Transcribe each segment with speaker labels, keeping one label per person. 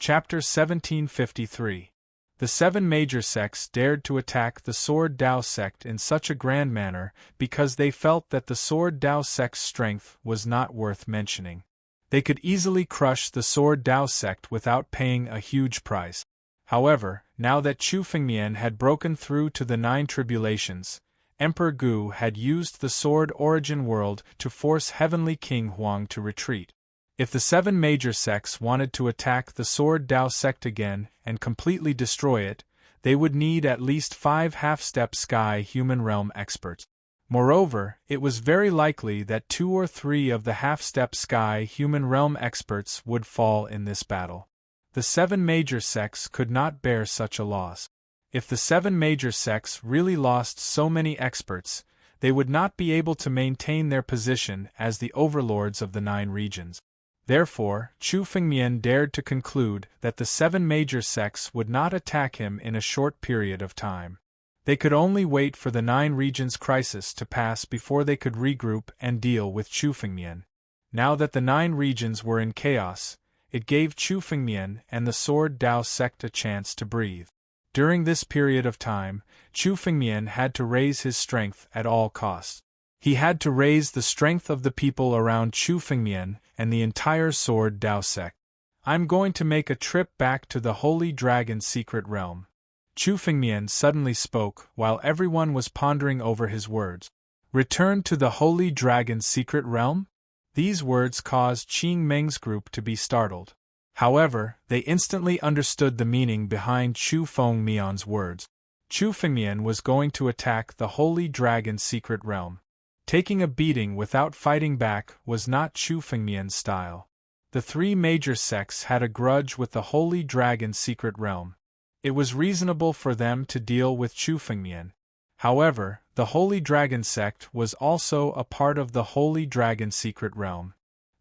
Speaker 1: Chapter 1753. The seven major sects dared to attack the Sword Dao sect in such a grand manner because they felt that the Sword Dao sect's strength was not worth mentioning. They could easily crush the Sword Dao sect without paying a huge price. However, now that Chu Fengmian had broken through to the Nine Tribulations, Emperor Gu had used the Sword Origin World to force Heavenly King Huang to retreat. If the seven major sects wanted to attack the Sword Dao sect again and completely destroy it, they would need at least 5 half-step sky human realm experts. Moreover, it was very likely that 2 or 3 of the half-step sky human realm experts would fall in this battle. The 7 major sects could not bear such a loss. If the 7 major sects really lost so many experts, they would not be able to maintain their position as the overlords of the 9 regions. Therefore, Chu Fengmian dared to conclude that the 7 major sects would not attack him in a short period of time. They could only wait for the 9 regions crisis to pass before they could regroup and deal with Chu Fengmian. Now that the 9 regions were in chaos, it gave Chu Fengmian and the Sword Dao sect a chance to breathe. During this period of time, Chu Fengmian had to raise his strength at all costs. He had to raise the strength of the people around Chu Fengmian and the entire Sword Dao sect. "I'm going to make a trip back to the Holy Dragon's secret realm." Chu Fengmian suddenly spoke while everyone was pondering over his words. "Return to the Holy Dragon's secret realm?" These words caused Qing Meng's group to be startled. However, they instantly understood the meaning behind Chu Fengmian's words. Chu Fengmian was going to attack the Holy Dragon's secret realm. Taking a beating without fighting back was not Chu Fengmian's style. The 3 major sects had a grudge with the Holy Dragon's secret realm. It was reasonable for them to deal with Chu Fengmian. However, the Holy Dragon sect was also a part of the Holy Dragon's secret realm.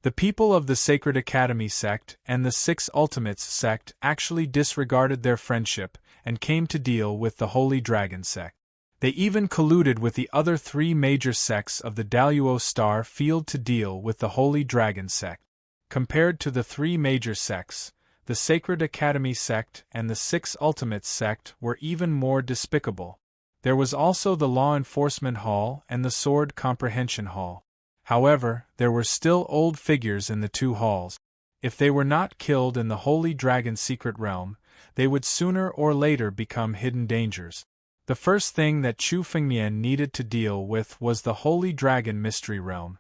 Speaker 1: The people of the Sacred Academy sect and the 6 Ultimates sect actually disregarded their friendship and came to deal with the Holy Dragon sect. They even colluded with the other 3 major sects of the Daluo star field to deal with the Holy Dragon sect. Compared to the 3 major sects, the Sacred Academy sect and the 6 Ultimates sect were even more despicable. There was also the Law Enforcement Hall and the Sword Comprehension Hall. However, there were still old figures in the 2 halls. If they were not killed in the Holy Dragon's secret realm, they would sooner or later become hidden dangers. The first thing that Chu Fengmian needed to deal with was the Holy Dragon Mystery Realm.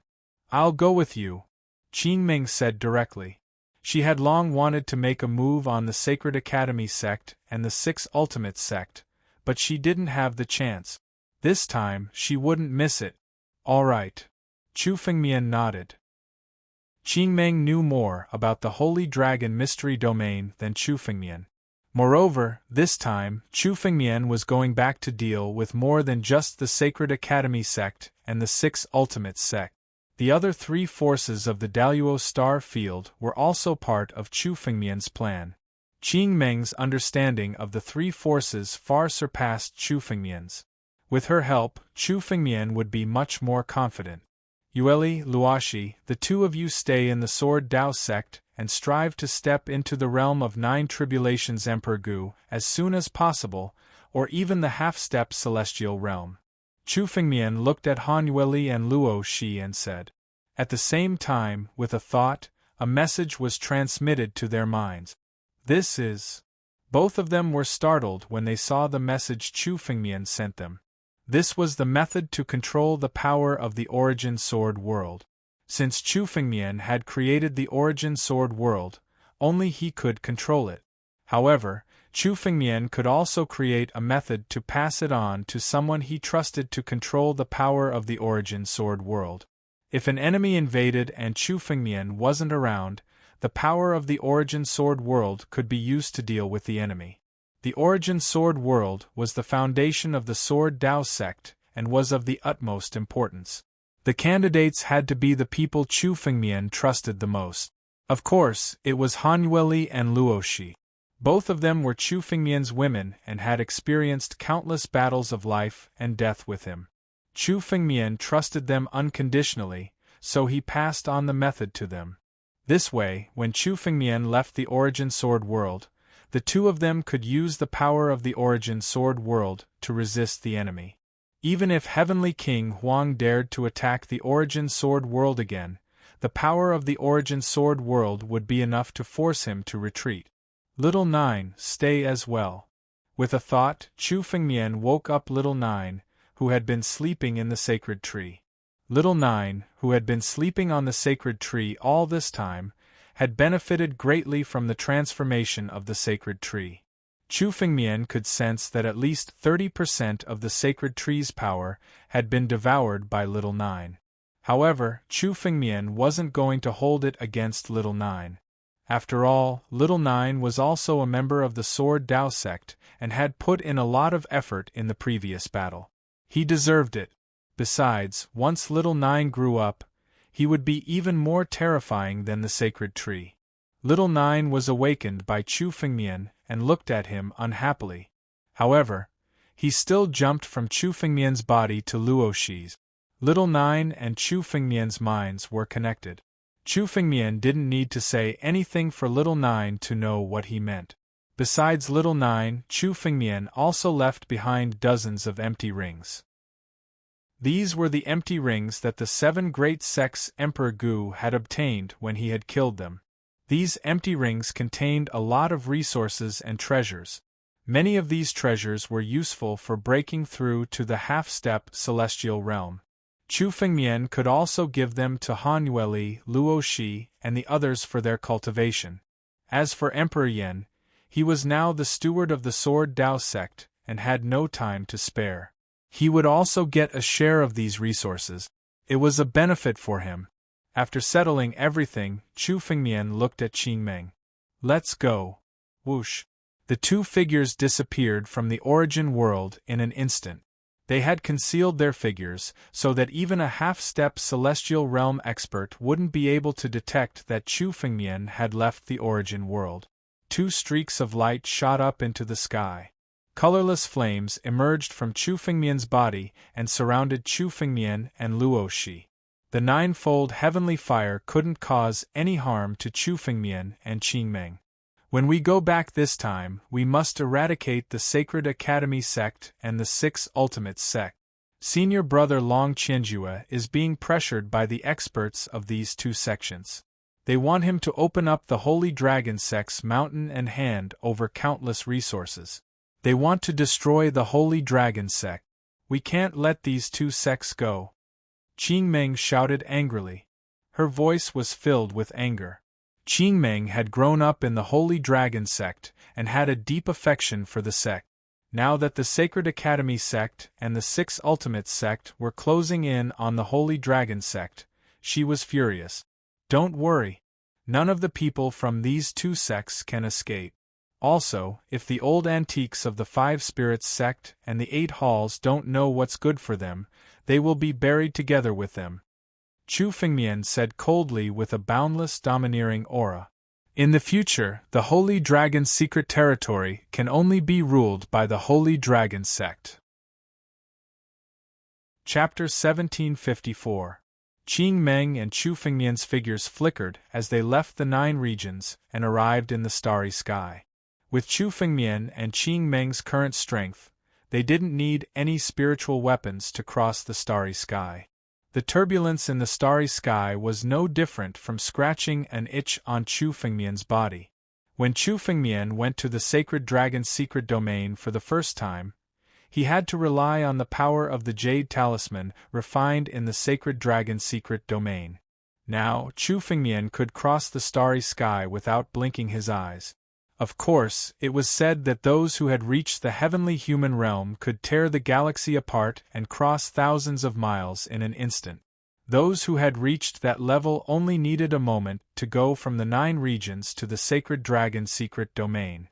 Speaker 1: "I'll go with you," Qing Meng said directly. She had long wanted to make a move on the Sacred Academy sect and the 6 Ultimate sect, but she didn't have the chance. This time, she wouldn't miss it. "All right." Chu Fengmian nodded. Qing Meng knew more about the Holy Dragon Mystery Domain than Chu Fengmian. Moreover, this time, Chu Fengmian was going back to deal with more than just the Sacred Academy sect and the 6 Ultimate sect. The other 3 forces of the Daluo star field were also part of Chu Fengmian's plan. Qing Meng's understanding of the 3 forces far surpassed Chu Fengmian's. With her help, Chu Fengmian would be much more confident. "Yueli, Luoshi, the 2 of you stay in the Sword Dao sect and strive to step into the realm of 9 tribulations Emperor Gu as soon as possible, or even the half-step celestial realm." Chu Fengmian looked at Han Yueli and Luo Shi and said. At the same time, with a thought, a message was transmitted to their minds. "This is..." Both of them were startled when they saw the message Chu Fengmian sent them. This was the method to control the power of the Origin Sword World. Since Chu Fengmian had created the Origin Sword World, only he could control it. However, Chu Fengmian could also create a method to pass it on to someone he trusted to control the power of the Origin Sword World. If an enemy invaded and Chu Fengmian wasn't around, the power of the Origin Sword World could be used to deal with the enemy. The Origin Sword World was the foundation of the Sword Dao sect and was of the utmost importance. The candidates had to be the people Chu Fengmian trusted the most. Of course, it was Han Yueli and Luo Shi. Both of them were Chu Fengmian's women and had experienced countless battles of life and death with him. Chu Fengmian trusted them unconditionally, so he passed on the method to them. This way, when Chu Fengmian left the Origin Sword World, the two of them could use the power of the Origin Sword World to resist the enemy. Even if Heavenly King Huang dared to attack the Origin Sword World again, the power of the Origin Sword World would be enough to force him to retreat. Little Nine, stay as well. With a thought, Chu Fengmian woke up Little Nine, who had been sleeping in the sacred tree. Little Nine, who had been sleeping on the sacred tree all this time, had benefited greatly from the transformation of the sacred tree. Chu Fengmian could sense that at least 30% of the sacred tree's power had been devoured by Little Nine. However, Chu Fengmian wasn't going to hold it against Little Nine. After all, Little Nine was also a member of the Sword Dao sect and had put in a lot of effort in the previous battle. He deserved it. Besides, once Little Nine grew up, he would be even more terrifying than the sacred tree. Little Nine was awakened by Chu Fengmian and looked at him unhappily. However, he still jumped from Chu Fengmian's body to Luo Shi's. Little Nine and Chu Fengmian's minds were connected. Chu Fengmian didn't need to say anything for Little Nine to know what he meant. Besides Little Nine, Chu Fengmian also left behind dozens of empty rings. These were the empty rings that the 7 great sects Emperor Gu had obtained when he had killed them. These empty rings contained a lot of resources and treasures. Many of these treasures were useful for breaking through to the half-step celestial realm. Chu Fengmian could also give them to Han Yueli, Luo Shi, and the others for their cultivation. As for Emperor Yen, he was now the steward of the Sword Dao sect and had no time to spare. He would also get a share of these resources. It was a benefit for him. After settling everything, Chu Fengmian looked at Qing Meng. Let's go. Whoosh. The two figures disappeared from the origin world in an instant. They had concealed their figures so that even a half-step celestial realm expert wouldn't be able to detect that Chu Fengmian had left the origin world. 2 streaks of light shot up into the sky. Colorless flames emerged from Chu Fengmian's body and surrounded Chu Fengmian and Luo Shi. The 9-fold heavenly fire couldn't cause any harm to Chu Fengmian and Qing Meng. When we go back this time, we must eradicate the Sacred Academy sect and the 6 Ultimate sect. Senior brother Long Qianjue is being pressured by the experts of these 2 sections. They want him to open up the Holy Dragon sect's mountain and hand over countless resources. They want to destroy the Holy Dragon sect. We can't let these 2 sects go. Qing Meng shouted angrily. Her voice was filled with anger. Qing Meng had grown up in the Holy Dragon sect and had a deep affection for the sect. Now that the Sacred Academy sect and the 6 Ultimate sect were closing in on the Holy Dragon sect, she was furious. Don't worry. None of the people from these 2 sects can escape. Also, if the old antiques of the 5 Spirits sect and the 8 halls don't know what's good for them, they will be buried together with them. Chu Fengmian said coldly with a boundless domineering aura. In the future, the Holy Dragon's secret territory can only be ruled by the Holy Dragon sect. Chapter 1754. Qing Meng and Chu Fengmian's figures flickered as they left the 9 regions and arrived in the starry sky. With Chu Fengmian and Qing Meng's current strength, they didn't need any spiritual weapons to cross the starry sky. The turbulence in the starry sky was no different from scratching an itch on Chu Fengmian's body. When Chu Fengmian went to the Sacred Dragon's secret domain for the first time, he had to rely on the power of the Jade Talisman refined in the Sacred Dragon's secret domain. Now, Chu Fengmian could cross the starry sky without blinking his eyes. Of course, it was said that those who had reached the heavenly human realm could tear the galaxy apart and cross thousands of miles in an instant. Those who had reached that level only needed a moment to go from the 9 regions to the Sacred Dragon's secret domain.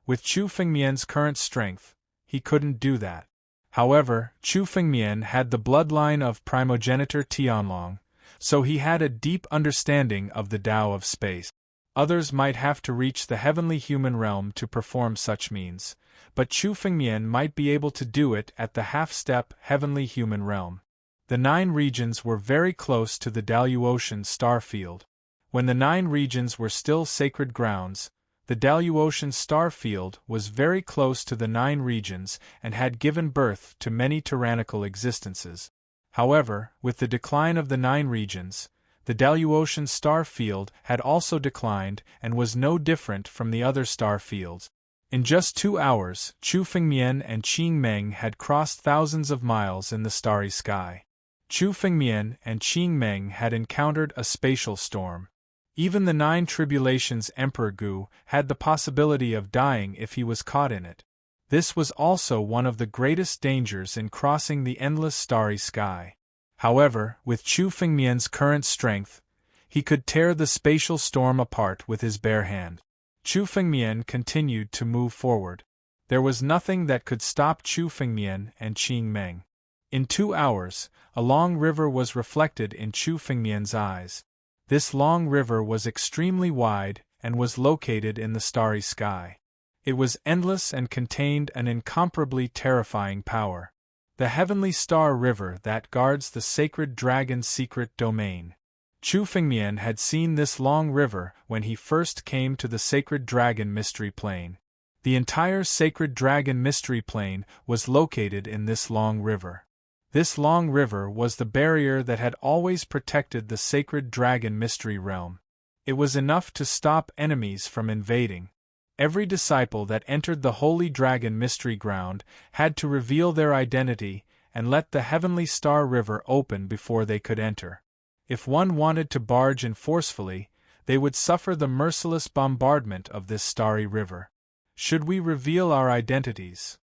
Speaker 1: With Chu Fengmian's current strength, he couldn't do that. However, Chu Fengmian had the bloodline of primogenitor Tianlong, so he had a deep understanding of the Tao of space. Others might have to reach the heavenly human realm to perform such means, but Chu Fengmian might be able to do it at the half-step heavenly human realm. The 9 regions were very close to the Daluotian star field. When the 9 regions were still sacred grounds, the Daluotian star field was very close to the 9 regions and had given birth to many tyrannical existences. However, with the decline of the 9 regions, the Daluotian star field had also declined and was no different from the other star fields. In just 2 hours, Chu Fengmian and Qing Meng had crossed thousands of miles in the starry sky. Chu Fengmian and Qing Meng had encountered a spatial storm. Even the 9 tribulations Emperor Gu had the possibility of dying if he was caught in it. This was also one of the greatest dangers in crossing the endless starry sky. However, with Chu Fengmian's current strength, he could tear the spatial storm apart with his bare hand. Chu Fengmian continued to move forward. There was nothing that could stop Chu Fengmian and Qing Meng. In 2 hours, a long river was reflected in Chu Fengmian's eyes. This long river was extremely wide and was located in the starry sky. It was endless and contained an incomparably terrifying power. The heavenly star river that guards the sacred dragon's secret domain. Chu Fengmian had seen this long river when he first came to the sacred dragon mystery plane. The entire sacred dragon mystery plane was located in this long river. This long river was the barrier that had always protected the sacred dragon mystery realm. It was enough to stop enemies from invading. Every disciple that entered the holy dragon mystery ground had to reveal their identity and let the heavenly star river open before they could enter. If one wanted to barge in forcefully, they would suffer the merciless bombardment of this starry river. Should we reveal our identities?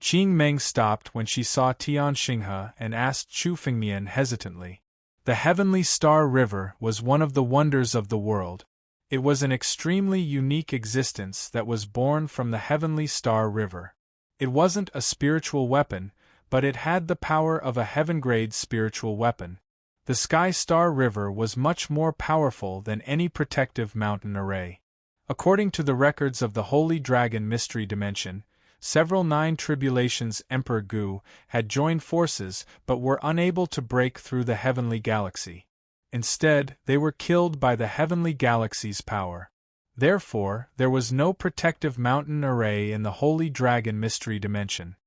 Speaker 1: Qing Meng stopped when she saw Tian Xinghe and asked Chu Fengmian hesitantly. The heavenly star river was one of the wonders of the world. It was an extremely unique existence that was born from the heavenly star river. It wasn't a spiritual weapon, but it had the power of a heaven-grade spiritual weapon. The Sky Star River was much more powerful than any protective mountain array. According to the records of the Holy Dragon Mystery Dimension, several 9 tribulations Emperor Gu had joined forces but were unable to break through the heavenly galaxy. Instead, they were killed by the heavenly galaxy's power. Therefore, there was no protective mountain array in the Holy Dragon Mystery Dimension.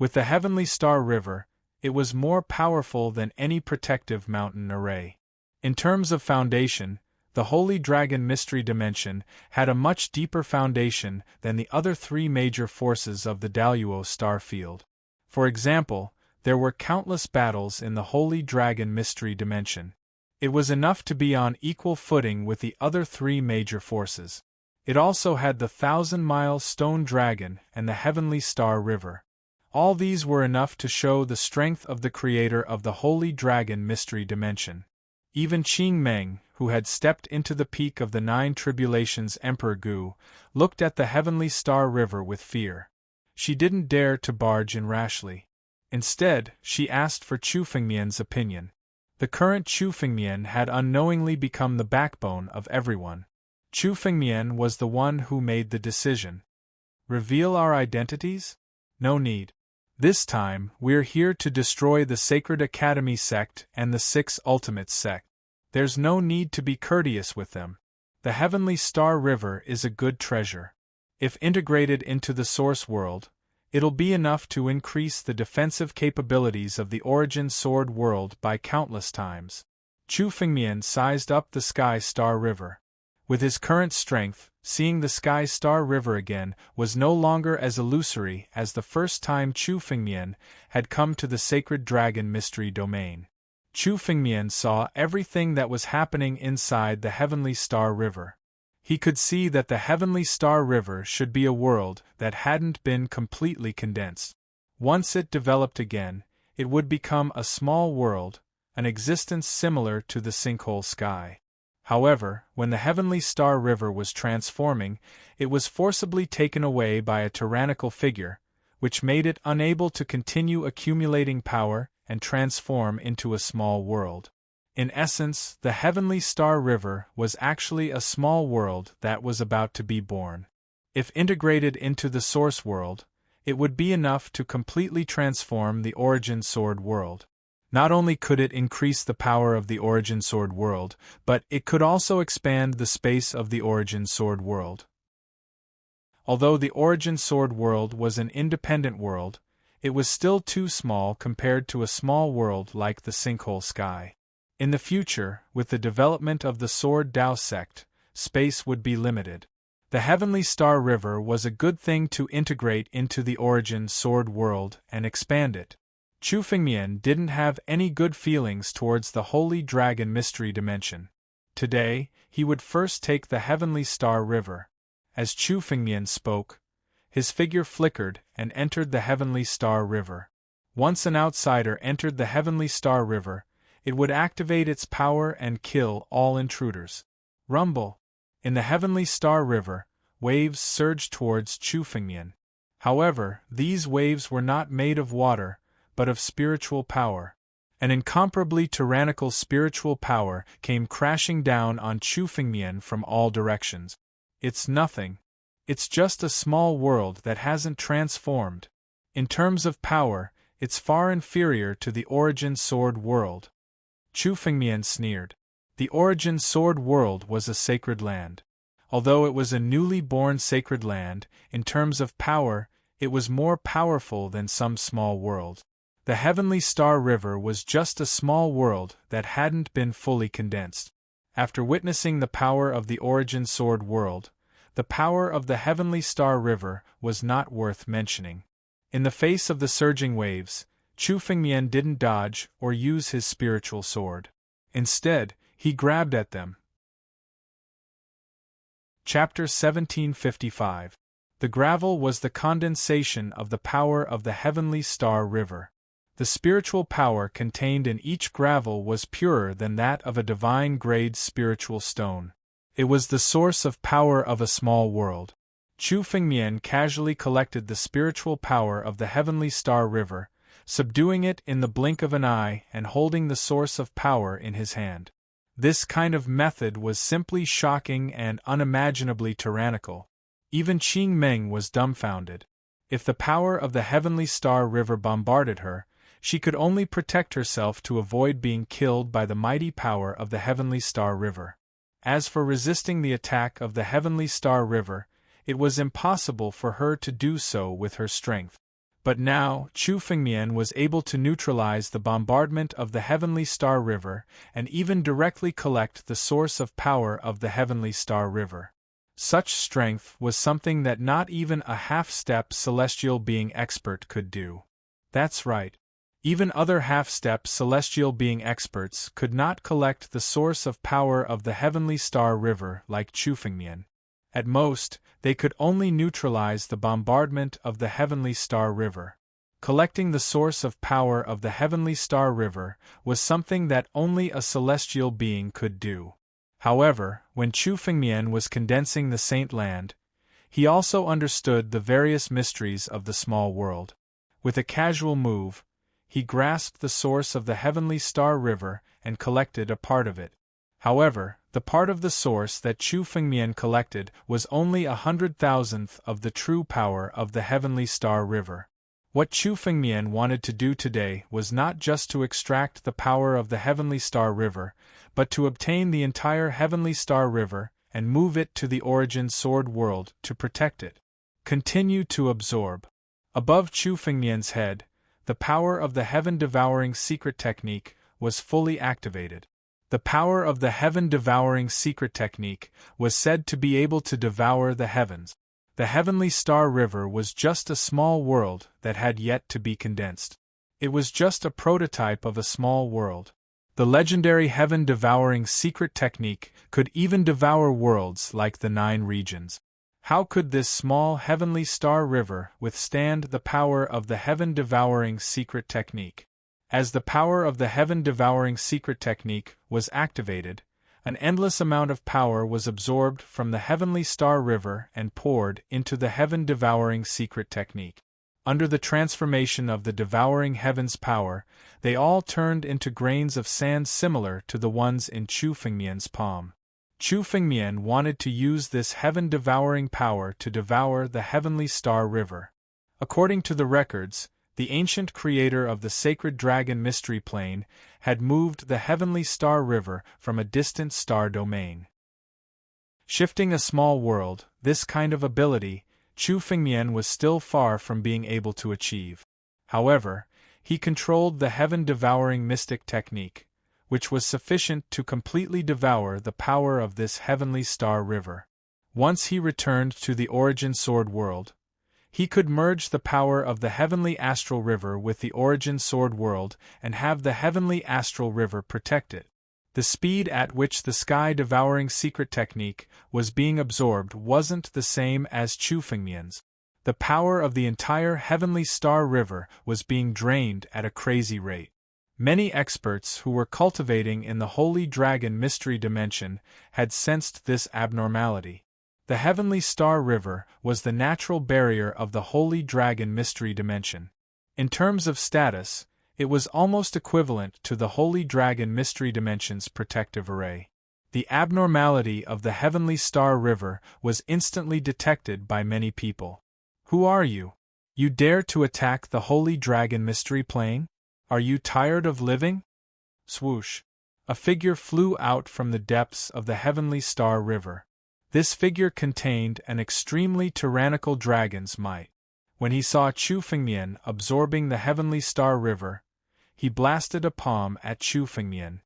Speaker 1: With the heavenly star river, it was more powerful than any protective mountain array. In terms of foundation, the Holy Dragon Mystery Dimension had a much deeper foundation than the other 3 major forces of the Daluo star field. For example, there were countless battles in the Holy Dragon Mystery Dimension. It was enough to be on equal footing with the other 3 major forces. It also had the 1,000-mile stone dragon and the heavenly star river. All these were enough to show the strength of the creator of the Holy Dragon Mystery Dimension. Even Qing Meng, who had stepped into the peak of the 9 tribulations Emperor Gu, looked at the heavenly star river with fear. She didn't dare to barge in rashly. Instead, she asked for Chu Fengmian's opinion. The current Chu Fengmian had unknowingly become the backbone of everyone. Chu Fengmian was the one who made the decision. Reveal our identities? No need. This time, we're here to destroy the Sacred Academy sect and the 6 Ultimate sect. There's no need to be courteous with them. The Heavenly Star River is a good treasure. If integrated into the source world, it'll be enough to increase the defensive capabilities of the Origin Sword world by countless times. Chu Fengmian sized up the Sky Star River. With his current strength, seeing the Sky Star River again was no longer as illusory as the first time Chu Fengmian had come to the Sacred Dragon Mystery Domain. Chu Fengmian saw everything that was happening inside the Heavenly Star River. He could see that the Heavenly Star River should be a world that hadn't been completely condensed. Once it developed again, it would become a small world, an existence similar to the sinkhole sky. However, when the Heavenly Star River was transforming, it was forcibly taken away by a tyrannical figure, which made it unable to continue accumulating power and transform into a small world. In essence, the Heavenly Star River was actually a small world that was about to be born. If integrated into the source world, it would be enough to completely transform the Origin Sword world. Not only could it increase the power of the Origin Sword world, but it could also expand the space of the Origin Sword world. Although the Origin Sword world was an independent world, it was still too small compared to a small world like the Sinkhole Sky. In the future, with the development of the Sword Dao sect, space would be limited. The Heavenly Star River was a good thing to integrate into the Origin Sword world and expand it. Chu Fengmian didn't have any good feelings towards the Holy Dragon Mystery Dimension. Today, he would first take the Heavenly Star River. As Chu Fengmian spoke, his figure flickered and entered the Heavenly Star River. Once an outsider entered the Heavenly Star River, it would activate its power and kill all intruders. Rumble! In the Heavenly Star River, waves surged towards Chu Fengmian. However, these waves were not made of water, but of spiritual power. An incomparably tyrannical spiritual power came crashing down on Chu Fengmian from all directions. It's nothing. It's just a small world that hasn't transformed. In terms of power, it's far inferior to the Origin Sword world. Chu Fengmian sneered. The Origin Sword world was a sacred land. Although it was a newly born sacred land, in terms of power, it was more powerful than some small world. The Heavenly Star River was just a small world that hadn't been fully condensed. After witnessing the power of the Origin Sword world, the power of the Heavenly Star River was not worth mentioning. In the face of the surging waves, Chu Fengmian didn't dodge or use his spiritual sword. Instead, he grabbed at them. Chapter 1755. The gravel was the condensation of the power of the Heavenly Star River. The spiritual power contained in each gravel was purer than that of a divine-grade spiritual stone. It was the source of power of a small world. Chu Fengmian casually collected the spiritual power of the Heavenly Star River, subduing it in the blink of an eye and holding the source of power in his hand. This kind of method was simply shocking and unimaginably tyrannical. Even Qing Meng was dumbfounded. If the power of the Heavenly Star River bombarded her, she could only protect herself to avoid being killed by the mighty power of the Heavenly Star River. As for resisting the attack of the Heavenly Star River, it was impossible for her to do so with her strength. But now, Chu Fengmian was able to neutralize the bombardment of the Heavenly Star River and even directly collect the source of power of the Heavenly Star River. Such strength was something that not even a half-step celestial being expert could do. That's right. Even other half-step celestial being experts could not collect the source of power of the Heavenly Star River like Chu Fengmian. At most, they could only neutralize the bombardment of the Heavenly Star River. Collecting the source of power of the Heavenly Star River was something that only a celestial being could do. However, when Chu Fengmian was condensing the Saint Land, he also understood the various mysteries of the small world. With a casual move, he grasped the source of the Heavenly Star River and collected a part of it. However, the part of the source that Chu Fengmian collected was only 100,000th of the true power of the Heavenly Star River. What Chu Fengmian wanted to do today was not just to extract the power of the Heavenly Star River, but to obtain the entire Heavenly Star River and move it to the Origin Sword world to protect it. Continue to absorb. Above Chu Fengmian's head, the power of the Heaven-Devouring Secret Technique was fully activated. The power of the Heaven-Devouring Secret Technique was said to be able to devour the heavens. The Heavenly Star River was just a small world that had yet to be condensed. It was just a prototype of a small world. The legendary Heaven-Devouring Secret Technique could even devour worlds like the 9 regions. How could this small Heavenly Star River withstand the power of the Heaven-Devouring Secret Technique? As the power of the Heaven-Devouring Secret Technique was activated, an endless amount of power was absorbed from the Heavenly Star River and poured into the Heaven-Devouring Secret Technique. Under the transformation of the devouring heaven's power, they all turned into grains of sand similar to the ones in Chu Fengmian's palm. Chu Fengmian wanted to use this heaven-devouring power to devour the Heavenly Star River. According to the records, the ancient creator of the sacred dragon mystery plane, had moved the heavenly star river from a distant star domain. Shifting a small world, this kind of ability, Chu Fengmian was still far from being able to achieve. However, he controlled the heaven-devouring mystic technique, which was sufficient to completely devour the power of this heavenly star river. Once he returned to the origin sword world, he could merge the power of the heavenly astral river with the origin sword world and have the heavenly astral river protect it. The speed at which the sky-devouring secret technique was being absorbed wasn't the same as Chu Fengmian's. The power of the entire heavenly star river was being drained at a crazy rate. Many experts who were cultivating in the Holy Dragon Mystery Dimension had sensed this abnormality. The heavenly star river was the natural barrier of the Holy Dragon Mystery Dimension. In terms of status, it was almost equivalent to the Holy Dragon Mystery Dimension's protective array. The abnormality of the heavenly star river was instantly detected by many people. Who are you? You dare to attack the Holy Dragon Mystery Plane? Are you tired of living? Swoosh! A figure flew out from the depths of the heavenly star river. This figure contained an extremely tyrannical dragon's might. When he saw Chu Fengmian absorbing the heavenly star river, he blasted a palm at Chu Fengmian.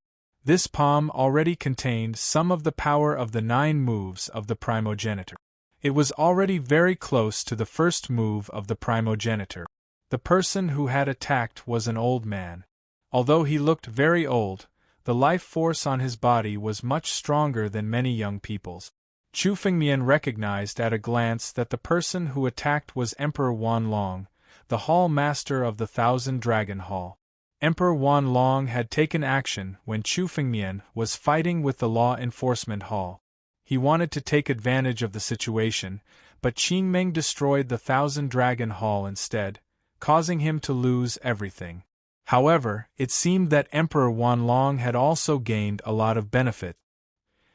Speaker 1: This palm already contained some of the power of the 9 moves of the primogenitor. It was already very close to the first move of the primogenitor. The person who had attacked was an old man. Although he looked very old, the life force on his body was much stronger than many young people's. Chu Fengmian recognized at a glance that the person who attacked was Emperor Wanlong, the Hall Master of the Thousand Dragon Hall. Emperor Wanlong had taken action when Chu Fengmian was fighting with the Law Enforcement Hall. He wanted to take advantage of the situation, but Qin Meng destroyed the Thousand Dragon Hall instead, causing him to lose everything. However, it seemed that Emperor Wanlong had also gained a lot of benefit.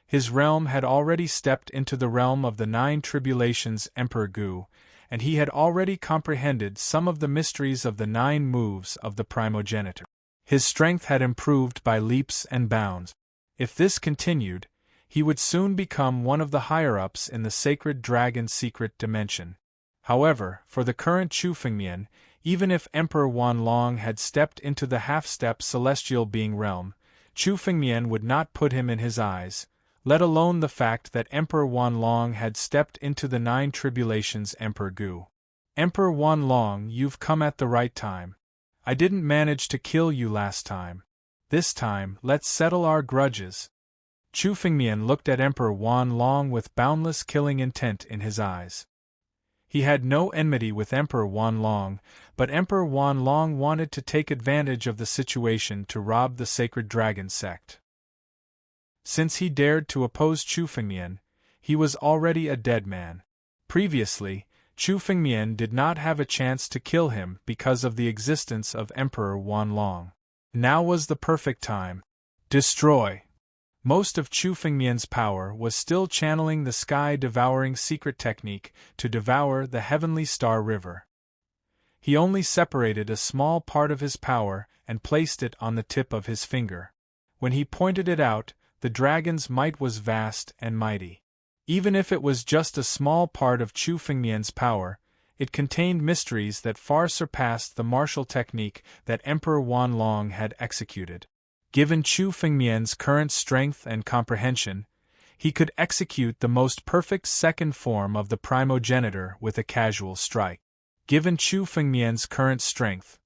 Speaker 1: His realm had already stepped into the realm of the 9 tribulations Emperor Gu, and he had already comprehended some of the mysteries of the 9 moves of the primogenitor. His strength had improved by leaps and bounds. If this continued, he would soon become one of the higher-ups in the sacred dragon secret dimension. However, for the current Chu Fengmian, even if Emperor Wanlong had stepped into the half-step celestial being realm, Chu Fengmian would not put him in his eyes, let alone the fact that Emperor Wanlong had stepped into the 9 tribulations Emperor Gu. Emperor Wanlong, you've come at the right time. I didn't manage to kill you last time. This time, let's settle our grudges. Chu Fengmian looked at Emperor Wanlong with boundless killing intent in his eyes. He had no enmity with Emperor Wanlong, but Emperor Wanlong wanted to take advantage of the situation to rob the sacred dragon sect. Since he dared to oppose Chu Fengmian, he was already a dead man. Previously, Chu Fengmian did not have a chance to kill him because of the existence of Emperor Wanlong. Now was the perfect time. Destroy! Most of Chu Fengmian's power was still channeling the sky-devouring secret technique to devour the heavenly star river. He only separated a small part of his power and placed it on the tip of his finger. When he pointed it out, the dragon's might was vast and mighty. Even if it was just a small part of Chu Fengmian's power, it contained mysteries that far surpassed the martial technique that Emperor Wanlong had executed. Given Chu Fengmian's current strength and comprehension, he could execute the most perfect second form of the primogenitor with a casual strike. Given Chu Fengmian's current strength,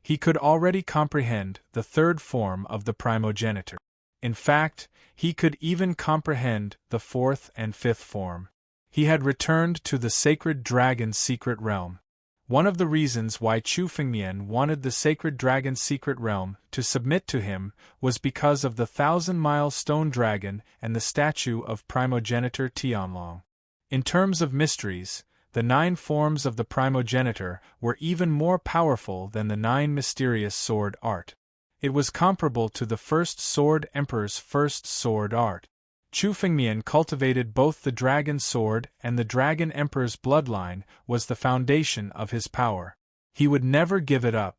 Speaker 1: he could already comprehend the third form of the primogenitor. In fact, he could even comprehend the 4th and 5th form. He had returned to the sacred dragon's secret realm. One of the reasons why Chu Fengmian wanted the sacred dragon's secret realm to submit to him was because of the 1,000-mile stone dragon and the statue of primogenitor Tianlong. In terms of mysteries, the 9 forms of the primogenitor were even more powerful than the 9 mysterious sword art. It was comparable to the First Sword Emperor's first sword art. Chu Fengmian cultivated both the Dragon Sword and the Dragon Emperor's bloodline was the foundation of his power. He would never give it up.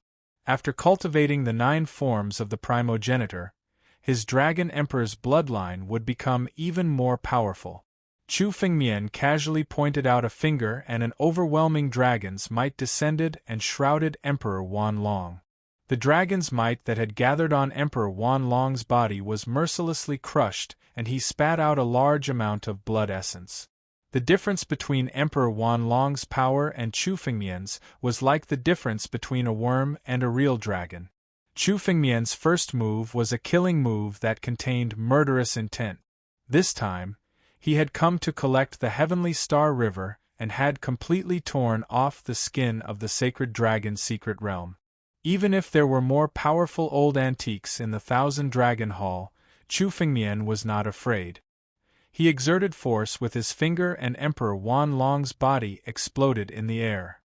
Speaker 1: After cultivating the 9 forms of the primogenitor, his dragon emperor's bloodline would become even more powerful. Chu Fengmian casually pointed out a finger, and an overwhelming dragon's might descended and shrouded Emperor Wanlong. The dragon's might that had gathered on Emperor Wanlong's body was mercilessly crushed, and he spat out a large amount of blood essence. The difference between Emperor Wanlong's power and Chu Fengmian's was like the difference between a worm and a real dragon. Chu Fengmian's first move was a killing move that contained murderous intent. This time, he had come to collect the Heavenly Star River and had completely torn off the skin of the sacred dragon's secret realm. Even if there were more powerful old antiques in the Thousand Dragon Hall, Chu Fengmian was not afraid. He exerted force with his finger, and Emperor Wanlong's body exploded in the air.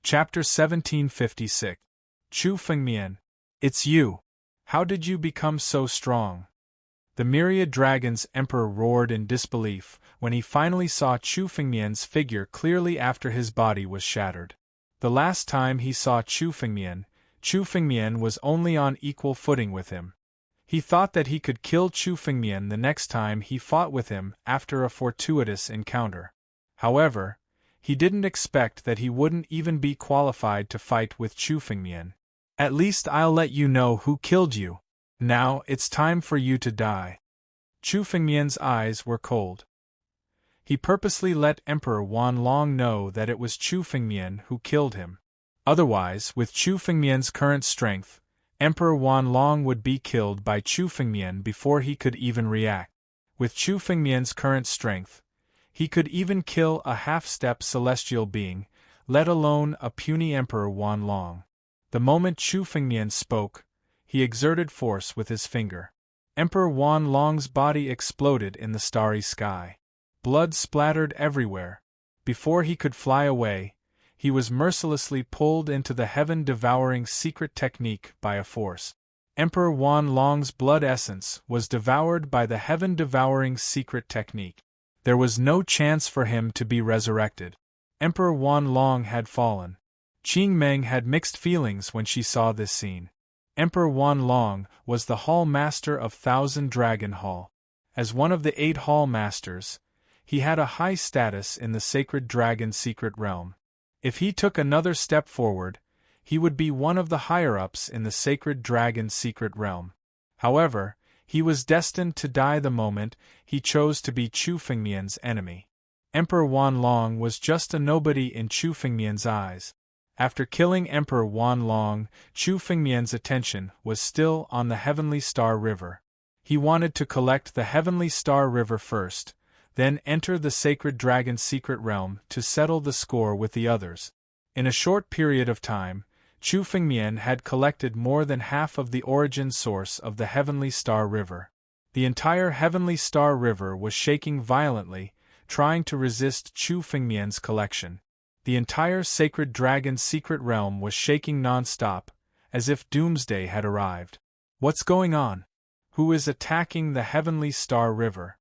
Speaker 1: Chapter 1756. Chu Fengmian. It's you. How did you become so strong? The myriad dragon's emperor roared in disbelief when he finally saw Chu Fengmian's figure clearly after his body was shattered. The last time he saw Chu Fengmian was only on equal footing with him. He thought that he could kill Chu Fengmian the next time he fought with him after a fortuitous encounter. However, he didn't expect that he wouldn't even be qualified to fight with Chu Fengmian. At least I'll let you know who killed you. Now it's time for you to die. Chu Fengmian's eyes were cold. He purposely let Emperor Wanlong know that it was Chu Fengmian who killed him. Otherwise, with Chu Fengmian's current strength, Emperor Wanlong would be killed by Chu Fengmian before he could even react. With Chu Fengmian's current strength, he could even kill a half-step celestial being, let alone a puny Emperor Wanlong. The moment Chu Fengmian spoke, he exerted force with his finger. Emperor Wanlong's body exploded in the starry sky. Blood splattered everywhere. Before he could fly away, he was mercilessly pulled into the heaven-devouring secret technique by a force. Emperor Wanlong's blood essence was devoured by the heaven-devouring secret technique. There was no chance for him to be resurrected. Emperor Wanlong had fallen. Qing Meng had mixed feelings when she saw this scene. Emperor Wanlong was the Hall Master of Thousand Dragon Hall. As one of the 8 Hall Masters, he had a high status in the Sacred Dragon Secret Realm. If he took another step forward, he would be one of the higher-ups in the Sacred Dragon Secret Realm. However, he was destined to die the moment he chose to be Chu Fengmian's enemy. Emperor Wanlong was just a nobody in Chu Fengmian's eyes. After killing Emperor Wanlong, Chu Fengmian's attention was still on the Heavenly Star River. He wanted to collect the Heavenly Star River first, then enter the Sacred Dragon Secret Realm to settle the score with the others. In a short period of time, Chu Fengmian had collected more than half of the origin source of the Heavenly Star River. The entire Heavenly Star River was shaking violently, trying to resist Chu Fengmian's collection. The entire Sacred Dragon Secret Realm was shaking non-stop, as if doomsday had arrived. What's going on? Who is attacking the Heavenly Star River?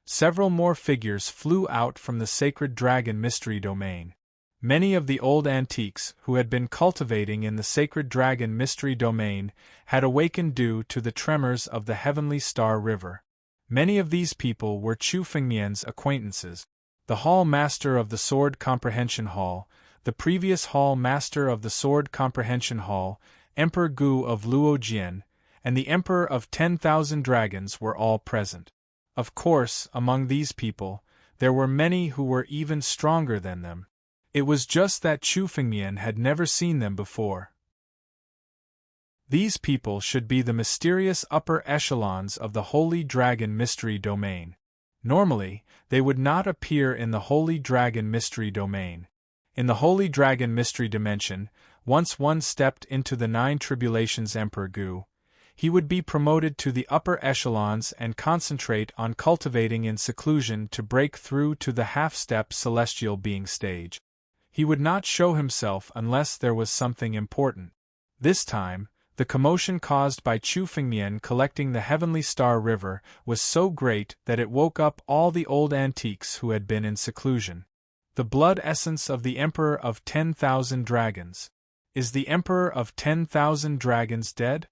Speaker 1: Several more figures flew out from the Sacred Dragon Mystery Domain. Many of the old antiques who had been cultivating in the Sacred Dragon Mystery Domain had awakened due to the tremors of the Heavenly Star River. Many of these people were Chu Fengmian's acquaintances. The Hall Master of the Sword Comprehension Hall, the previous Hall Master of the Sword Comprehension Hall, Emperor Gu of Luojian, and the Emperor of 10,000 Dragons were all present. Of course, among these people, there were many who were even stronger than them. It was just that Chu Fengmian had never seen them before. These people should be the mysterious upper echelons of the Holy Dragon Mystery Domain. Normally, they would not appear in the Holy Dragon Mystery Domain. In the Holy Dragon Mystery Dimension, once one stepped into the 9 Tribulations Emperor Gu, he would be promoted to the upper echelons and concentrate on cultivating in seclusion to break through to the half-step celestial being stage. He would not show himself unless there was something important. This time, the commotion caused by Chu Fengmian collecting the Heavenly Star River was so great that it woke up all the old antiques who had been in seclusion. The blood essence of the Emperor of 10,000 Dragons. Is the Emperor of 10,000 Dragons dead?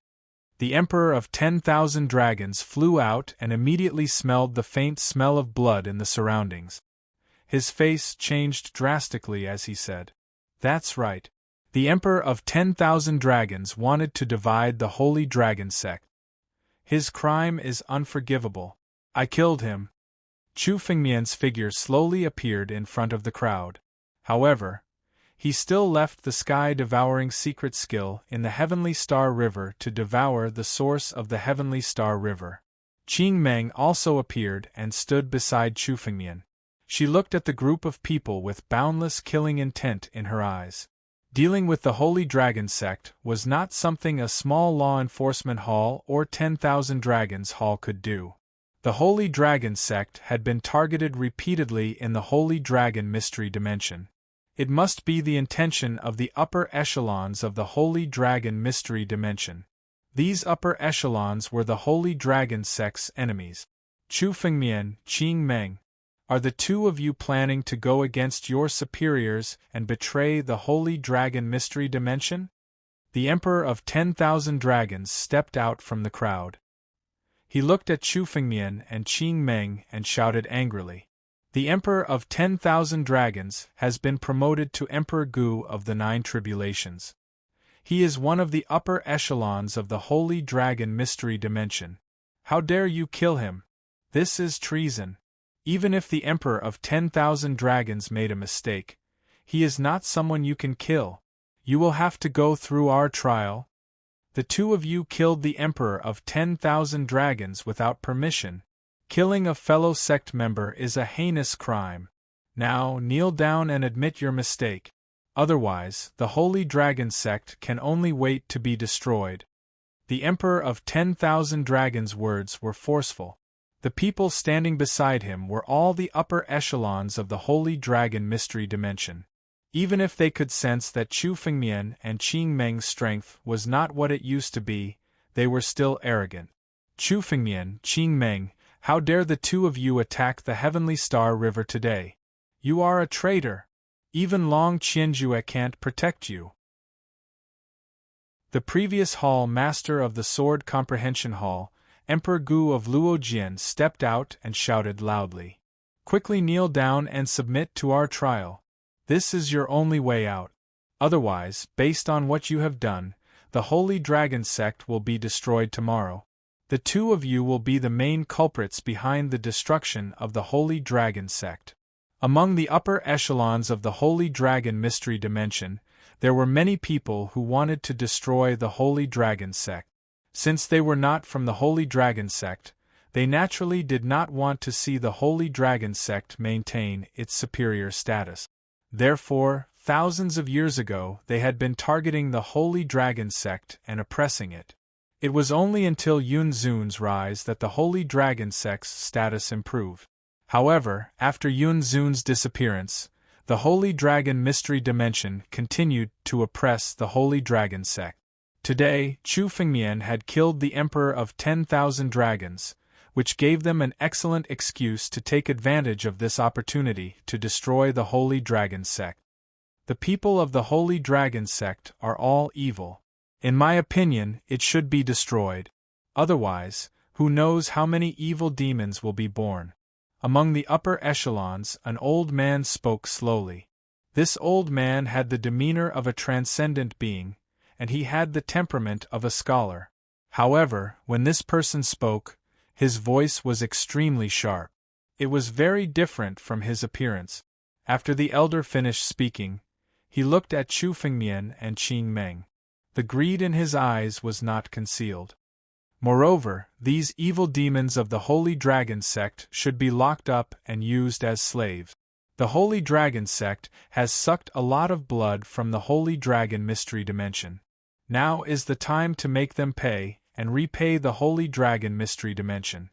Speaker 1: The Emperor of 10,000 Dragons flew out and immediately smelled the faint smell of blood in the surroundings. His face changed drastically as he said, "That's right. The Emperor of 10,000 Dragons wanted to divide the Holy Dragon sect. His crime is unforgivable. I killed him." Chu Fengmian's figure slowly appeared in front of the crowd. However, he still left the sky-devouring secret skill in the Heavenly Star River to devour the source of the Heavenly Star River. Qing Meng also appeared and stood beside Chu Fengmian. She looked at the group of people with boundless killing intent in her eyes. Dealing with the Holy Dragon sect was not something a small law enforcement hall or 10,000 Dragons hall could do. The Holy Dragon sect had been targeted repeatedly in the Holy Dragon Mystery Dimension. It must be the intention of the upper echelons of the Holy Dragon Mystery Dimension. These upper echelons were the Holy Dragon sect's enemies. Chu Fengmian, Qing Meng, are the two of you planning to go against your superiors and betray the Holy Dragon Mystery Dimension? The Emperor of 10,000 Dragons stepped out from the crowd. He looked at Chu Fengmian and Qing Meng and shouted angrily. The Emperor of 10,000 Dragons has been promoted to Emperor Gu of the Nine Tribulations. He is one of the upper echelons of the Holy Dragon Mystery Dimension. How dare you kill him? This is treason. Even if the Emperor of 10,000 Dragons made a mistake, he is not someone you can kill. You will have to go through our trial. The two of you killed the Emperor of 10,000 Dragons without permission. Killing a fellow sect member is a heinous crime. Now kneel down and admit your mistake. Otherwise, the Holy Dragon sect can only wait to be destroyed. The Emperor of 10,000 Dragons' words were forceful. The people standing beside him were all the upper echelons of the Holy Dragon Mystery Dimension. Even if they could sense that Chu Fengmian and Qing Meng's strength was not what it used to be, they were still arrogant. Chu Fengmian, Qing Meng, how dare the two of you attack the Heavenly Star River today? You are a traitor. Even Long Qianjue can't protect you. The previous hall master of the Sword Comprehension Hall, Emperor Gu of Luojian, stepped out and shouted loudly. Quickly kneel down and submit to our trial. This is your only way out. Otherwise, based on what you have done, the Holy Dragon sect will be destroyed tomorrow. The two of you will be the main culprits behind the destruction of the Holy Dragon sect. Among the upper echelons of the Holy Dragon Mystery Dimension, there were many people who wanted to destroy the Holy Dragon sect. Since they were not from the Holy Dragon sect, they naturally did not want to see the Holy Dragon sect maintain its superior status. Therefore, thousands of years ago they had been targeting the Holy Dragon sect and oppressing it. It was only until Yun Zun's rise that the Holy Dragon sect's status improved. However, after Yun Zun's disappearance, the Holy Dragon Mystery Dimension continued to oppress the Holy Dragon sect. Today, Chu Fengmian had killed the Emperor of 10,000 Dragons, which gave them an excellent excuse to take advantage of this opportunity to destroy the Holy Dragon sect. The people of the Holy Dragon sect are all evil. In my opinion, it should be destroyed. Otherwise, who knows how many evil demons will be born. Among the upper echelons, an old man spoke slowly. This old man had the demeanor of a transcendent being, and he had the temperament of a scholar. However, when this person spoke, his voice was extremely sharp. It was very different from his appearance. After the elder finished speaking, he looked at Chu Fengmian and Qing Meng. The greed in his eyes was not concealed. Moreover, these evil demons of the Holy Dragon sect should be locked up and used as slaves. The Holy Dragon sect has sucked a lot of blood from the Holy Dragon Mystery Dimension. Now is the time to make them pay, and repay the Holy Dragon Mystery Dimension.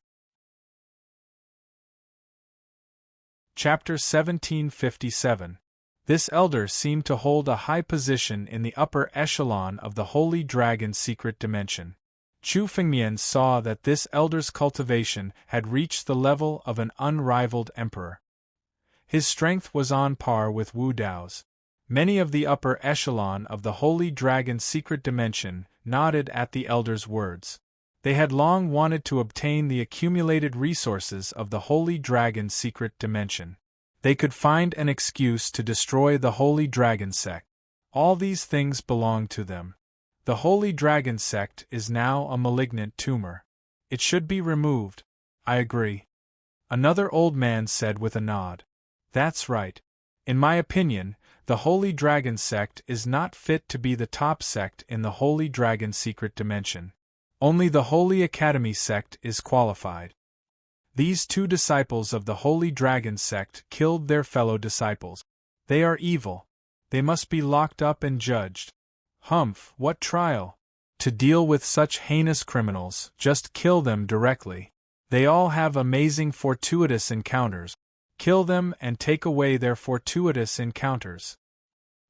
Speaker 1: Chapter 1757. This elder seemed to hold a high position in the upper echelon of the Holy Dragon Secret Dimension. Chu Fengmian saw that this elder's cultivation had reached the level of an unrivaled emperor. His strength was on par with Wu Dao's. Many of the upper echelon of the Holy Dragon's secret dimension nodded at the elder's words. They had long wanted to obtain the accumulated resources of the Holy Dragon's secret dimension. They could find an excuse to destroy the Holy Dragon sect. All these things belonged to them. The Holy Dragon sect is now a malignant tumor. It should be removed. I agree. Another old man said with a nod. That's right. In my opinion, the Holy Dragon sect is not fit to be the top sect in the Holy Dragon secret dimension. Only the Holy Academy sect is qualified. These two disciples of the Holy Dragon sect killed their fellow disciples. They are evil. They must be locked up and judged. Humph, what trial! To deal with such heinous criminals, just kill them directly. They all have amazing fortuitous encounters. Kill them and take away their fortuitous encounters.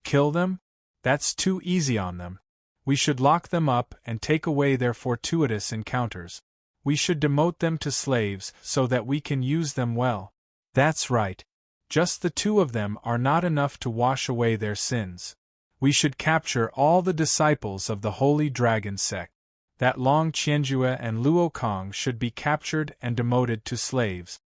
Speaker 1: Kill them? That's too easy on them. We should lock them up and take away their fortuitous encounters. We should demote them to slaves so that we can use them well. That's right. Just the two of them are not enough to wash away their sins. We should capture all the disciples of the Holy Dragon sect. That Long Qianjue and Luo Kong should be captured and demoted to slaves.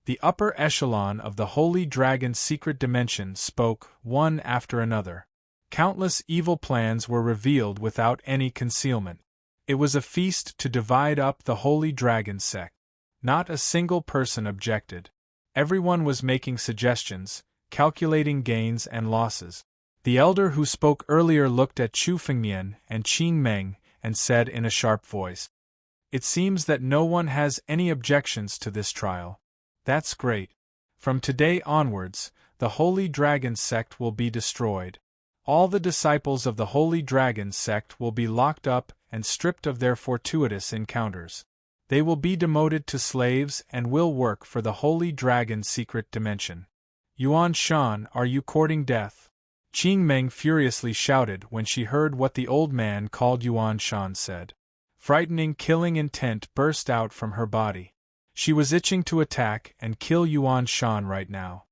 Speaker 1: The upper echelon of the Holy Dragon's secret dimension spoke, one after another. Countless evil plans were revealed without any concealment. It was a feast to divide up the Holy Dragon sect. Not a single person objected. Everyone was making suggestions, calculating gains and losses. The elder who spoke earlier looked at Chu Fengmian and Qing Meng and said in a sharp voice, "It seems that no one has any objections to this trial. That's great. From today onwards, the Holy Dragon sect will be destroyed. All the disciples of the Holy Dragon sect will be locked up and stripped of their fortuitous encounters. They will be demoted to slaves and will work for the Holy Dragon secret dimension." "Yuan Shan, are you courting death?" Qing Meng furiously shouted when she heard what the old man called Yuan Shan said. Frightening killing intent burst out from her body. She was itching to attack and kill Yuan Shan right now.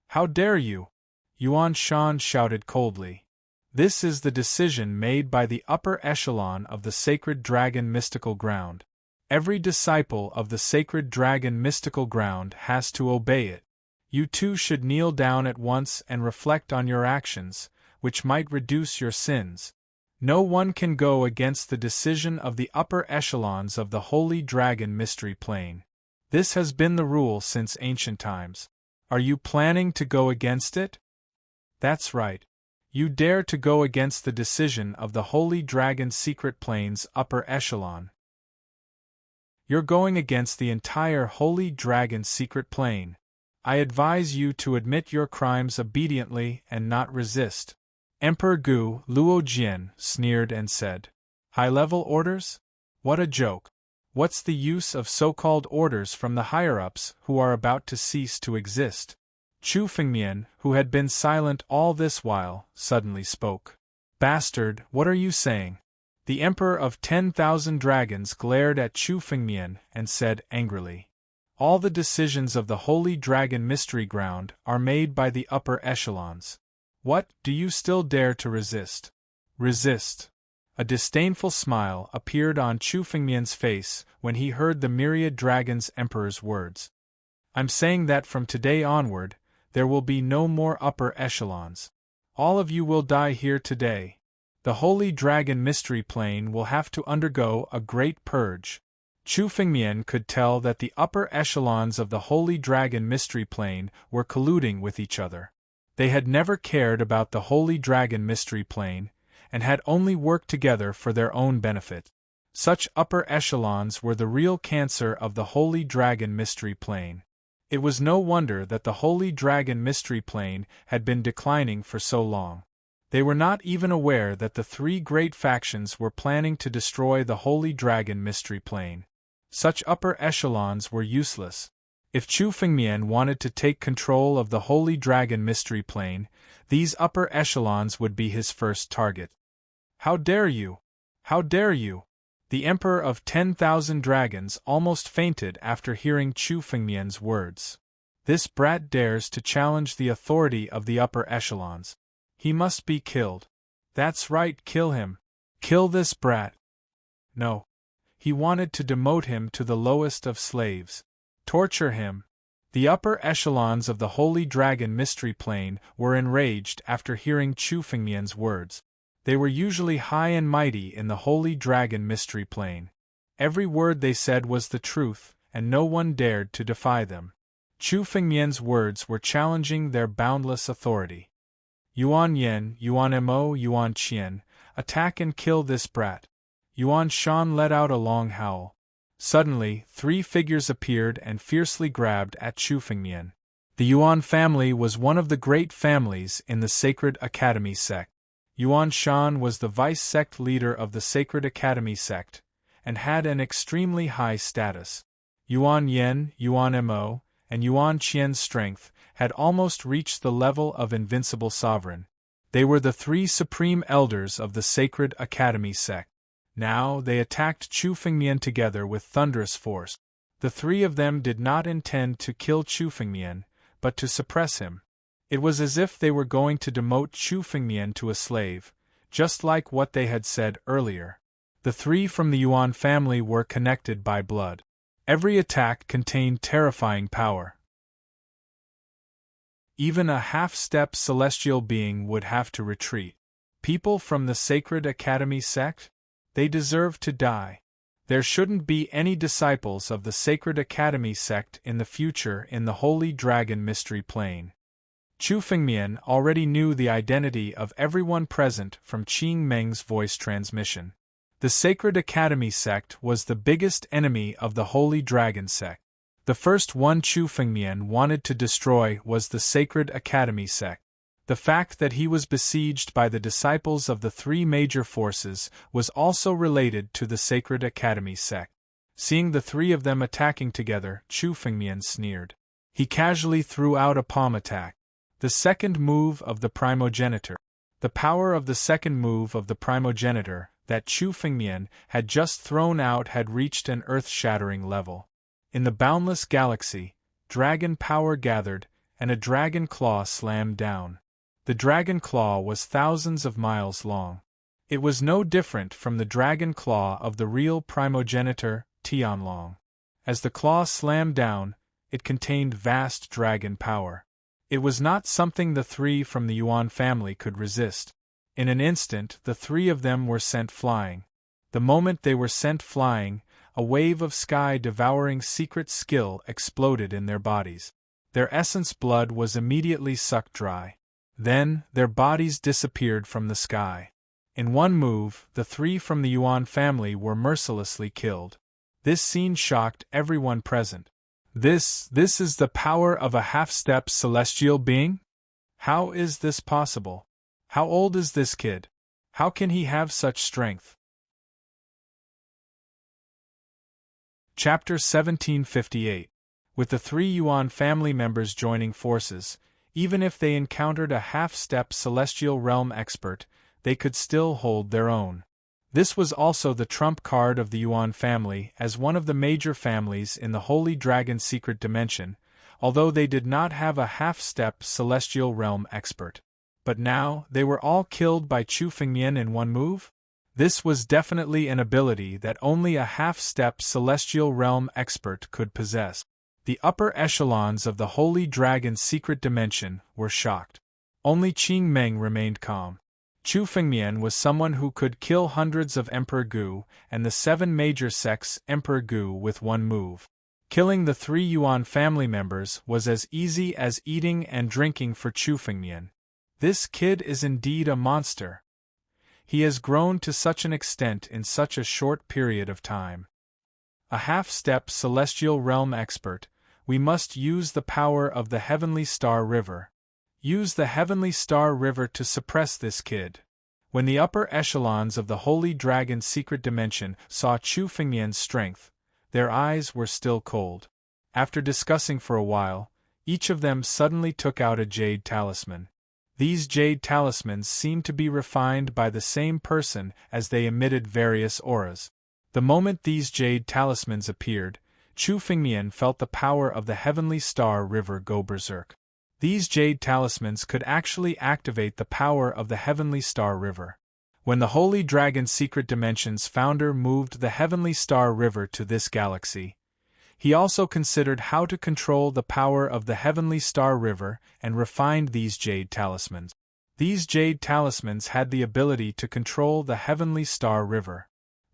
Speaker 1: "How dare you?" Yuan Shan shouted coldly. "This is the decision made by the upper echelon of the Sacred Dragon Mystical Ground. Every disciple of the Sacred Dragon Mystical Ground has to obey it. You too should kneel down at once and reflect on your actions, which might reduce your sins. No one can go against the decision of the upper echelons of the Holy Dragon Mystery Plane. This has been the rule since ancient times. Are you planning to go against it?" "That's right. You dare to go against the decision of the Holy Dragon Secret Plane's upper echelon. You're going against the entire Holy Dragon Secret Plane. I advise you to admit your crimes obediently and not resist." Emperor Gu Luo Jian sneered and said, "High-level orders? What a joke. What's the use of so-called orders from the higher-ups who are about to cease to exist?" Chu Fengmian, who had been silent all this while, suddenly spoke. "Bastard, what are you saying?" The Emperor of 10,000 Dragons glared at Chu Fengmian and said angrily, "All the decisions of the Holy Dragon Mystery Ground are made by the upper echelons. What, do you still dare to resist?" "Resist?" A disdainful smile appeared on Chu Fengmian's face when he heard the Myriad Dragon's Emperor's words. "I'm saying that from today onward, there will be no more upper echelons. All of you will die here today. The Holy Dragon Mystery Plane will have to undergo a great purge." Chu Fengmian could tell that the upper echelons of the Holy Dragon Mystery Plane were colluding with each other. They had never cared about the Holy Dragon Mystery Plane, and had only worked together for their own benefit. Such upper echelons were the real cancer of the Holy Dragon Mystery Plane. It was no wonder that the Holy Dragon Mystery Plane had been declining for so long. They were not even aware that the three great factions were planning to destroy the Holy Dragon Mystery Plane. Such upper echelons were useless. If Chu Fengmian wanted to take control of the Holy Dragon Mystery Plane, these upper echelons would be his first target. "How dare you? How dare you?" The Emperor of 10,000 Dragons almost fainted after hearing Chu Fengmian's words. This brat dares to challenge the authority of the upper echelons. He must be killed. That's right, kill him. Kill this brat. No. He wanted to demote him to the lowest of slaves. Torture him. The upper echelons of the Holy Dragon Mystery Plane were enraged after hearing Chu Fengmian's words. They were usually high and mighty in the Holy Dragon Mystery Plane. Every word they said was the truth, and no one dared to defy them. Chu Fengmian's words were challenging their boundless authority. Yuan Yen, Yuan Mo, Yuan Qian, attack and kill this brat. Yuan Shan let out a long howl. Suddenly, 3 figures appeared and fiercely grabbed at Chu Fengmian. The Yuan family was one of the great families in the Sacred Academy sect. Yuan Shan was the vice-sect leader of the Sacred Academy sect, and had an extremely high status. Yuan Yen, Yuan Mo, and Yuan Qian's strength had almost reached the level of invincible sovereign. They were the 3 supreme elders of the Sacred Academy sect. Now they attacked Chu Fengmian together with thunderous force. The 3 of them did not intend to kill Chu Fengmian, but to suppress him. It was as if they were going to demote Chu Fengmian to a slave, just like what they had said earlier. The 3 from the Yuan family were connected by blood. Every attack contained terrifying power. Even a half-step celestial being would have to retreat. People from the Sacred Academy sect? They deserve to die. There shouldn't be any disciples of the Sacred Academy sect in the future in the Holy Dragon Mystery Plane. Chu Fengmian already knew the identity of everyone present from Qing Meng's voice transmission. The Sacred Academy sect was the biggest enemy of the Holy Dragon sect. The first one Chu Fengmian wanted to destroy was the Sacred Academy sect. The fact that he was besieged by the disciples of the 3 major forces was also related to the Sacred Academy sect. Seeing the 3 of them attacking together, Chu Fengmian sneered. He casually threw out a palm attack. The second move of the primogenitor. The power of the second move of the primogenitor that Chu Fengmian had just thrown out had reached an earth-shattering level. In the boundless galaxy, dragon power gathered, and a dragon claw slammed down. The dragon claw was thousands of miles long. It was no different from the dragon claw of the real primogenitor, Tianlong. As the claw slammed down, it contained vast dragon power. It was not something the 3 from the Yuan family could resist. In an instant, the 3 of them were sent flying. The moment they were sent flying, a wave of sky-devouring secret skill exploded in their bodies. Their essence blood was immediately sucked dry. Then, their bodies disappeared from the sky. In one move, the 3 from the Yuan family were mercilessly killed. This scene shocked everyone present. This is the power of a half-step celestial being? How is this possible? How old is this kid? How can he have such strength? Chapter 1758. With the 3 Yuan family members joining forces, even if they encountered a half-step celestial realm expert, they could still hold their own. This was also the trump card of the Yuan family as one of the major families in the Holy Dragon Secret Dimension, although they did not have a half-step celestial realm expert. But now, they were all killed by Chu Fengmian in one move? This was definitely an ability that only a half-step celestial realm expert could possess. The upper echelons of the Holy Dragon Secret Dimension were shocked. Only Qing Meng remained calm. Chu Fengmian was someone who could kill hundreds of Emperor Gu and the 7 major sects Emperor Gu with one move. Killing the 3 Yuan family members was as easy as eating and drinking for Chu Fengmian. This kid is indeed a monster. He has grown to such an extent in such a short period of time. A half-step celestial realm expert, we must use the power of the Heavenly Star River. Use the Heavenly Star River to suppress this kid. When the upper echelons of the Holy Dragon Secret Dimension saw Chu Fengmian's strength, their eyes were still cold. After discussing for a while, each of them suddenly took out a jade talisman. These jade talismans seemed to be refined by the same person as they emitted various auras. The moment these jade talismans appeared, Chu Fengmian felt the power of the Heavenly Star River go berserk. These jade talismans could actually activate the power of the Heavenly Star River. When the Holy Dragon Secret Dimension's founder moved the Heavenly Star River to this galaxy, he also considered how to control the power of the Heavenly Star River and refined these jade talismans. These jade talismans had the ability to control the Heavenly Star River.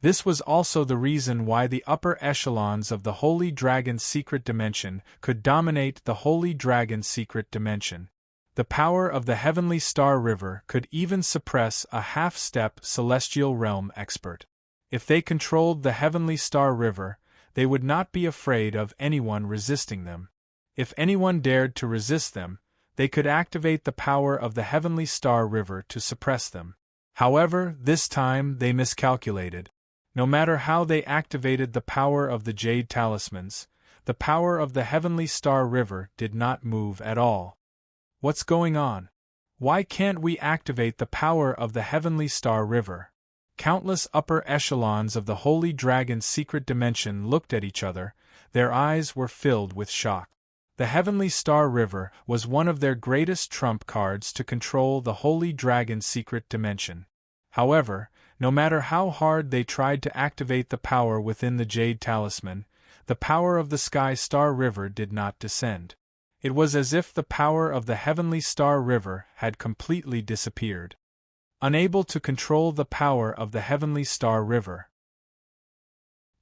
Speaker 1: This was also the reason why the upper echelons of the Holy Dragon Secret Dimension could dominate the Holy Dragon Secret Dimension. The power of the Heavenly Star River could even suppress a half-step Celestial Realm expert. If they controlled the Heavenly Star River, they would not be afraid of anyone resisting them. If anyone dared to resist them, they could activate the power of the Heavenly Star River to suppress them. However, this time they miscalculated. No matter how they activated the power of the Jade Talismans, the power of the Heavenly Star River did not move at all. What's going on? Why can't we activate the power of the Heavenly Star River? Countless upper echelons of the Holy Dragon Secret Dimension looked at each other, their eyes were filled with shock. The Heavenly Star River was one of their greatest trump cards to control the Holy Dragon Secret Dimension. However, no matter how hard they tried to activate the power within the Jade Talisman, the power of the Sky Star River did not descend. It was as if the power of the Heavenly Star River had completely disappeared. Unable to control the power of the Heavenly Star River,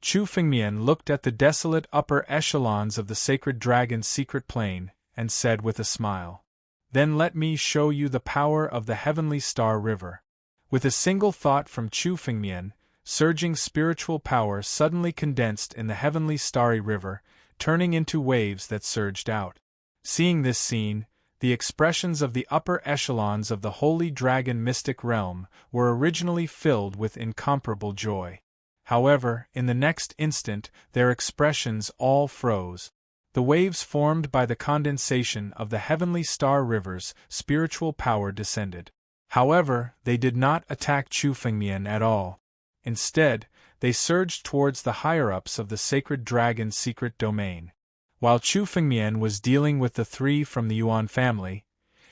Speaker 1: Chu Fengmian looked at the desolate upper echelons of the Sacred Dragon's secret plane, and said with a smile, "Then let me show you the power of the Heavenly Star River." With a single thought from Chu Fengmian, surging spiritual power suddenly condensed in the Heavenly Starry River, turning into waves that surged out. Seeing this scene, the expressions of the upper echelons of the Holy Dragon Mystic Realm were originally filled with incomparable joy. However, in the next instant, their expressions all froze. The waves formed by the condensation of the Heavenly Star River's spiritual power descended. However, they did not attack Chu Fengmian at all. Instead, they surged towards the higher-ups of the Sacred Dragon's secret domain. While Chu Fengmian was dealing with the three from the Yuan family,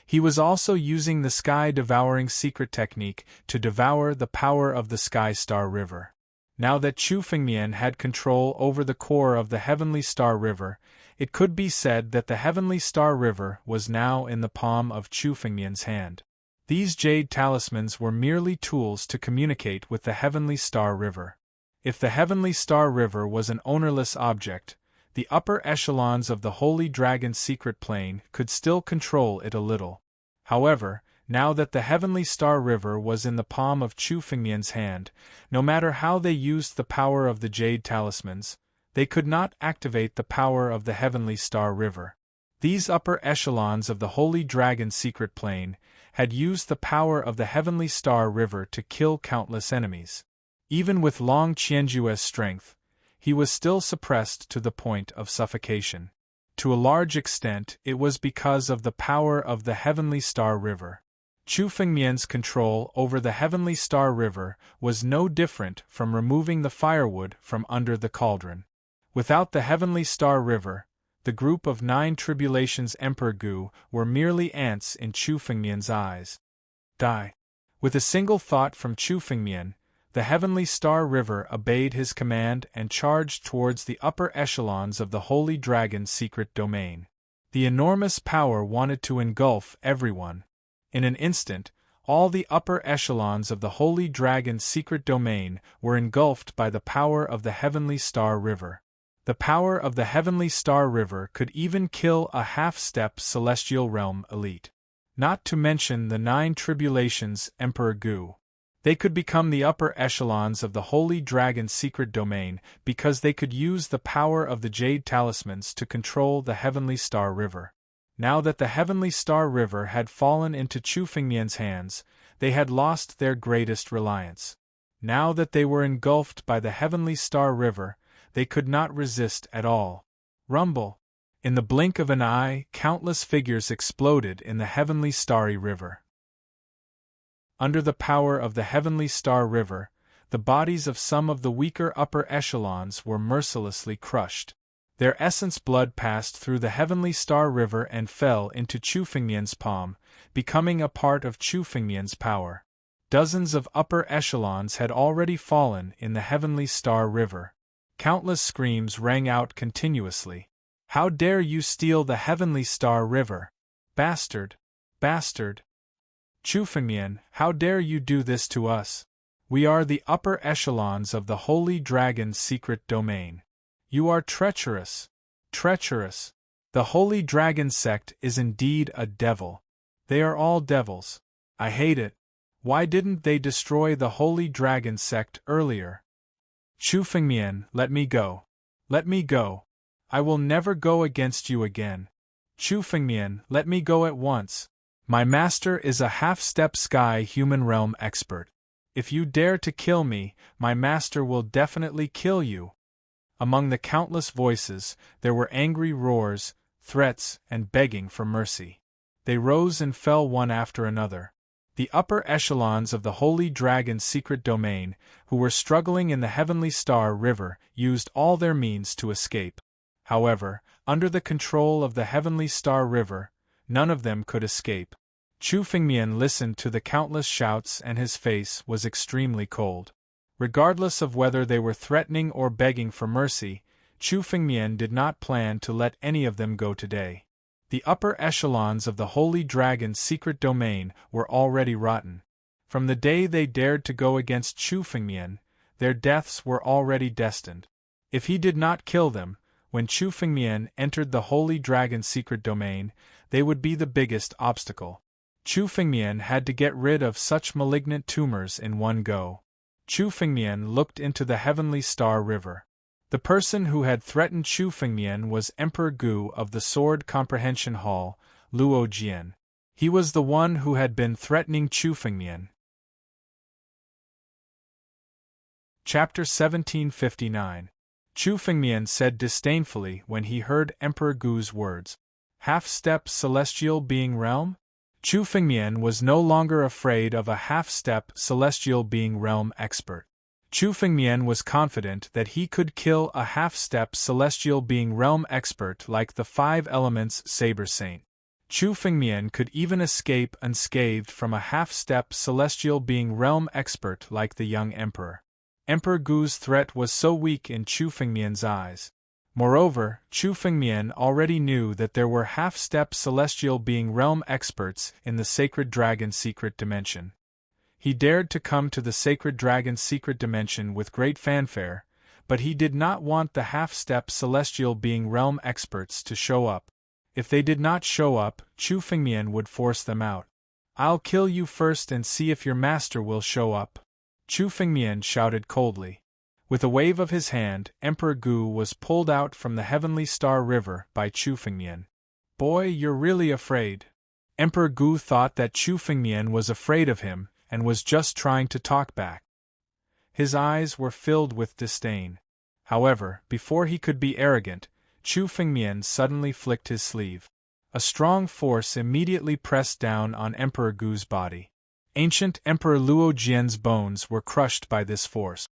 Speaker 1: he was also using the Sky-Devouring Secret Technique to devour the power of the Sky Star River. Now that Chu Fengmian had control over the core of the Heavenly Star River, it could be said that the Heavenly Star River was now in the palm of Chu Fengmian's hand. These jade talismans were merely tools to communicate with the Heavenly Star River. If the Heavenly Star River was an ownerless object, the upper echelons of the Holy Dragon's secret plane could still control it a little. However, now that the Heavenly Star River was in the palm of Chu Fengmian's hand, no matter how they used the power of the jade talismans, they could not activate the power of the Heavenly Star River. These upper echelons of the Holy Dragon's secret plane had used the power of the Heavenly Star River to kill countless enemies. Even with Long Qianjue's strength, he was still suppressed to the point of suffocation. To a large extent, it was because of the power of the Heavenly Star River. Chu Fengmian's control over the Heavenly Star River was no different from removing the firewood from under the cauldron. Without the Heavenly Star River, the group of 9 Tribulations Emperor Gu were merely ants in Chu Fengmian's eyes. Die. With a single thought from Chu Fengmian, the Heavenly Star River obeyed his command and charged towards the upper echelons of the Holy Dragon's secret domain. The enormous power wanted to engulf everyone. In an instant, all the upper echelons of the Holy Dragon's secret domain were engulfed by the power of the Heavenly Star River. The power of the Heavenly Star River could even kill a half-step Celestial Realm elite. Not to mention the 9 Tribulations Emperor Gu. They could become the upper echelons of the Holy Dragon's secret domain because they could use the power of the Jade Talismans to control the Heavenly Star River. Now that the Heavenly Star River had fallen into Chu Fengmian's hands, they had lost their greatest reliance. Now that they were engulfed by the Heavenly Star River, they could not resist at all. Rumble! In the blink of an eye, countless figures exploded in the Heavenly Starry River. Under the power of the Heavenly Star River, the bodies of some of the weaker upper echelons were mercilessly crushed. Their essence blood passed through the heavenly star river and fell into Chu Fengmian's palm, becoming a part of Chu Fengmian's power. Dozens of upper echelons had already fallen in the heavenly star river. Countless screams rang out continuously. "How dare you steal the heavenly star river? Bastard! Bastard! Chu Fengmian, how dare you do this to us? We are the upper echelons of the Holy Dragon's secret domain. You are treacherous! Treacherous! The Holy Dragon sect is indeed a devil. They are all devils. I hate it. Why didn't they destroy the Holy Dragon sect earlier? Chu Fengmian, let me go. Let me go. I will never go against you again. Chu Fengmian, let me go at once. My master is a half-step sky human realm expert. If you dare to kill me, my master will definitely kill you." Among the countless voices, there were angry roars, threats, and begging for mercy. They rose and fell one after another. The upper echelons of the Holy Dragon's secret domain, who were struggling in the Heavenly Star River, used all their means to escape. However, under the control of the Heavenly Star River, none of them could escape. Chu Fengmian listened to the countless shouts and his face was extremely cold. Regardless of whether they were threatening or begging for mercy, Chu Fengmian did not plan to let any of them go today. The upper echelons of the Holy Dragon's secret domain were already rotten. From the day they dared to go against Chu Fengmian, their deaths were already destined. If he did not kill them, when Chu Fengmian entered the Holy Dragon's secret domain, they would be the biggest obstacle. Chu Fengmian had to get rid of such malignant tumors in one go. Chu Fengmian looked into the Heavenly Star River. The person who had threatened Chu Fengmian was Emperor Gu of the Sword Comprehension Hall, Luo Jian. He was the one who had been threatening Chu Fengmian. Chapter 1759. Chu Fengmian said disdainfully when he heard Emperor Gu's words. Half-step celestial being realm? Chu Fengmian was no longer afraid of a half-step celestial being realm expert. Chu Fengmian was confident that he could kill a half-step celestial being realm expert like the Five Elements Saber Saint. Chu Fengmian could even escape unscathed from a half-step celestial being realm expert like the young emperor. Emperor Gu's threat was so weak in Chu Fengmian's eyes. Moreover, Chu Fengmian already knew that there were half-step celestial being realm experts in the Sacred Dragon secret dimension. He dared to come to the Sacred Dragon's secret dimension with great fanfare, but he did not want the half-step celestial being realm experts to show up. If they did not show up, Chu Fengmian would force them out. "I'll kill you first and see if your master will show up," Chu Fengmian shouted coldly. With a wave of his hand, Emperor Gu was pulled out from the Heavenly Star River by Chu Fengmian. "Boy, you're really afraid." Emperor Gu thought that Chu Fengmian was afraid of him, and was just trying to talk back. His eyes were filled with disdain. However, before he could be arrogant, Chu Fengmian suddenly flicked his sleeve. A strong force immediately pressed down on Emperor Gu's body. Ancient Emperor Luo Jian's bones were crushed by this force.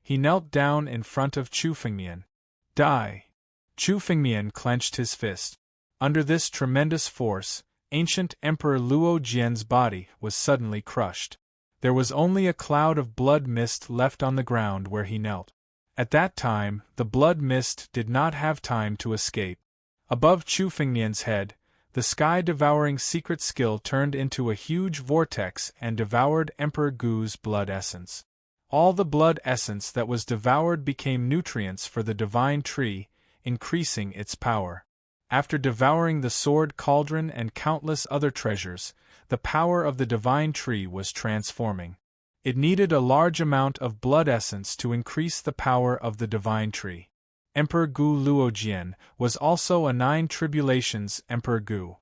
Speaker 1: He knelt down in front of Chu Fengmian. "Die!" Chu Fengmian clenched his fist. Under this tremendous force, ancient Emperor Luo Jian's body was suddenly crushed. There was only a cloud of blood mist left on the ground where he knelt. At that time, the blood mist did not have time to escape. Above Chu Fengmian's head, the sky-devouring secret skill turned into a huge vortex and devoured Emperor Gu's blood essence. All the blood essence that was devoured became nutrients for the divine tree, increasing its power. After devouring the sword cauldron and countless other treasures, the power of the divine tree was transforming. It needed a large amount of blood essence to increase the power of the divine tree. Emperor Gu Luojian was also a 9 tribulations Emperor Gu.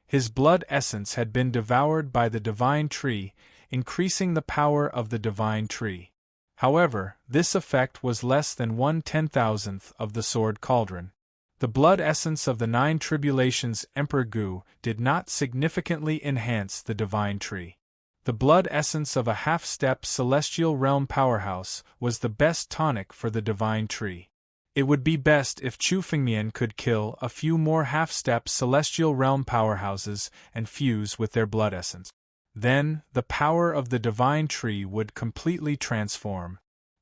Speaker 1: His blood essence had been devoured by the divine tree, increasing the power of the divine tree. However, this effect was less than 1/10,000th of the sword cauldron. The blood essence of the 9 tribulations Emperor Gu did not significantly enhance the divine tree. The blood essence of a half-step celestial realm powerhouse was the best tonic for the divine tree. It would be best if Chu Fengmian could kill a few more half-step celestial realm powerhouses and fuse with their blood essence. Then, the power of the divine tree would completely transform.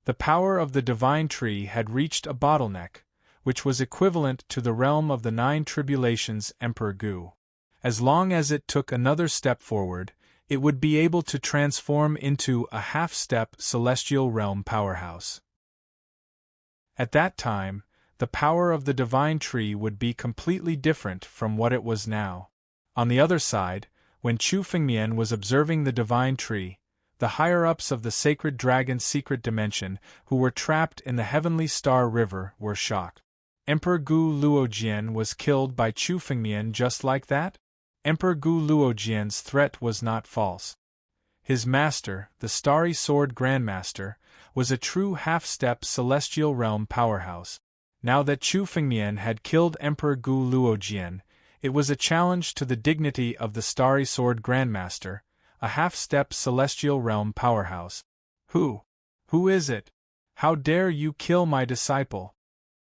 Speaker 1: The power of the divine tree had reached a bottleneck, which was equivalent to the realm of the 9 tribulations Emperor Gu. As long as it took another step forward, it would be able to transform into a half-step celestial realm powerhouse. At that time, the power of the divine tree would be completely different from what it was now. On the other side, when Chu Fengmian was observing the divine tree, the higher-ups of the sacred dragon's secret dimension, who were trapped in the heavenly star river, were shocked. Emperor Gu Luojian was killed by Chu Fengmian just like that? Emperor Gu Luojian's threat was not false. His master, the Starry Sword Grandmaster, was a true half-step celestial realm powerhouse. Now that Chu Fengmian had killed Emperor Gu Luojian, it was a challenge to the dignity of the Starry Sword Grandmaster, a half-step celestial realm powerhouse. Who is it? How dare you kill my disciple?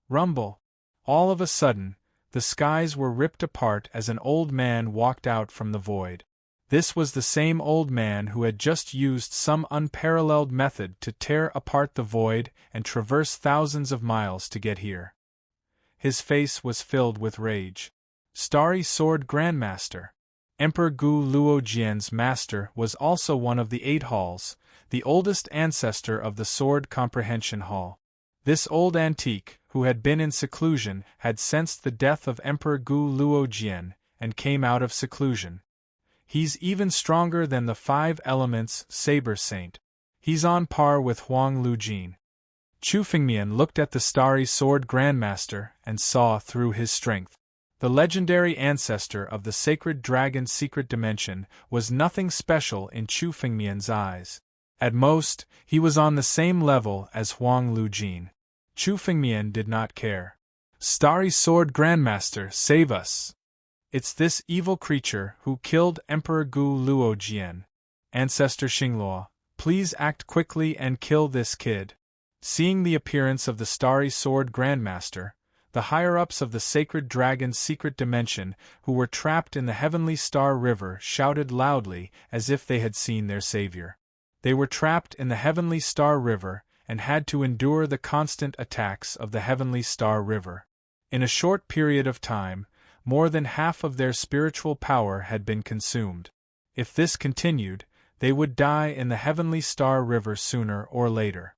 Speaker 1: Rumble. All of a sudden, the skies were ripped apart as an old man walked out from the void. This was the same old man who had just used some unparalleled method to tear apart the void and traverse thousands of miles to get here. His face was filled with rage. Starry Sword Grandmaster. Emperor Gu Luojian's master was also one of the 8 halls, the oldest ancestor of the Sword Comprehension Hall. This old antique, who had been in seclusion, had sensed the death of Emperor Gu Luojian, and came out of seclusion. He's even stronger than the 5 elements Saber Saint. He's on par with Huang Lujin. Chu Fengmian looked at the Starry Sword Grandmaster and saw through his strength. The legendary ancestor of the sacred dragon's secret dimension was nothing special in Chu Fengmian's eyes. At most, he was on the same level as Huang Lujin. Chu Fengmian did not care. Starry Sword Grandmaster, save us! It's this evil creature who killed Emperor Gu Luojian. Ancestor Xingluo, please act quickly and kill this kid. Seeing the appearance of the Starry Sword Grandmaster, the higher-ups of the sacred dragon's secret dimension, who were trapped in the heavenly star river, shouted loudly as if they had seen their savior. They were trapped in the heavenly star river and had to endure the constant attacks of the heavenly star river. In a short period of time, more than half of their spiritual power had been consumed. If this continued, they would die in the Heavenly Star River sooner or later.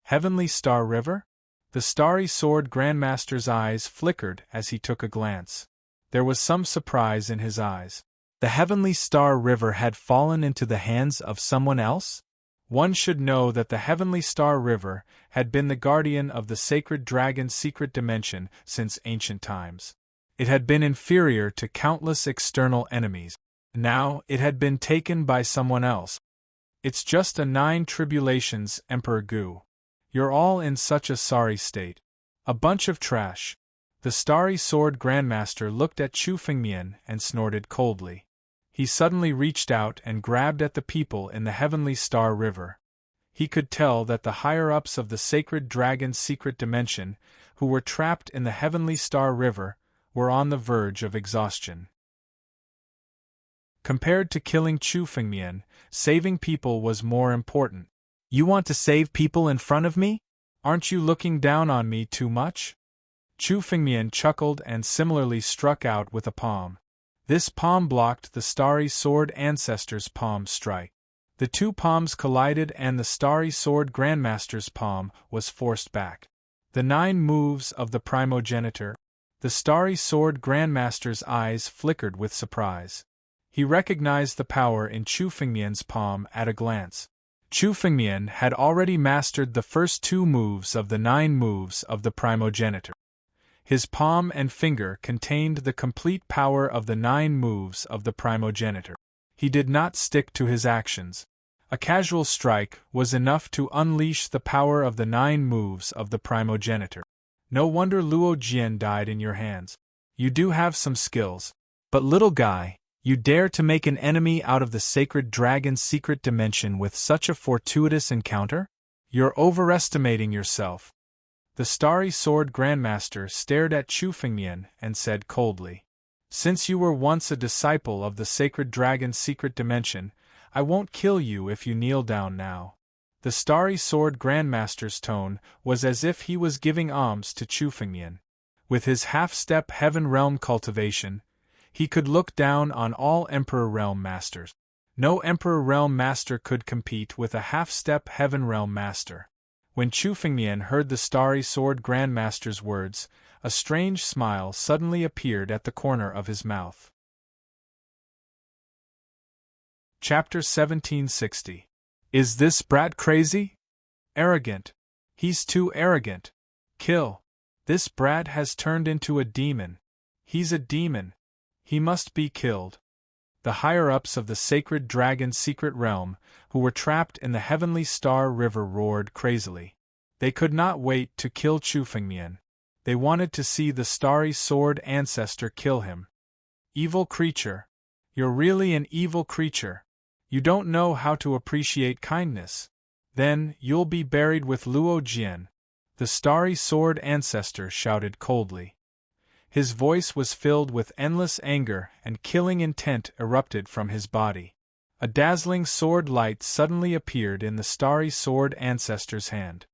Speaker 1: Heavenly Star River? The Starry Sword Grandmaster's eyes flickered as he took a glance. There was some surprise in his eyes. The Heavenly Star River had fallen into the hands of someone else? One should know that the Heavenly Star River had been the guardian of the sacred dragon's secret dimension since ancient times. It had been inferior to countless external enemies. Now it had been taken by someone else. It's just a 9 tribulations, Emperor Gu. You're all in such a sorry state. A bunch of trash. The Starry Sword Grandmaster looked at Chu Fengmian and snorted coldly. He suddenly reached out and grabbed at the people in the Heavenly Star River. He could tell that the higher-ups of the sacred dragon's secret dimension, who were trapped in the Heavenly Star River, were on the verge of exhaustion. Compared to killing Chu Fengmian, saving people was more important. You want to save people in front of me? Aren't you looking down on me too much? Chu Fengmian chuckled and similarly struck out with a palm. This palm blocked the Starry Sword Ancestor's palm strike. The 2 palms collided and the Starry Sword Grandmaster's palm was forced back. The 9 moves of the primogenitor. The Starry Sword Grandmaster's eyes flickered with surprise. He recognized the power in Chu Fengmian's palm at a glance. Chu Fengmian had already mastered the first 2 moves of the 9 moves of the primogenitor. His palm and finger contained the complete power of the 9 moves of the primogenitor. He did not stick to his actions. A casual strike was enough to unleash the power of the 9 moves of the primogenitor. No wonder Luo Jian died in your hands. You do have some skills. But little guy, you dare to make an enemy out of the sacred dragon's secret dimension with such a fortuitous encounter? You're overestimating yourself. The Starry Sword Grandmaster stared at Chu Fengmian and said coldly, "Since you were once a disciple of the sacred dragon's secret dimension, I won't kill you if you kneel down now." The Starry Sword Grandmaster's tone was as if he was giving alms to Chu Fengmian. With his half-step Heaven Realm cultivation, he could look down on all Emperor Realm Masters. No Emperor Realm Master could compete with a half-step Heaven Realm Master. When Chu Fengmian heard the Starry Sword Grandmaster's words, a strange smile suddenly appeared at the corner of his mouth. Chapter 1760. Is this brat crazy? Arrogant. He's too arrogant. Kill. This brat has turned into a demon. He's a demon. He must be killed. The higher-ups of the sacred dragon's secret realm, who were trapped in the heavenly star river, roared crazily. They could not wait to kill Chu Fengmian. They wanted to see the Starry Sword Ancestor kill him. Evil creature. You're really an evil creature. You don't know how to appreciate kindness. Then you'll be buried with Luo Jian. The Starry Sword Ancestor shouted coldly. His voice was filled with endless anger, and killing intent erupted from his body. A dazzling sword light suddenly appeared in the Starry Sword Ancestor's hand.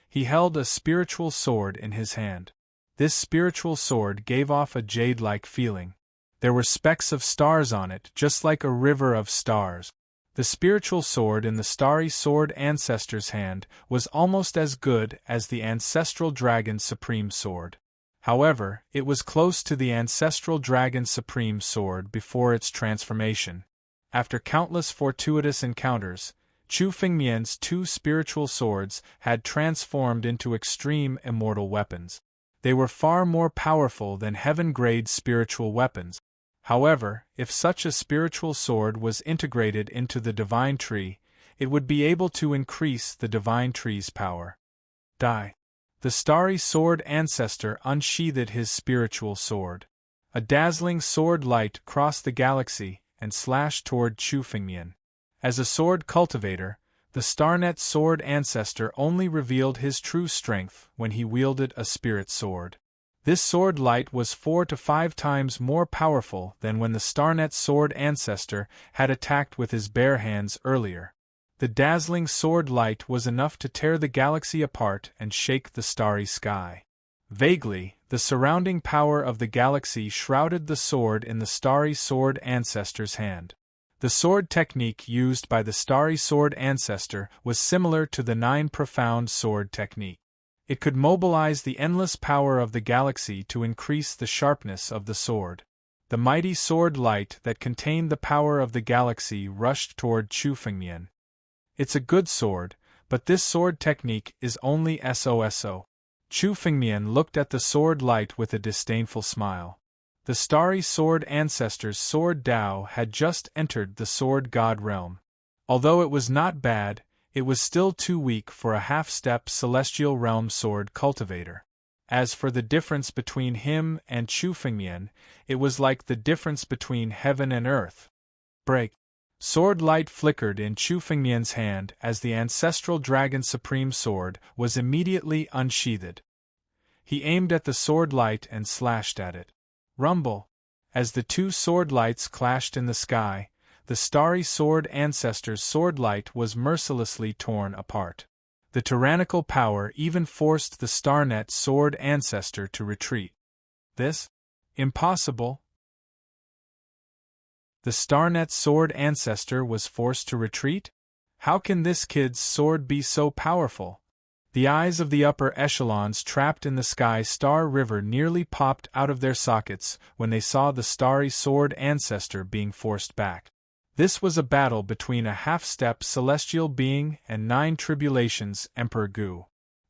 Speaker 1: He held a spiritual sword in his hand. This spiritual sword gave off a jade-like feeling. There were specks of stars on it, just like a river of stars. The spiritual sword in the Starry Sword Ancestor's hand was almost as good as the ancestral dragon's supreme sword. However, it was close to the ancestral dragon's supreme sword before its transformation. After countless fortuitous encounters, Chu Fengmian's two spiritual swords had transformed into extreme immortal weapons. They were far more powerful than heaven-grade spiritual weapons. However, if such a spiritual sword was integrated into the divine tree, it would be able to increase the divine tree's power. Die. The Starry Sword Ancestor unsheathed his spiritual sword. A dazzling sword light crossed the galaxy and slashed toward Chu Fengmian. As a sword cultivator, the Starnet Sword Ancestor only revealed his true strength when he wielded a spirit sword. This sword light was 4 to 5 times more powerful than when the Starnet Sword Ancestor had attacked with his bare hands earlier. The dazzling sword light was enough to tear the galaxy apart and shake the starry sky. Vaguely, the surrounding power of the galaxy shrouded the sword in the Starry Sword Ancestor's hand. The sword technique used by the Starry Sword Ancestor was similar to the 9 profound sword technique. It could mobilize the endless power of the galaxy to increase the sharpness of the sword. The mighty sword light that contained the power of the galaxy rushed toward Chu Fengmian. It's a good sword, but this sword technique is only SOSO. Chu Fengmian looked at the sword light with a disdainful smile. The Starry Sword Ancestor's sword Dao had just entered the Sword God realm. Although it was not bad, it was still too weak for a half-step Celestial Realm sword cultivator. As for the difference between him and Chu Fengmian, it was like the difference between heaven and earth. Break. Sword light flickered in Chu Fengmian's hand as the ancestral dragon's supreme sword was immediately unsheathed. He aimed at the sword light and slashed at it. Rumble! As the two sword lights clashed in the sky, the Starry Sword Ancestor's sword light was mercilessly torn apart. The tyrannical power even forced the Starnet Sword Ancestor to retreat. This? Impossible! The Starnet Sword Ancestor was forced to retreat? How can this kid's sword be so powerful? The eyes of the upper echelons trapped in the Sky Star River nearly popped out of their sockets when they saw the Starry Sword Ancestor being forced back. This was a battle between a half-step celestial being and 9 tribulations Emperor Gu.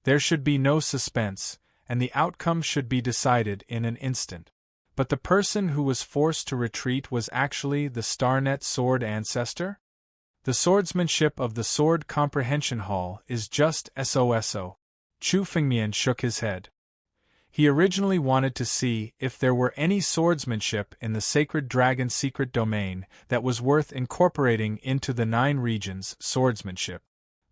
Speaker 1: There should be no suspense, and the outcome should be decided in an instant. But the person who was forced to retreat was actually the Starnet Sword Ancestor? The swordsmanship of the Sword Comprehension Hall is just SOSO. Chu Fengmian shook his head. He originally wanted to see if there were any swordsmanship in the Sacred Dragon's secret domain that was worth incorporating into the 9 regions' swordsmanship.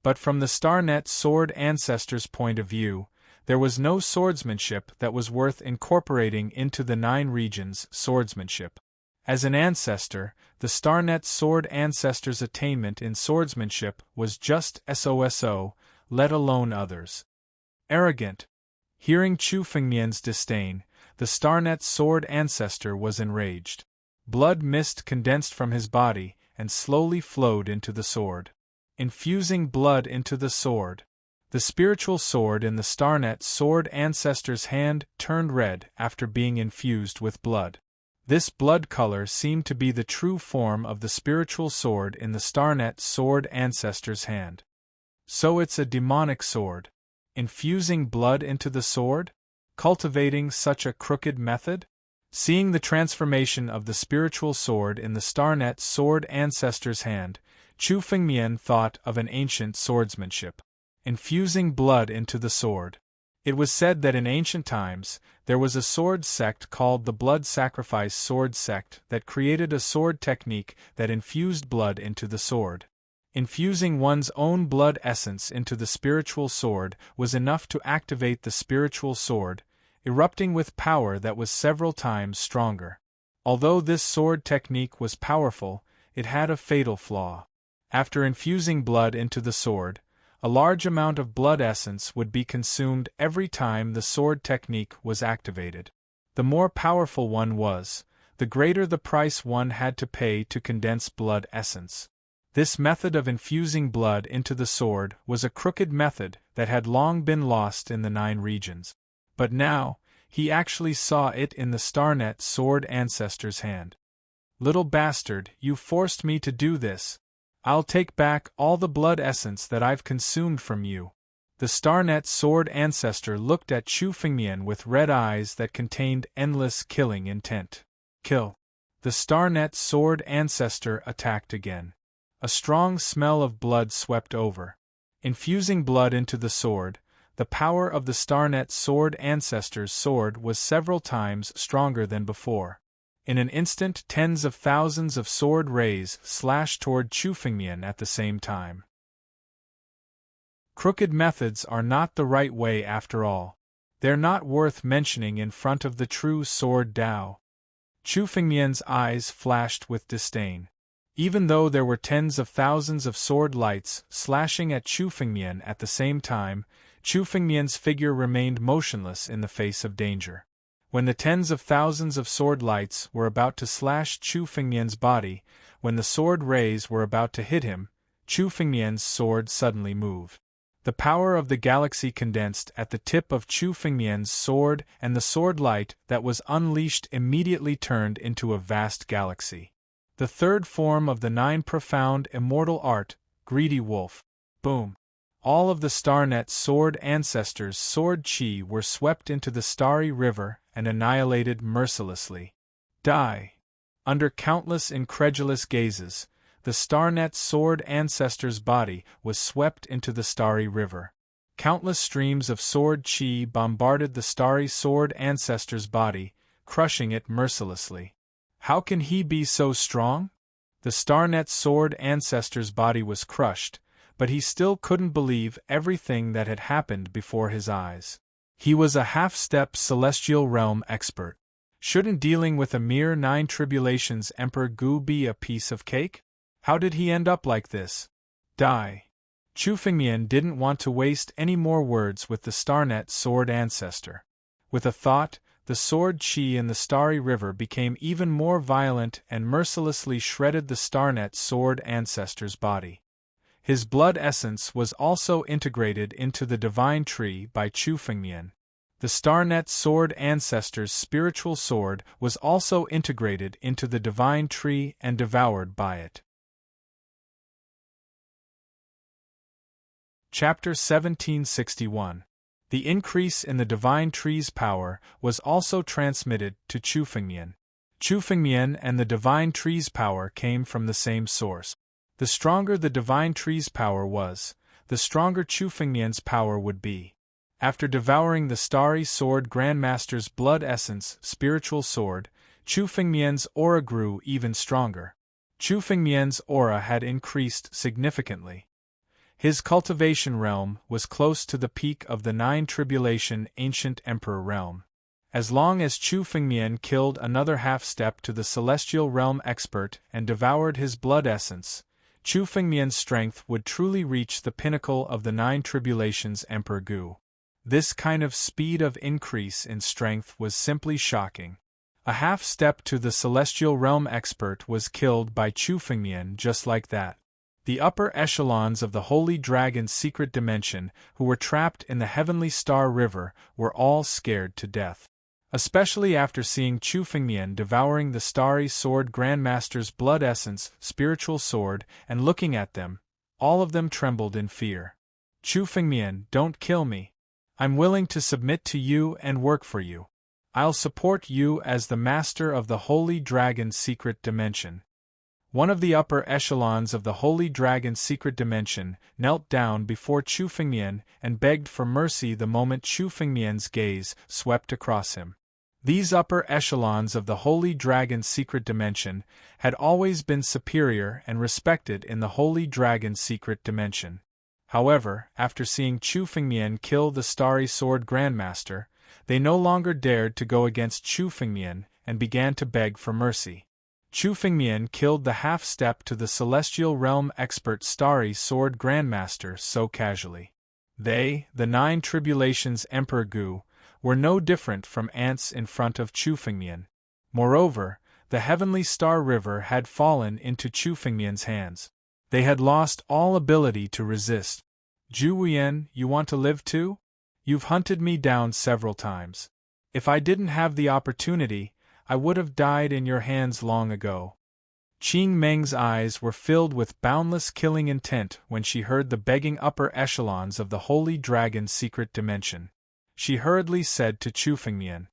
Speaker 1: But from the Starnet Sword Ancestor's point of view, There was no swordsmanship that was worth incorporating into the 9 regions' swordsmanship. As an ancestor, the Starnet Sword ancestor's attainment in swordsmanship was just so, let alone others. Arrogant. Hearing Chu Fengmian's disdain, the Starnet Sword ancestor was enraged. Blood mist condensed from his body and slowly flowed into the sword. Infusing blood into the sword. The spiritual sword in the Starnet Sword ancestor's hand turned red after being infused with blood. This blood color seemed to be the true form of the spiritual sword in the Starnet Sword ancestor's hand. So it's a demonic sword. Infusing blood into the sword? Cultivating such a crooked method? Seeing the transformation of the spiritual sword in the Starnet Sword ancestor's hand, Chu Fengmian thought of an ancient swordsmanship. Infusing blood into the sword. It was said that in ancient times, there was a sword sect called the Blood Sacrifice Sword Sect that created a sword technique that infused blood into the sword. Infusing one's own blood essence into the spiritual sword was enough to activate the spiritual sword, erupting with power that was several times stronger. Although this sword technique was powerful, it had a fatal flaw. After infusing blood into the sword, a large amount of blood essence would be consumed every time the sword technique was activated. The more powerful one was, the greater the price one had to pay to condense blood essence. This method of infusing blood into the sword was a crooked method that had long been lost in the 9 regions. But now, he actually saw it in the Starnet Sword ancestor's hand. Little bastard, you forced me to do this. I'll take back all the blood essence that I've consumed from you. The Starnet Sword ancestor looked at Chu Fengmian with red eyes that contained endless killing intent. Kill. The Starnet Sword ancestor attacked again. A strong smell of blood swept over. Infusing blood into the sword, the power of the Starnet Sword ancestor's sword was several times stronger than before. In an instant, tens of thousands of sword rays slashed toward Chu Fengmian at the same time. Crooked methods are not the right way after all. They're not worth mentioning in front of the true sword Tao. Chu Fengmian's eyes flashed with disdain. Even though there were tens of thousands of sword lights slashing at Chu Fengmian at the same time, Chu Fengmian's figure remained motionless in the face of danger. When the tens of thousands of sword lights were about to slash Chu Fengmian's body, when the sword rays were about to hit him, Chu Fengmian's sword suddenly moved. The power of the galaxy condensed at the tip of Chu Fengmian's sword, and the sword light that was unleashed immediately turned into a vast galaxy. The third form of the 9 profound immortal art, Greedy Wolf. Boom. All of the Starnet Sword ancestors' sword chi were swept into the starry river and annihilated mercilessly. Die. Under countless incredulous gazes, the Starnet Sword ancestor's body was swept into the starry river. Countless streams of sword chi bombarded the starry sword ancestor's body, crushing it mercilessly. How can he be so strong? The Starnet Sword ancestor's body was crushed, but he still couldn't believe everything that had happened before his eyes. He was a half-step celestial realm expert. Shouldn't dealing with a mere 9 tribulations Emperor Gu be a piece of cake? How did he end up like this? Die. Chu Fengmian didn't want to waste any more words with the Starnet Sword ancestor. With a thought, the sword chi in the starry river became even more violent and mercilessly shredded the Starnet Sword ancestor's body. His blood essence was also integrated into the divine tree by Chu Fengmian. The Starnet Sword ancestor's spiritual sword was also integrated into the divine tree and devoured by it. Chapter 1761. The increase in the divine tree's power was also transmitted to Chu Fengmian. Chu Fengmian and the divine tree's power came from the same source. The stronger the divine tree's power was, the stronger Chu Fengmian's power would be. After devouring the starry sword Grandmaster's blood essence spiritual sword, Chu Fengmian's aura grew even stronger. Chu Fengmian's aura had increased significantly. His cultivation realm was close to the peak of the Nine Tribulation Ancient Emperor realm. As long as Chu Fengmian killed another half-step to the Celestial Realm expert and devoured his blood essence, Chu Fengmian's strength would truly reach the pinnacle of the Nine Tribulations Emperor Gu. This kind of speed of increase in strength was simply shocking. A half-step to the Celestial Realm expert was killed by Chu Fengmian just like that. The upper echelons of the Holy Dragon's secret dimension, who were trapped in the Heavenly Star River, were all scared to death. Especially after seeing Chu Fengmian devouring the Starry Sword Grandmaster's blood essence, spiritual sword, and looking at them, all of them trembled in fear. Chu Fengmian, don't kill me. I'm willing to submit to you and work for you. I'll support you as the master of the Holy Dragon's secret dimension. One of the upper echelons of the Holy Dragon's secret dimension knelt down before Chu Fengmian and begged for mercy the moment Chu Fengmian's gaze swept across him. These upper echelons of the Holy Dragon's secret dimension had always been superior and respected in the Holy Dragon's secret dimension. However, after seeing Chu Fengmian kill the Starry Sword Grandmaster, they no longer dared to go against Chu Fengmian and began to beg for mercy. Chu Fengmian killed the half-step to the Celestial Realm expert Starry Sword Grandmaster so casually. They, the Nine Tribulations Emperor Gu, were no different from ants in front of Chu Fengmian. Moreover, the Heavenly Star River had fallen into Chu Fengmian's hands. They had lost all ability to resist. Jiuyu, you want to live too? You've hunted me down several times. If I didn't have the opportunity, I would have died in your hands long ago. Qing Meng's eyes were filled with boundless killing intent when she heard the begging upper echelons of the Holy Dragon's secret dimension. She hurriedly said to Chu Fengmian,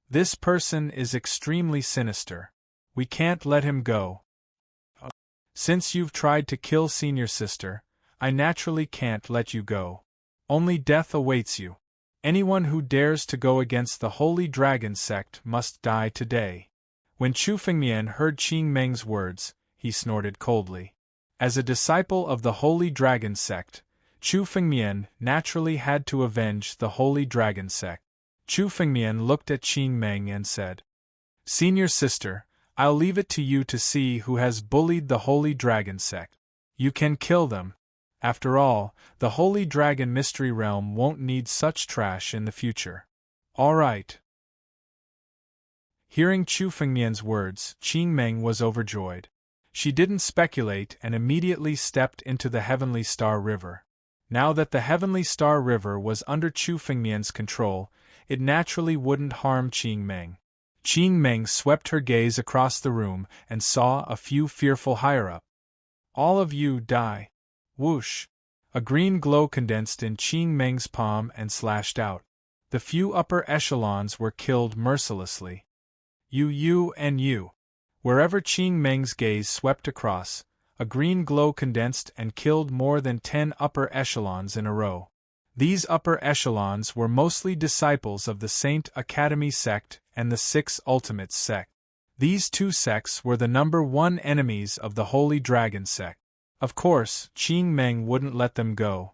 Speaker 1: "This person is extremely sinister. We can't let him go. Since you've tried to kill senior sister, I naturally can't let you go. Only death awaits you. Anyone who dares to go against the Holy Dragon sect must die today." When Chu Fengmian heard Qing Meng's words, he snorted coldly. As a disciple of the Holy Dragon sect, Chu Fengmian naturally had to avenge the Holy Dragon sect. Chu Fengmian looked at Qing Meng and said, "Senior sister, I'll leave it to you to see who has bullied the Holy Dragon sect. You can kill them. After all, the Holy Dragon Mystery Realm won't need such trash in the future." "All right." Hearing Chu Fengmian's words, Qing Meng was overjoyed. She didn't speculate and immediately stepped into the Heavenly Star River. Now that the Heavenly Star River was under Chu Fengmian's control, it naturally wouldn't harm Qing Meng. Qing Meng swept her gaze across the room and saw a few fearful higher-up. "All of you die." Whoosh! A green glow condensed in Qing Meng's palm and slashed out. The few upper echelons were killed mercilessly. You and you. Wherever Qing Meng's gaze swept across, a green glow condensed and killed more than 10 upper echelons in a row. These upper echelons were mostly disciples of the Saint Academy sect and the Six Ultimates sect. These two sects were the #1 enemies of the Holy Dragon sect. Of course, Qing Meng wouldn't let them go.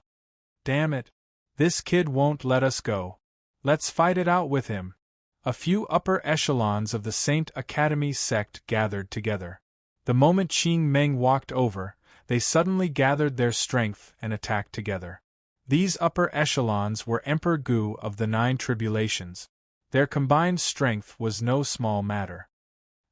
Speaker 1: "Damn it. This kid won't let us go. Let's fight it out with him." A few upper echelons of the Saint Academy sect gathered together. The moment Qing Meng walked over, they suddenly gathered their strength and attacked together. These upper echelons were Emperor Gu of the Nine Tribulations. Their combined strength was no small matter.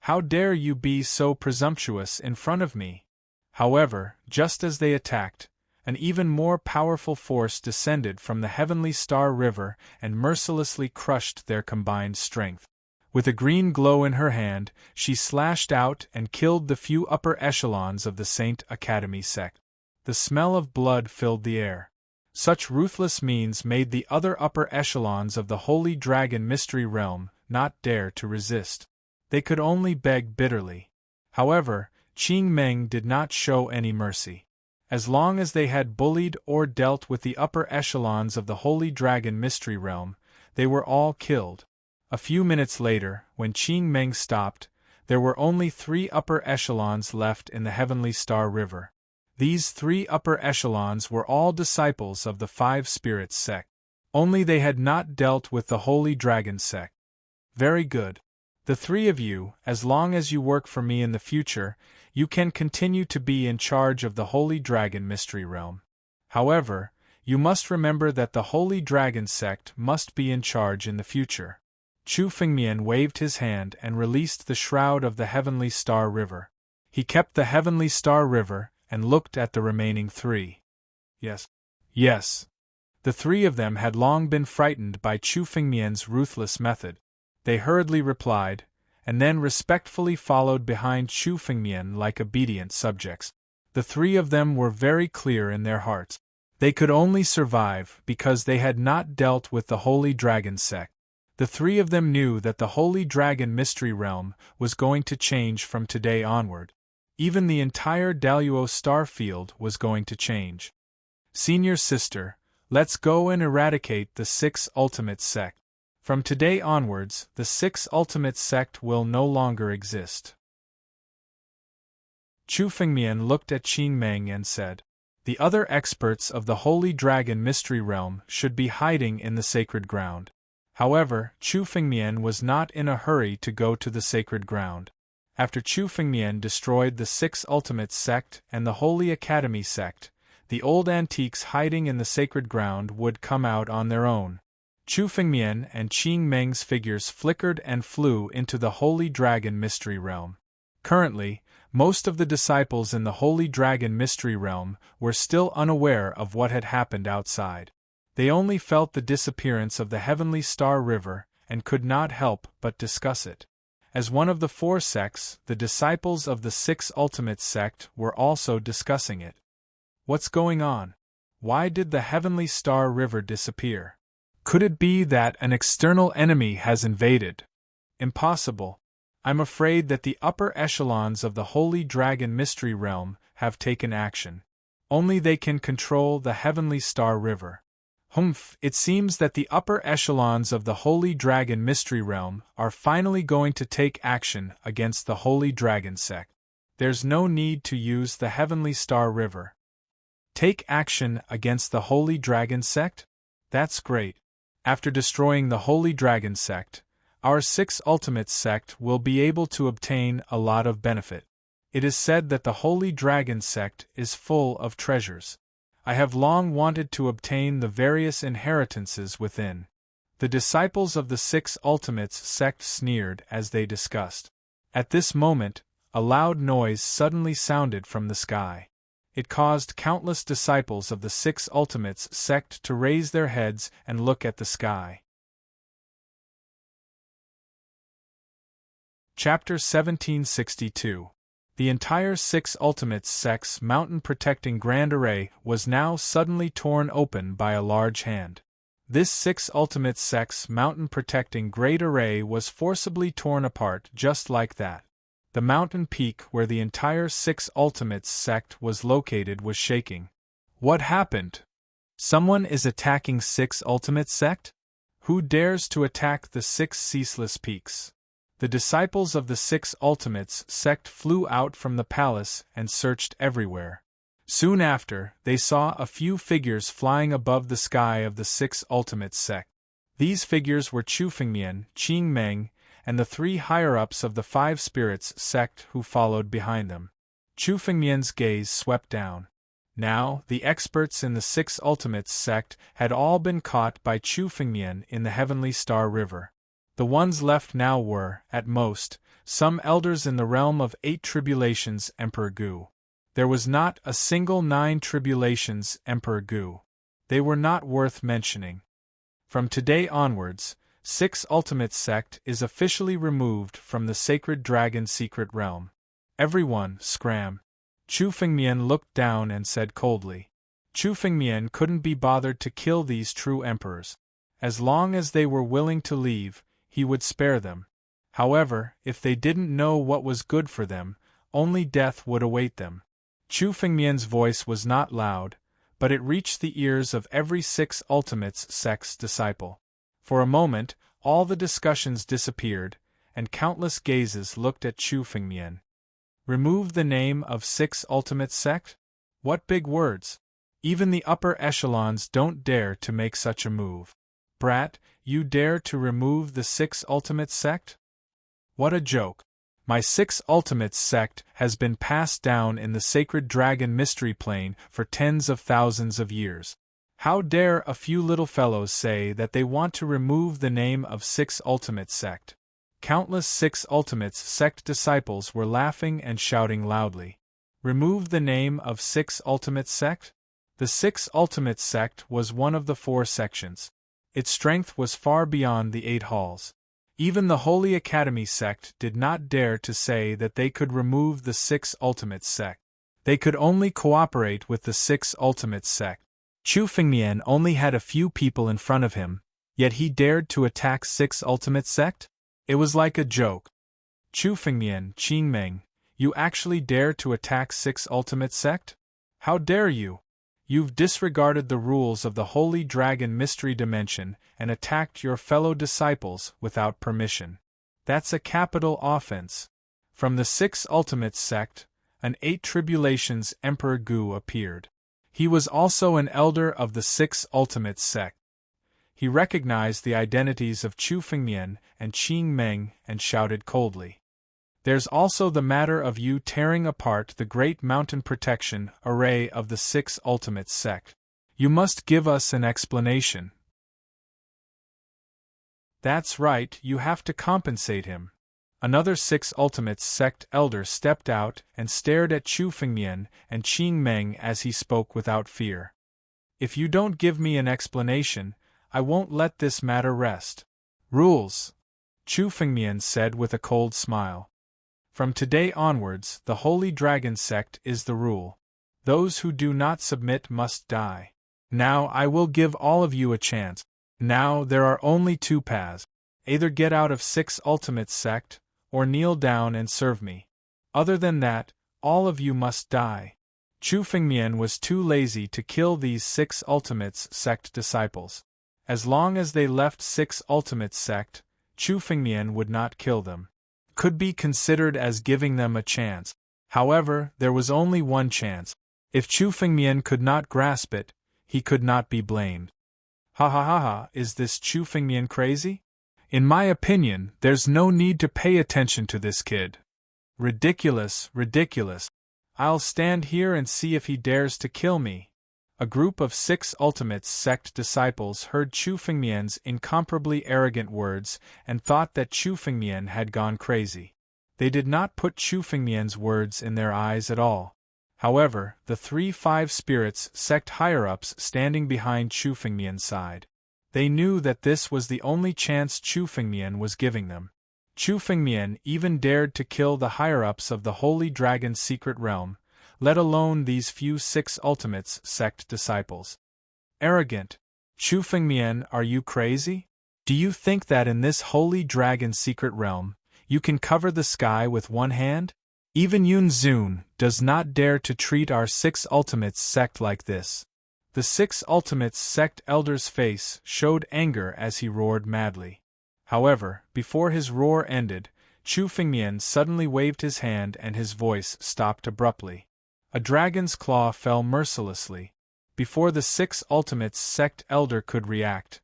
Speaker 1: "How dare you be so presumptuous in front of me?" However, just as they attacked, an even more powerful force descended from the Heavenly Star River and mercilessly crushed their combined strength. With a green glow in her hand, she slashed out and killed the few upper echelons of the Saint Academy sect. The smell of blood filled the air. Such ruthless means made the other upper echelons of the Holy Dragon Mystery Realm not dare to resist. They could only beg bitterly. However, Qing Meng did not show any mercy. As long as they had bullied or dealt with the upper echelons of the Holy Dragon Mystery Realm, they were all killed. A few minutes later, when Qing Meng stopped, there were only 3 upper echelons left in the Heavenly Star River. These three upper echelons were all disciples of the Five Spirits sect. Only they had not dealt with the Holy Dragon sect. Very good. The three of you, as long as you work for me in the future, you can continue to be in charge of the Holy Dragon Mystery Realm. However, you must remember that the Holy Dragon sect must be in charge in the future. Chu Fengmian waved his hand and released the shroud of the Heavenly Star River. He kept the Heavenly Star River and looked at the remaining three. Yes. Yes. The three of them had long been frightened by Chu Fengmian's ruthless method. They hurriedly replied, and then respectfully followed behind Chu Fengmian like obedient subjects. The three of them were very clear in their hearts. They could only survive because they had not dealt with the Holy Dragon sect. The three of them knew that the Holy Dragon Mystery Realm was going to change from today onward. Even the entire Daluo star field was going to change. Senior sister, let's go and eradicate the Six Ultimate sect. From today onwards, the Six Ultimate sect will no longer exist. Chu Fengmian looked at Qing Meng and said, "The other experts of the Holy Dragon Mystery Realm should be hiding in the sacred ground." However, Chu Fengmian was not in a hurry to go to the sacred ground. After Chu Fengmian destroyed the Six Ultimate sect and the Holy Academy sect, the old antiques hiding in the sacred ground would come out on their own. Chu Fengmian and Qing Meng's figures flickered and flew into the Holy Dragon Mystery Realm. Currently, most of the disciples in the Holy Dragon Mystery Realm were still unaware of what had happened outside. They only felt the disappearance of the Heavenly Star River and could not help but discuss it. As one of the four sects, the disciples of the Six Ultimate sect were also discussing it. What's going on? Why did the Heavenly Star River disappear? Could it be that an external enemy has invaded? Impossible. I'm afraid that the upper echelons of the Holy Dragon Mystery Realm have taken action. Only they can control the Heavenly Star River. It seems that the upper echelons of the Holy Dragon Mystery Realm are finally going to take action against the Holy Dragon sect. There's no need to use the Heavenly Star River. Take action against the Holy Dragon sect? That's great. After destroying the Holy Dragon sect, our Six Ultimate sect will be able to obtain a lot of benefit. It is said that the Holy Dragon sect is full of treasures. I have long wanted to obtain the various inheritances within. The disciples of the Six Ultimates sect sneered as they discussed. At this moment, a loud noise suddenly sounded from the sky. It caused countless disciples of the Six Ultimates sect to raise their heads and look at the sky. Chapter 1762. The entire Six Ultimates sect's mountain-protecting Grand Array was now suddenly torn open by a large hand. This Six Ultimates sect's mountain-protecting Great Array was forcibly torn apart just like that. The mountain peak where the entire Six Ultimates sect was located was shaking. What happened? Someone is attacking Six Ultimate sect? Who dares to attack the Six Ceaseless Peaks? The disciples of the Six Ultimates sect flew out from the palace and searched everywhere. Soon after, they saw a few figures flying above the sky of the Six Ultimates sect. These figures were Chu Fengmian, Qing Meng, and the three higher-ups of the Five Spirits sect who followed behind them. Chu Fengmian's gaze swept down. Now, the experts in the Six Ultimates sect had all been caught by Chu Fengmian in the Heavenly Star River. The ones left now were, at most, some elders in the realm of 8 tribulations Emperor Gu. There was not a single 9 tribulations Emperor Gu. They were not worth mentioning. From today onwards, Six Ultimate sect is officially removed from the Sacred Dragon Secret Realm. Everyone, scram. Chu Fengmian looked down and said coldly. Chu Fengmian couldn't be bothered to kill these true emperors. As long as they were willing to leave, he would spare them. However, if they didn't know what was good for them, only death would await them. Chu Fengmian's voice was not loud, but it reached the ears of every Six Ultimates sect's disciple. For a moment, all the discussions disappeared, and countless gazes looked at Chu Fengmian. Remove the name of Six Ultimate sect? What big words! Even the upper echelons don't dare to make such a move. Brat, you dare to remove the 6 Ultimate Sect? What a joke! My 6 Ultimate Sect has been passed down in the Sacred Dragon Mystery Plane for tens of thousands of years. How dare a few little fellows say that they want to remove the name of 6 Ultimate Sect? Countless 6 Ultimate Sect disciples were laughing and shouting loudly. Remove the name of 6 Ultimate Sect? The 6 Ultimate Sect was one of the 4 sections. Its strength was far beyond the 8 halls. Even the Holy Academy sect did not dare to say that they could remove the 6 Ultimate Sect. They could only cooperate with the 6 Ultimate Sect. Chu Fengmian only had a few people in front of him, yet he dared to attack 6 Ultimate Sect? It was like a joke. Chu Fengmian, Qingmeng, you actually dare to attack 6 Ultimate Sect? How dare you? You've disregarded the rules of the Holy Dragon Mystery Dimension and attacked your fellow disciples without permission. That's a capital offense. From the 6 Ultimate Sect, an 8 Tribulations Emperor Gu appeared. He was also an elder of the 6 Ultimate Sect. He recognized the identities of Chu Fengmian and Qing Meng and shouted coldly. There's also the matter of you tearing apart the Great Mountain Protection Array of the 6 Ultimate Sect. You must give us an explanation. That's right, you have to compensate him. Another 6 Ultimate Sect elder stepped out and stared at Chu Fengmian and Qing Meng as he spoke without fear. If you don't give me an explanation, I won't let this matter rest. Rules, Chu Fengmian said with a cold smile. From today onwards, the Holy Dragon Sect is the rule. Those who do not submit must die. Now I will give all of you a chance. Now there are only 2 paths. Either get out of 6 Ultimate Sect, or kneel down and serve me. Other than that, all of you must die. Chu Fengmian was too lazy to kill these 6 Ultimate Sect disciples. As long as they left 6 Ultimate Sect, Chu Fengmian would not kill them. Could be considered as giving them a chance. However, there was only one chance. If Chu Fengmian could not grasp it, he could not be blamed. Ha ha ha ha, is this Chu Fengmian crazy? In my opinion, there's no need to pay attention to this kid. Ridiculous, ridiculous. I'll stand here and see if he dares to kill me. A group of 6 Ultimate Sect disciples heard Chu Fengmian's incomparably arrogant words and thought that Chu Fengmian had gone crazy. They did not put Chu Fengmian's words in their eyes at all. However, the 3 5 Spirits Sect higher-ups standing behind Chu Fengmian sighed. They knew that this was the only chance Chu Fengmian was giving them. Chu Fengmian even dared to kill the higher-ups of the Holy Dragon's secret realm, let alone these few 6 Ultimate Sect disciples. Arrogant. Chu Fengmian, are you crazy? Do you think that in this Holy Dragon secret realm, you can cover the sky with one hand? Even Yun Zun does not dare to treat our 6 Ultimate Sect like this. The 6 Ultimate Sect elder's face showed anger as he roared madly. However, before his roar ended, Chu Fengmian suddenly waved his hand and his voice stopped abruptly. A dragon's claw fell mercilessly. Before the 6 Ultimate Sect elder could react,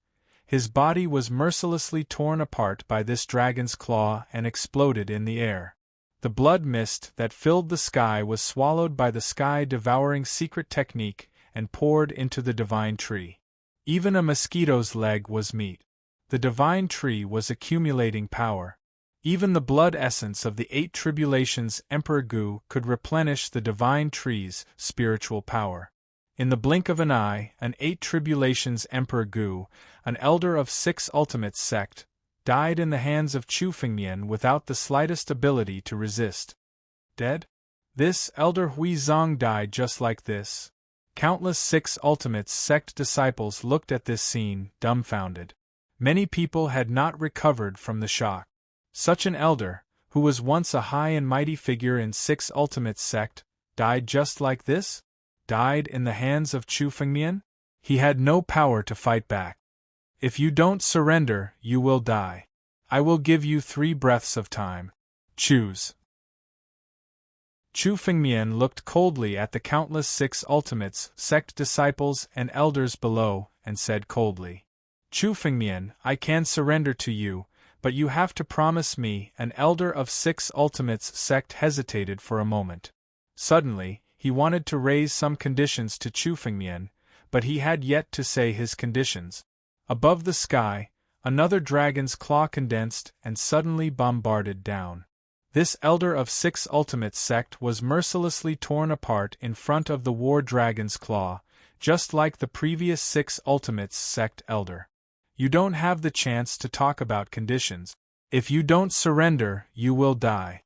Speaker 1: his body was mercilessly torn apart by this dragon's claw and exploded in the air. The blood mist that filled the sky was swallowed by the sky-devouring secret technique and poured into the divine tree. Even a mosquito's leg was meat. The divine tree was accumulating power. Even the blood essence of the 8 Tribulations Emperor Gu could replenish the divine tree's spiritual power. In the blink of an eye, an 8 Tribulations Emperor Gu, an elder of 6 Ultimate Sect, died in the hands of Chu Fengmian without the slightest ability to resist. Dead? This elder Huizong died just like this. Countless 6 Ultimate Sect disciples looked at this scene, dumbfounded. Many people had not recovered from the shock. Such an elder, who was once a high and mighty figure in 6 Ultimate Sect, died just like this? Died in the hands of Chu Fengmian? He had no power to fight back. If you don't surrender, you will die. I will give you 3 breaths of time. Choose. Chu Fengmian looked coldly at the countless six ultimates, sect disciples and elders below, and said coldly, Chu Fengmian, I can surrender to you, but you have to promise me. An elder of six ultimates sect hesitated for a moment. Suddenly, he wanted to raise some conditions to Chu Fengmian, but he had yet to say his conditions. Above the sky, another dragon's claw condensed and suddenly bombarded down. This elder of six ultimates sect was mercilessly torn apart in front of the war dragon's claw, just like the previous six ultimates sect elder. You don't have the chance to talk about conditions. If you don't surrender, you will die.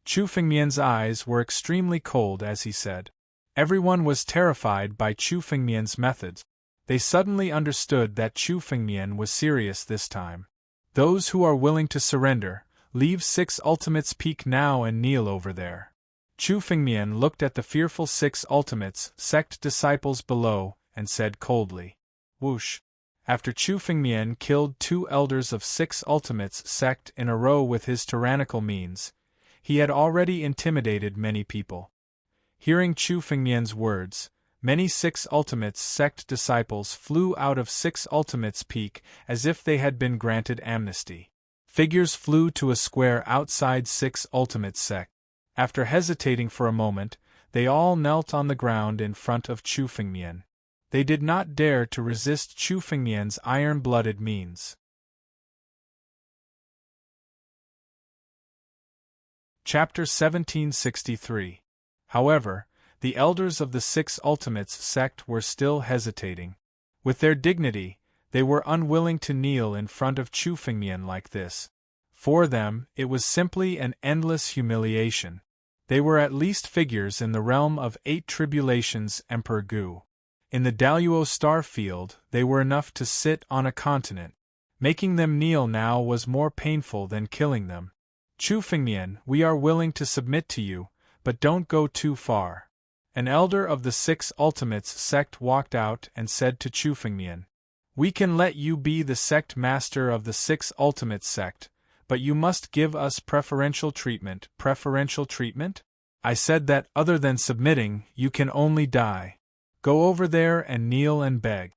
Speaker 1: Chu Fengmian's eyes were extremely cold as he said. Everyone was terrified by Chu Fengmian's methods. They suddenly understood that Chu Fengmian was serious this time. Those who are willing to surrender, leave six ultimates peak now and kneel over there. Chu Fengmian looked at the fearful six ultimates, sect disciples below, and said coldly, Whoosh. After Chu Fengmian killed two elders of six ultimates sect in a row with his tyrannical means, he had already intimidated many people. Hearing Chu Fengmian's words, many six ultimates sect disciples flew out of six ultimates peak as if they had been granted amnesty. Figures flew to a square outside six ultimates sect. After hesitating for a moment, they all knelt on the ground in front of Chu Fengmian. They did not dare to resist Chu Fengmian's iron-blooded means. Chapter 1763. However, the elders of the six ultimates sect were still hesitating. With their dignity, they were unwilling to kneel in front of Chu Fengmian like this. For them, it was simply an endless humiliation. They were at least figures in the realm of 8 tribulations Emperor Gu. In the Daluo star field, they were enough to sit on a continent. Making them kneel now was more painful than killing them. Chu Fengmian, we are willing to submit to you, but don't go too far. An elder of the six ultimates sect walked out and said to Chu Fengmian, We can let you be the sect master of the six ultimates sect, but you must give us preferential treatment. Preferential treatment? I said that other than submitting, you can only die. Go over there and kneel and beg.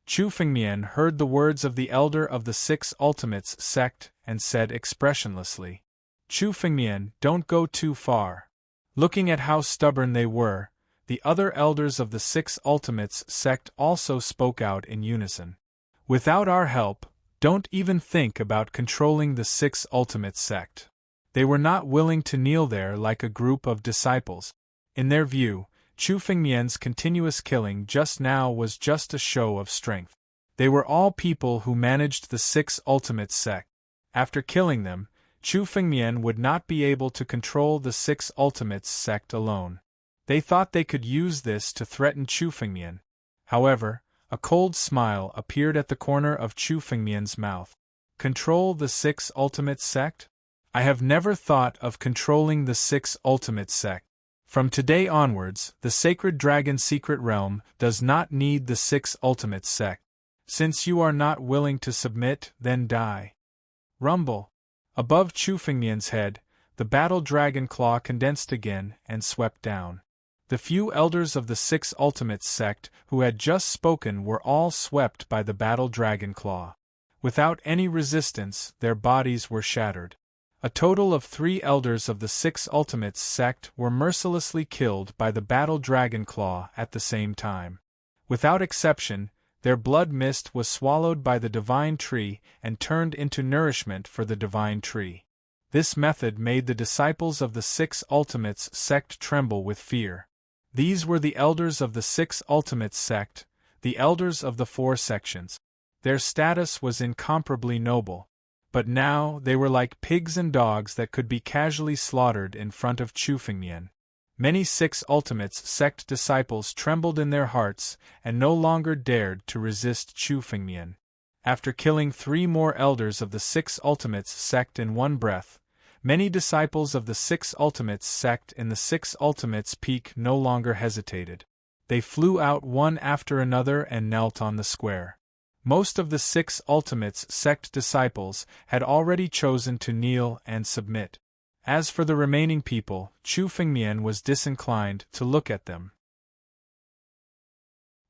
Speaker 1: Chu Fengmian heard the words of the elder of the six ultimates sect and said expressionlessly, Chu Fengmian, don't go too far. Looking at how stubborn they were, the other elders of the six ultimates sect also spoke out in unison. Without our help, don't even think about controlling the six ultimates sect. They were not willing to kneel there like a group of disciples. In their view, Chu Fengmian's continuous killing just now was just a show of strength. They were all people who managed the six ultimates sect. After killing them, Chu Fengmian would not be able to control the six ultimates sect alone. They thought they could use this to threaten Chu Fengmian. However, a cold smile appeared at the corner of Chu Fengmian's mouth. Control the six ultimates sect? I have never thought of controlling the six ultimates sect. From today onwards, the Sacred Dragon Secret Realm does not need the six ultimates sect. Since you are not willing to submit, then die. Rumble. Above Chu Fengmian's head, the battle dragon claw condensed again and swept down. The few elders of the six ultimates sect who had just spoken were all swept by the battle dragon claw. Without any resistance, their bodies were shattered. A total of 3 elders of the six ultimates sect were mercilessly killed by the battle dragon claw at the same time. Without exception, their blood mist was swallowed by the divine tree and turned into nourishment for the divine tree. This method made the disciples of the six ultimates sect tremble with fear. These were the elders of the six ultimates sect, the elders of the 4 sections. Their status was incomparably noble. But now they were like pigs and dogs that could be casually slaughtered in front of Chu Fengmian. Many six ultimates sect disciples trembled in their hearts and no longer dared to resist Chu Fengmian. After killing 3 more elders of the six ultimates sect in one breath, many disciples of the six ultimates sect in the six ultimates peak no longer hesitated. They flew out one after another and knelt on the square. Most of the six ultimates sect disciples had already chosen to kneel and submit. As for the remaining people, Chu Fengmian was disinclined to look at them.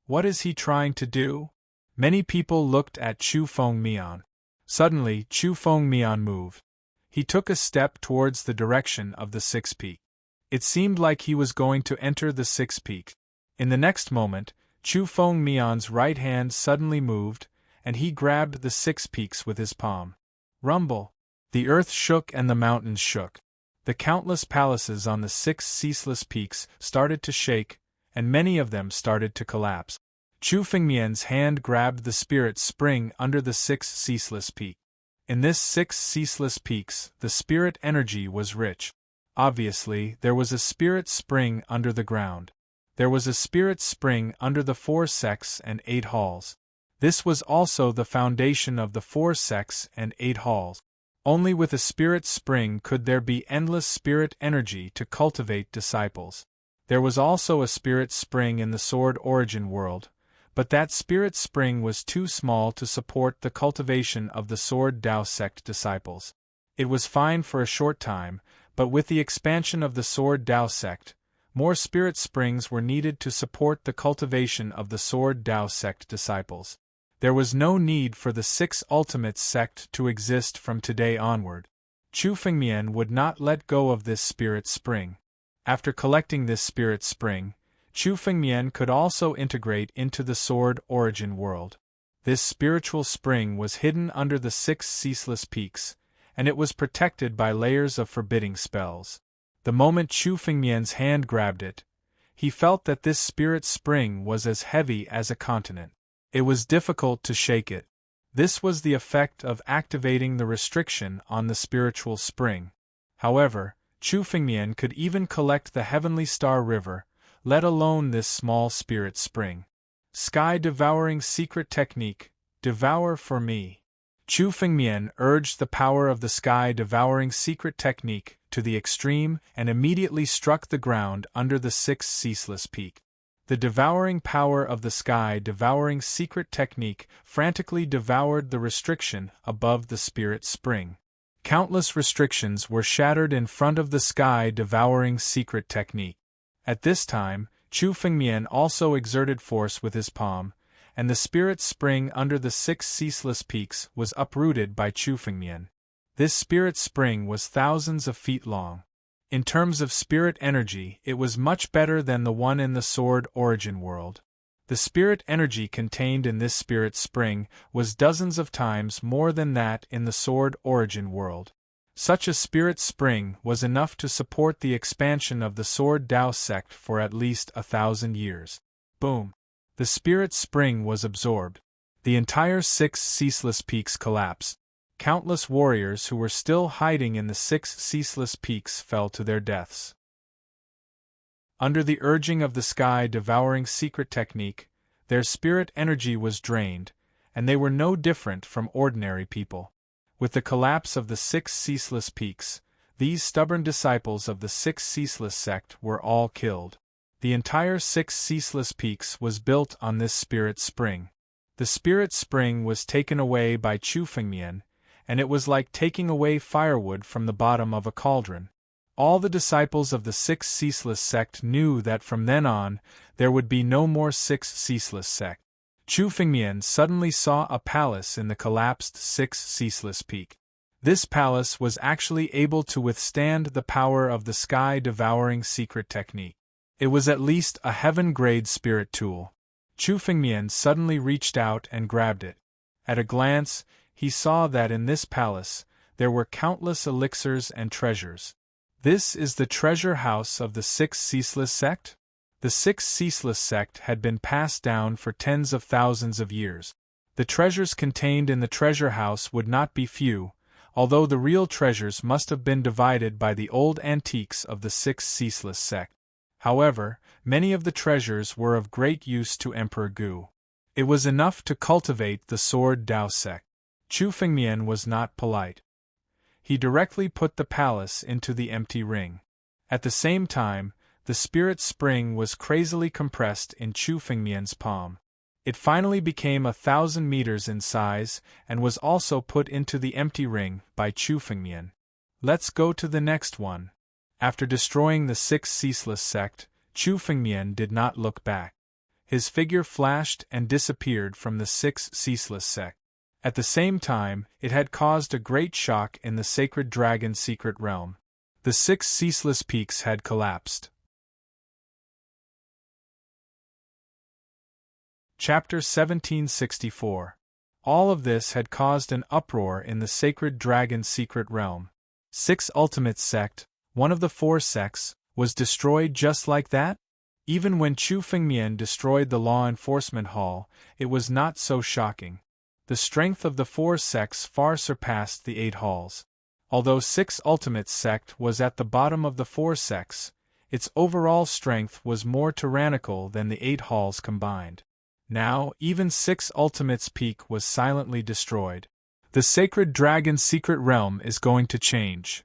Speaker 1: What is he trying to do? Many people looked at Chu Fengmian. Suddenly, Chu Fengmian moved. He took a step towards the direction of the sixth peak. It seemed like he was going to enter the sixth peak. In the next moment, Chu Fengmian's right hand suddenly moved, and he grabbed the six peaks with his palm. Rumble! The earth shook and the mountains shook. The countless palaces on the six ceaseless peaks started to shake, and many of them started to collapse. Chu Fengmian's hand grabbed the spirit spring under the six ceaseless peak. In this six ceaseless peaks, the spirit energy was rich. Obviously, there was a spirit spring under the ground. There was a spirit spring under the 4 sects and 8 halls. This was also the foundation of the 4 sects and 8 halls. Only with a spirit spring could there be endless spirit energy to cultivate disciples. There was also a spirit spring in the Sword Origin world, but that spirit spring was too small to support the cultivation of the Sword Dao sect disciples. It was fine for a short time, but with the expansion of the Sword Dao sect, more spirit springs were needed to support the cultivation of the Sword Dao sect disciples. There was no need for the 6 ultimate sect to exist from today onward. Chu Fengmian would not let go of this spirit spring. After collecting this spirit spring, Chu Fengmian could also integrate into the Sword Origin world. This spiritual spring was hidden under the 6 ceaseless peaks, and it was protected by layers of forbidding spells. The moment Chu Fengmian's hand grabbed it, he felt that this spirit spring was as heavy as a continent. It was difficult to shake it. This was the effect of activating the restriction on the spiritual spring. However, Chu Fengmian could even collect the Heavenly Star River, let alone this small spirit spring. Sky-devouring secret technique, devour for me. Chu Fengmian urged the power of the sky-devouring secret technique to the extreme and immediately struck the ground under the 6 ceaseless peak. The devouring power of the sky-devouring secret technique frantically devoured the restriction above the spirit spring. Countless restrictions were shattered in front of the sky-devouring secret technique. At this time, Chu Fengmian also exerted force with his palm, and the spirit spring under the 6 ceaseless peaks was uprooted by Chu Fengmian. This spirit spring was thousands of feet long. In terms of spirit energy, it was much better than the one in the Sword Origin world. The spirit energy contained in this spirit spring was dozens of times more than that in the Sword Origin world. Such a spirit spring was enough to support the expansion of the Sword Dao sect for at least 1,000 years. Boom! The spirit spring was absorbed. The entire 6 ceaseless peaks collapsed. Countless warriors who were still hiding in the 6 ceaseless peaks fell to their deaths. Under the urging of the sky-devouring secret technique, their spirit energy was drained, and they were no different from ordinary people. With the collapse of the 6 ceaseless peaks, these stubborn disciples of the 6 ceaseless sect were all killed. The entire 6 ceaseless peaks was built on this spirit spring. The spirit spring was taken away by Chu Fengmian, and it was like taking away firewood from the bottom of a cauldron. All the disciples of the 6 ceaseless sect knew that from then on, there would be no more 6 ceaseless sect. Chu Fengmian suddenly saw a palace in the collapsed 6 ceaseless peak. This palace was actually able to withstand the power of the sky-devouring secret technique. It was at least a heaven-grade spirit tool. Chu Fengmian suddenly reached out and grabbed it. At a glance, he saw that in this palace, there were countless elixirs and treasures. This is the treasure house of the 6 ceaseless sect? The 6 ceaseless sect had been passed down for tens of thousands of years. The treasures contained in the treasure house would not be few, although the real treasures must have been divided by the old antiques of the 6 ceaseless sect. However, many of the treasures were of great use to Emperor Gu. It was enough to cultivate the Sword Dao sect. Chu Fengmian was not polite. He directly put the palace into the empty ring. At the same time, the spirit spring was crazily compressed in Chu Fengmian's palm. It finally became 1,000 meters in size and was also put into the empty ring by Chu Fengmian. Let's go to the next one. After destroying the sixth ceaseless sect, Chu Fengmian did not look back. His figure flashed and disappeared from the sixth ceaseless sect. At the same time, it had caused a great shock in the sacred dragon's secret realm. The six ceaseless peaks had collapsed. Chapter 1764. All of this had caused an uproar in the sacred dragon's secret realm. Six Ultimate Sect, one of the four sects, was destroyed just like that? Even when Chu Fengmian destroyed the law enforcement hall, it was not so shocking. The strength of the four sects far surpassed the 8 halls. Although Six Ultimate Sect was at the bottom of the four sects, its overall strength was more tyrannical than the 8 halls combined. Now, even Six Ultimate's peak was silently destroyed. The sacred dragon's secret realm is going to change.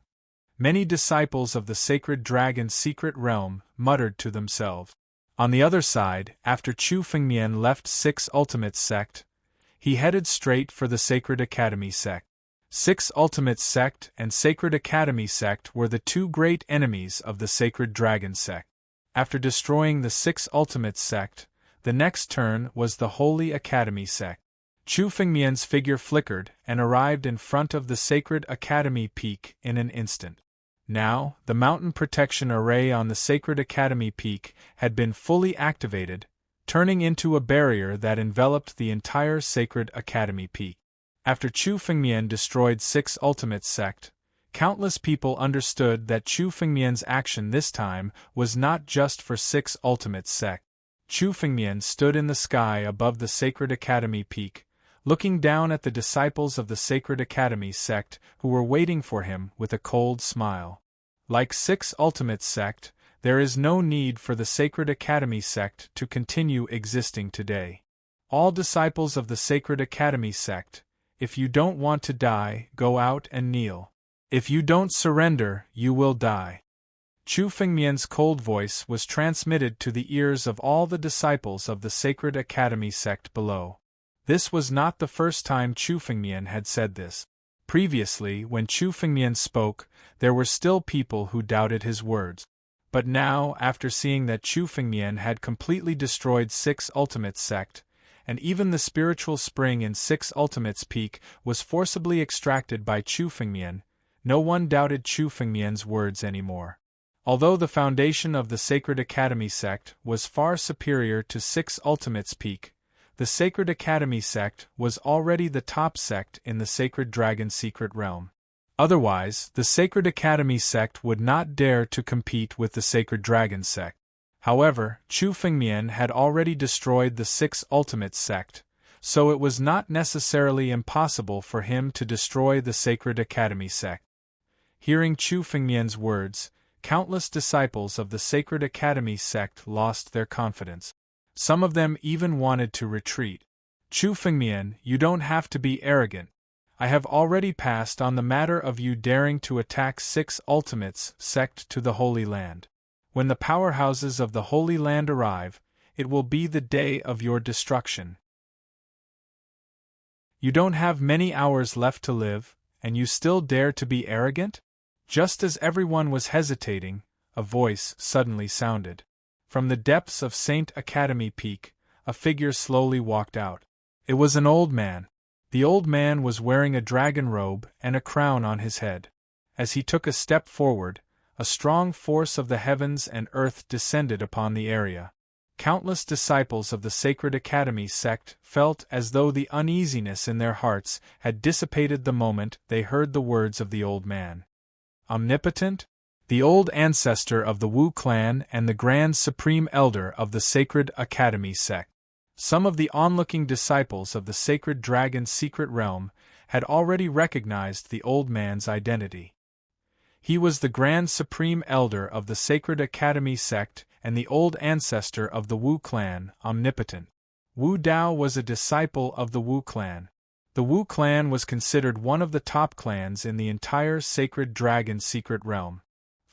Speaker 1: Many disciples of the sacred dragon's secret realm muttered to themselves. On the other side, after Chu Fengmian left Six Ultimate Sect, he headed straight for the Sacred Academy Sect. Six Ultimate Sect and Sacred Academy Sect were the two great enemies of the Sacred Dragon Sect. After destroying the Six Ultimate Sect, the next turn was the Holy Academy Sect. Chu Fengmian's figure flickered and arrived in front of the Sacred Academy Peak in an instant. Now, the mountain protection array on the Sacred Academy Peak had been fully activated, turning into a barrier that enveloped the entire Sacred Academy Peak. After Chu Fengmian destroyed Six Ultimate Sect, countless people understood that Chu Fengmian's action this time was not just for Six Ultimate Sect. Chu Fengmian stood in the sky above the Sacred Academy Peak, looking down at the disciples of the Sacred Academy Sect who were waiting for him with a cold smile. Like Six Ultimate Sect, there is no need for the Sacred Academy Sect to continue existing today. All disciples of the Sacred Academy Sect, if you don't want to die, go out and kneel. If you don't surrender, you will die. Chu Fengmian's cold voice was transmitted to the ears of all the disciples of the Sacred Academy Sect below. This was not the first time Chu Fengmian had said this. Previously, when Chu Fengmian spoke, there were still people who doubted his words. But now, after seeing that Chu Fengmian had completely destroyed Six Ultimate Sect, and even the spiritual spring in Six Ultimate's peak was forcibly extracted by Chu Fengmian, no one doubted Chu Fengmian's words anymore. Although the foundation of the Sacred Academy Sect was far superior to Six Ultimate's peak, the Sacred Academy Sect was already the top sect in the Sacred Dragon's secret realm. Otherwise, the Sacred Academy Sect would not dare to compete with the Sacred Dragon Sect. However, Chu Fengmian had already destroyed the Six Ultimate Sect, so it was not necessarily impossible for him to destroy the Sacred Academy Sect. Hearing Chu Fengmian's words, countless disciples of the Sacred Academy Sect lost their confidence. Some of them even wanted to retreat. Chu Fengmian, you don't have to be arrogant. I have already passed on the matter of you daring to attack Six Ultimates Sect to the Holy Land. When the powerhouses of the Holy Land arrive, it will be the day of your destruction. You don't have many hours left to live, and you still dare to be arrogant? Just as everyone was hesitating, a voice suddenly sounded. From the depths of Saint Academy Peak, a figure slowly walked out. It was an old man. The old man was wearing a dragon robe and a crown on his head. As he took a step forward, a strong force of the heavens and earth descended upon the area. Countless disciples of the Sacred Academy Sect felt as though the uneasiness in their hearts had dissipated the moment they heard the words of the old man. Omnipotent? The old ancestor of the Wu clan and the Grand Supreme Elder of the Sacred Academy Sect. Some of the onlooking disciples of the Sacred Dragon's secret realm had already recognized the old man's identity. He was the Grand Supreme Elder of the Sacred Academy Sect and the old ancestor of the Wu clan, Omnipotent. Wu Dao was a disciple of the Wu clan. The Wu clan was considered one of the top clans in the entire Sacred Dragon secret realm.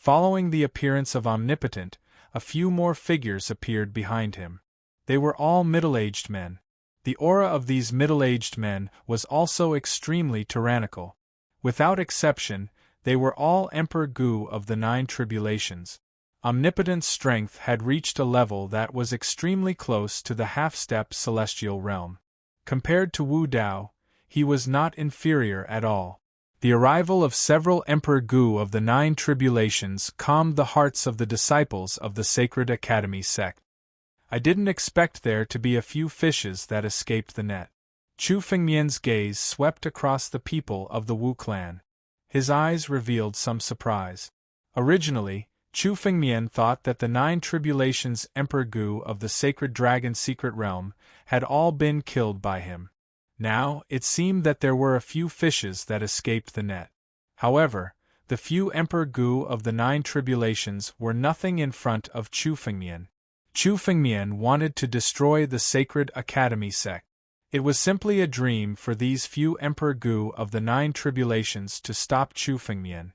Speaker 1: Following the appearance of Omnipotent, a few more figures appeared behind him. They were all middle-aged men. The aura of these middle-aged men was also extremely tyrannical. Without exception, They were all Emperor Gu of the 9 tribulations. Omnipotent's strength had reached a level that was extremely close to the half-step celestial realm. Compared to Wu Dao, he was not inferior at all. The arrival of several Emperor Gu of the 9 tribulations calmed the hearts of the disciples of the Sacred Academy sect. I didn't expect there to be a few fishes that escaped the net. Chu Fengmian's gaze swept across the people of the Wu clan. His eyes revealed some surprise. Originally, Chu Fengmian thought that the 9 tribulations Emperor Gu of the Sacred Dragon Secret Realm had all been killed by him. Now, it seemed that there were a few fishes that escaped the net. However, the few Emperor Gu of the 9 tribulations were nothing in front of Chu Fengmian. Chu Fengmian wanted to destroy the Sacred Academy sect. It was simply a dream for these few Emperor Gu of the 9 tribulations to stop Chu Fengmian.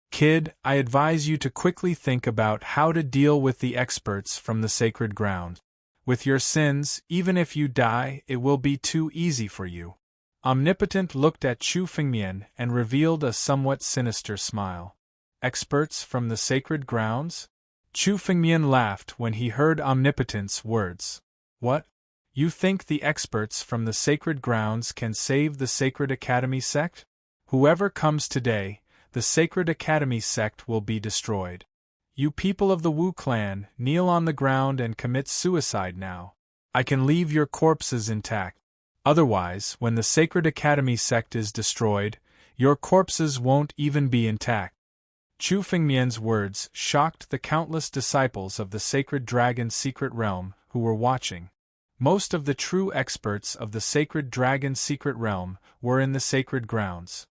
Speaker 1: Kid, I advise you to quickly think about how to deal with the experts from the sacred ground. With your sins, even if you die, it will be too easy for you. Omnipotent looked at Chu Fengmian and revealed a somewhat sinister smile. Experts from the sacred grounds? Chu Fengmian laughed when he heard Omnipotent's words. What? You think the experts from the sacred grounds can save the Sacred Academy sect? Whoever comes today, the Sacred Academy sect will be destroyed. You people of the Wu clan, kneel on the ground and commit suicide now. I can leave your corpses intact. Otherwise, when the Sacred Academy sect is destroyed, your corpses won't even be intact. Chu Fengmian's words shocked the countless disciples of the Sacred Dragon Secret Realm who were watching. Most of the true experts of the Sacred Dragon Secret Realm were in the sacred grounds.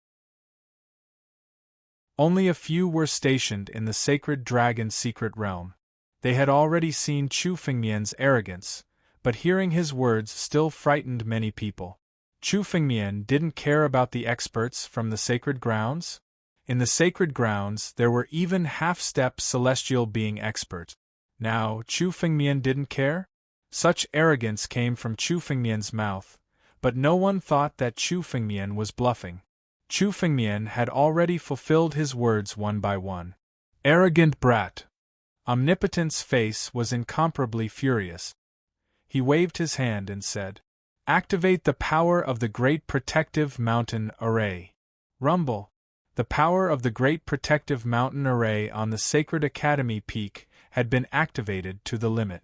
Speaker 1: Only a few were stationed in the Sacred Dragon Secret Realm. They had already seen Chu Fengmian's arrogance, but hearing his words still frightened many people. Chu Fengmian didn't care about the experts from the sacred grounds? In the sacred grounds there were even half-step celestial being experts. Now, Chu Fengmian didn't care? Such arrogance came from Chu Fengmian's mouth, but no one thought that Chu Fengmian was bluffing. Chu Fengmian had already fulfilled his words one by one. Arrogant brat! Omnipotent's face was incomparably furious. He waved his hand and said, Activate the power of the Great Protective Mountain Array. Rumble! The power of the Great Protective Mountain Array on the Sacred Academy peak had been activated to the limit.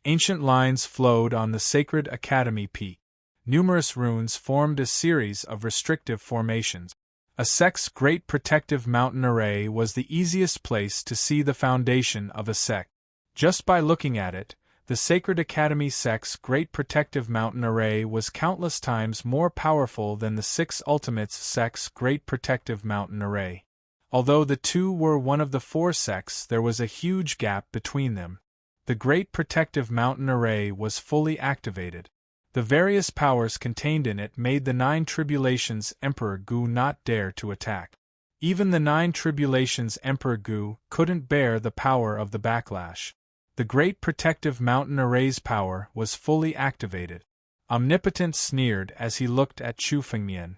Speaker 1: Ancient lines flowed on the Sacred Academy peak. Numerous runes formed a series of restrictive formations. A sect's Great Protective Mountain Array was the easiest place to see the foundation of a sect. Just by looking at it, the Sacred Academy sect's Great Protective Mountain Array was countless times more powerful than the Six Ultimates sect's Great Protective Mountain Array. Although the two were one of the 4 sects, there was a huge gap between them. The Great Protective Mountain Array was fully activated. The various powers contained in it made the 9 tribulations Emperor Gu not dare to attack. Even the 9 tribulations Emperor Gu couldn't bear the power of the backlash. The Great Protective Mountain Array's power was fully activated. Omnipotent sneered as he looked at Chu Fengmian.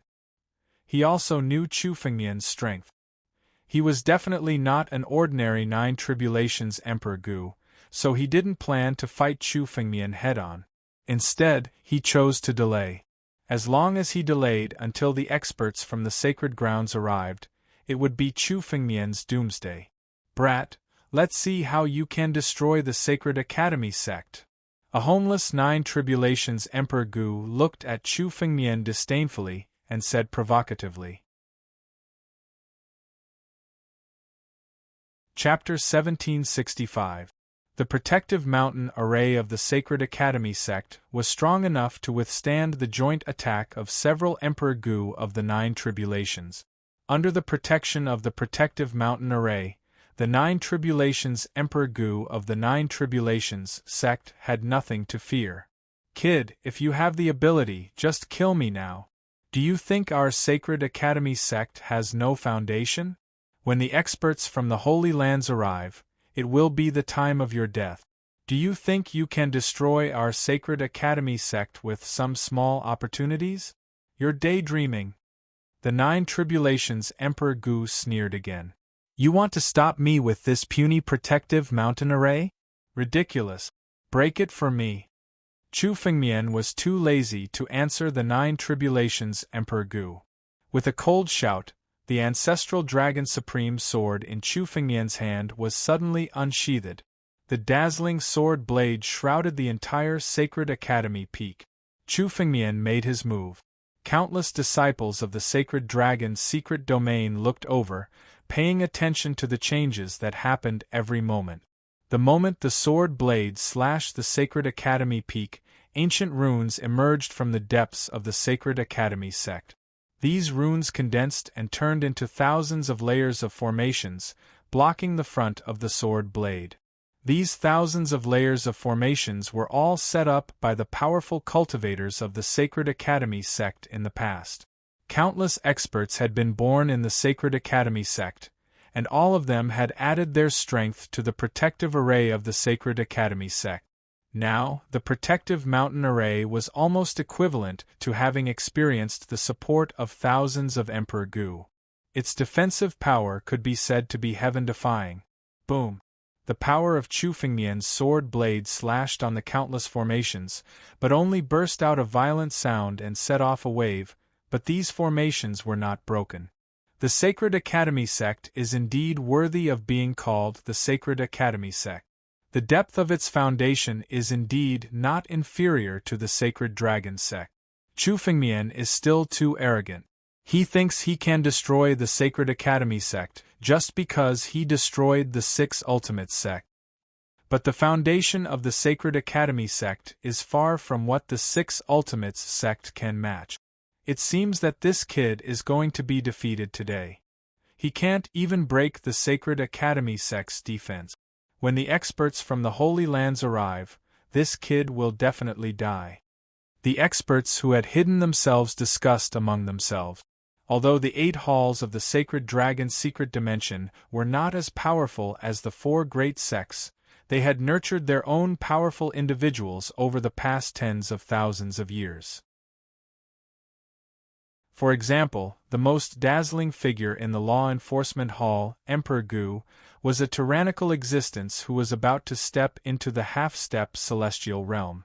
Speaker 1: He also knew Chu Fengmian's strength. He was definitely not an ordinary 9 tribulations Emperor Gu, so he didn't plan to fight Chu Fengmian head-on. Instead, he chose to delay. As long as he delayed until the experts from the sacred grounds arrived, it would be Chu Fengmian's doomsday. Brat, let's see how you can destroy the Sacred Academy sect. A homeless 9 tribulations Emperor Gu looked at Chu Fengmian disdainfully and said provocatively. Chapter 1765. The Protective Mountain Array of the Sacred Academy sect was strong enough to withstand the joint attack of several Emperor Gu of the 9 tribulations. Under the protection of the Protective Mountain Array, the 9 tribulations Emperor Gu of the 9 tribulations sect had nothing to fear. Kid, if you have the ability, just kill me now. Do you think our Sacred Academy sect has no foundation? When the experts from the Holy Lands arrive, it will be the time of your death. Do you think you can destroy our Sacred Academy sect with some small opportunities? You're daydreaming. The 9 Tribulations Emperor Gu sneered again. You want to stop me with this puny protective mountain array? Ridiculous. Break it for me. Chu Fengmian was too lazy to answer the 9 Tribulations Emperor Gu. With a cold shout, the ancestral Dragon Supreme sword in Chu Fengmian's hand was suddenly unsheathed. The dazzling sword blade shrouded the entire Sacred Academy peak. Chu Fengmian made his move. Countless disciples of the Sacred Dragon's secret domain looked over, paying attention to the changes that happened every moment. The moment the sword blade slashed the Sacred Academy peak, ancient runes emerged from the depths of the Sacred Academy sect. These runes condensed and turned into thousands of layers of formations, blocking the front of the sword blade. These thousands of layers of formations were all set up by the powerful cultivators of the Sacred Academy sect in the past. Countless experts had been born in the Sacred Academy sect, and all of them had added their strength to the protective array of the Sacred Academy sect. Now, the protective mountain array was almost equivalent to having experienced the support of thousands of Emperor Gu. Its defensive power could be said to be heaven-defying. Boom! The power of Chu Fengmian's sword blade slashed on the countless formations, but only burst out a violent sound and set off a wave, but these formations were not broken. The Sacred Academy sect is indeed worthy of being called the Sacred Academy sect. The depth of its foundation is indeed not inferior to the Sacred Dragon sect. Chu Fengmian is still too arrogant. He thinks he can destroy the Sacred Academy sect just because he destroyed the 6 Ultimate sect. But the foundation of the Sacred Academy sect is far from what the 6 Ultimates sect can match. It seems that this kid is going to be defeated today. He can't even break the Sacred Academy sect's defense. When the experts from the Holy Lands arrive, this kid will definitely die. The experts who had hidden themselves discussed among themselves. Although the 8 halls of the Sacred Dragon's secret dimension were not as powerful as the 4 great sects, they had nurtured their own powerful individuals over the past tens of thousands of years. For example, the most dazzling figure in the Law Enforcement Hall, Emperor Gu, was a tyrannical existence who was about to step into the half-step celestial realm.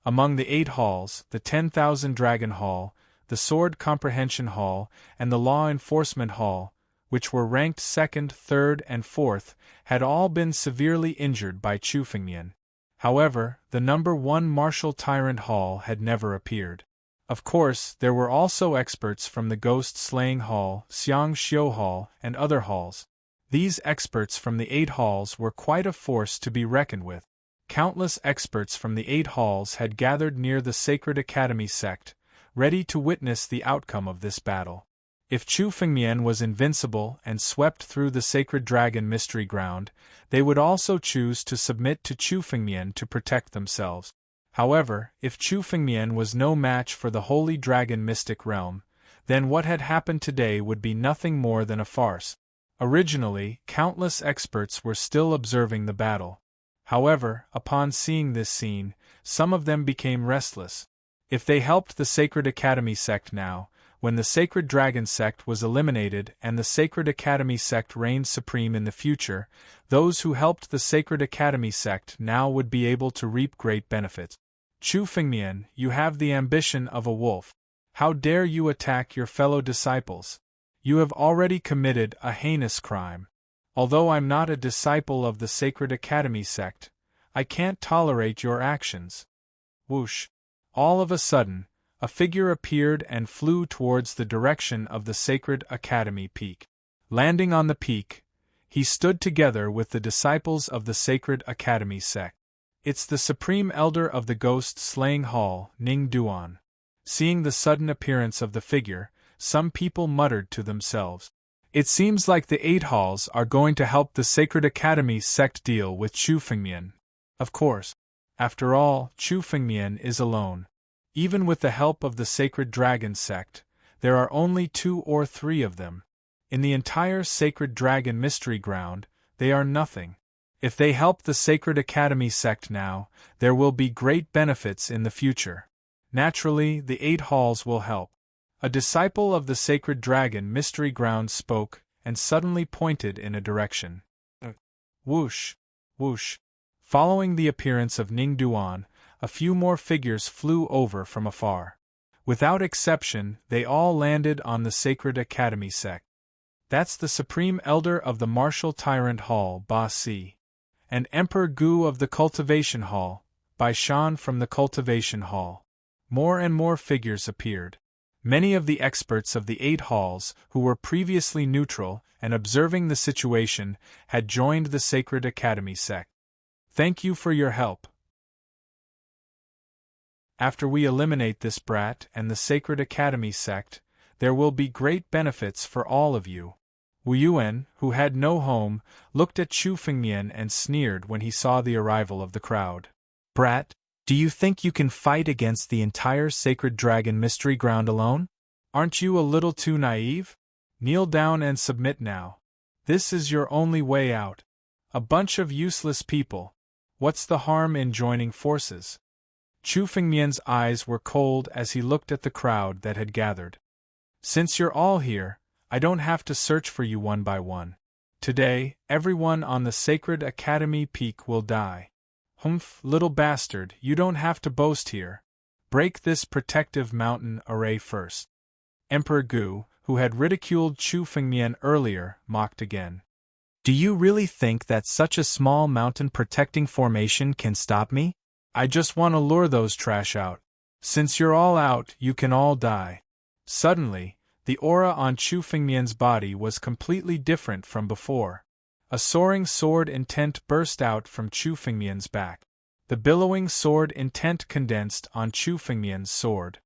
Speaker 1: Among the 8 halls, the 10,000 Dragon Hall, the Sword Comprehension Hall, and the Law Enforcement Hall, which were ranked 2nd, 3rd, and 4th, had all been severely injured by Chu Fengmian. However, the number 1 Martial Tyrant Hall had never appeared. Of course, there were also experts from the Ghost Slaying Hall, Xiang Xiu Hall, and other halls. These experts from the 8 halls were quite a force to be reckoned with. Countless experts from the 8 halls had gathered near the Sacred Academy sect, ready to witness the outcome of this battle. If Chu Fengmian was invincible and swept through the Sacred Dragon Mystery Ground, they would also choose to submit to Chu Fengmian to protect themselves. However, if Chu Fengmian was no match for the Holy Dragon Mystic Realm, then what had happened today would be nothing more than a farce. Originally, countless experts were still observing the battle. However, upon seeing this scene, some of them became restless. If they helped the Sacred Academy sect now, when the Sacred Dragon sect was eliminated and the Sacred Academy sect reigned supreme in the future, those who helped the Sacred Academy sect now would be able to reap great benefits. Chu Fengmian, you have the ambition of a wolf. How dare you attack your fellow disciples? You have already committed a heinous crime. Although I'm not a disciple of the Sacred Academy sect, I can't tolerate your actions. Whoosh! All of a sudden, a figure appeared and flew towards the direction of the Sacred Academy peak. Landing on the peak, he stood together with the disciples of the Sacred Academy sect. It's the Supreme Elder of the Ghost Slaying Hall, Ning Duan. Seeing the sudden appearance of the figure, some people muttered to themselves. It seems like the 8 halls are going to help the Sacred Academy sect deal with Chu Fengmian. Of course. After all, Chu Fengmian is alone. Even with the help of the Sacred Dragon sect, there are only 2 or 3 of them. In the entire Sacred Dragon Mystery Ground, they are nothing. If they help the Sacred Academy sect now, there will be great benefits in the future. Naturally, the 8 halls will help. A disciple of the sacred dragon Mystery Ground spoke, and suddenly pointed in a direction. Whoosh! Whoosh! Following the appearance of Ning Duan, a few more figures flew over from afar. Without exception, they all landed on the Sacred Academy sect. That's the Supreme Elder of the Martial Tyrant Hall, Ba Si. And Emperor Gu of the Cultivation Hall, Bai Shan from the Cultivation Hall. More and more figures appeared. Many of the experts of the 8 halls, who were previously neutral and observing the situation, had joined the Sacred Academy sect. Thank you for your help. After we eliminate this brat and the Sacred Academy sect, there will be great benefits for all of you. Wu Yuan, who had no home, looked at Chu Fengmian and sneered when he saw the arrival of the crowd. Brat, do you think you can fight against the entire Sacred Dragon Mystery Ground alone? Aren't you a little too naive? Kneel down and submit now. This is your only way out. A bunch of useless people. What's the harm in joining forces? Chu Fengmian's eyes were cold as he looked at the crowd that had gathered. Since you're all here, I don't have to search for you one by one. Today, everyone on the Sacred Academy peak will die. Humph, little bastard, you don't have to boast here. Break this protective mountain array first. Emperor Gu, who had ridiculed Chu Fengmian earlier, mocked again. Do you really think that such a small mountain protecting formation can stop me? I just want to lure those trash out. Since you're all out, you can all die. Suddenly, the aura on Chu Fengmian's body was completely different from before. A soaring sword intent burst out from Chu Fengmian's back. The billowing sword intent condensed on Chu Fengmian's sword.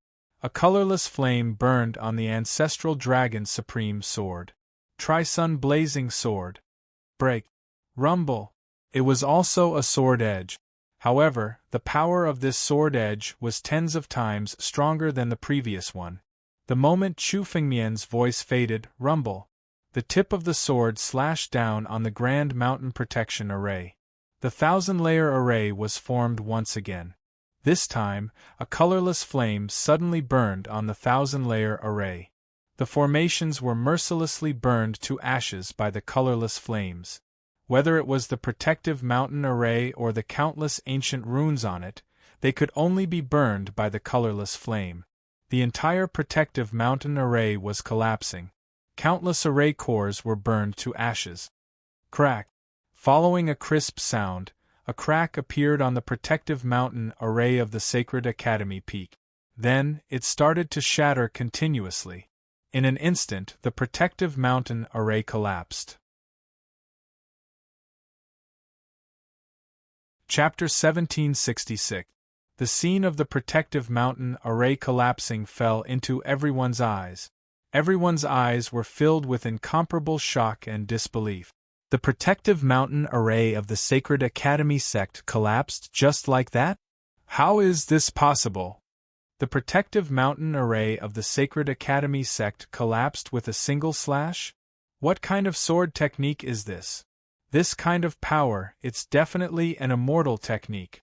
Speaker 1: A colorless flame burned on the ancestral dragon's supreme sword. Tri-Sun blazing sword. Break. Rumble. It was also a sword edge. However, the power of this sword edge was tens of times stronger than the previous one. The moment Chu Fengmian's voice faded, rumble. The tip of the sword slashed down on the Grand Mountain Protection Array. The 1,000-layer array was formed once again. This time, a colorless flame suddenly burned on the 1,000-layer array. The formations were mercilessly burned to ashes by the colorless flames. Whether it was the protective mountain array or the countless ancient runes on it, they could only be burned by the colorless flame. The entire protective mountain array was collapsing. Countless array cores were burned to ashes. Crack. Following a crisp sound, a crack appeared on the protective mountain array of the Sacred Academy peak. Then, it started to shatter continuously. In an instant, the protective mountain array collapsed. Chapter 1766. The scene of the protective mountain array collapsing fell into everyone's eyes. Everyone's eyes were filled with incomparable shock and disbelief. The protective mountain array of the Sacred Academy sect collapsed just like that? How is this possible? The protective mountain array of the Sacred Academy sect collapsed with a single slash? What kind of sword technique is this? This kind of power, it's definitely an immortal technique.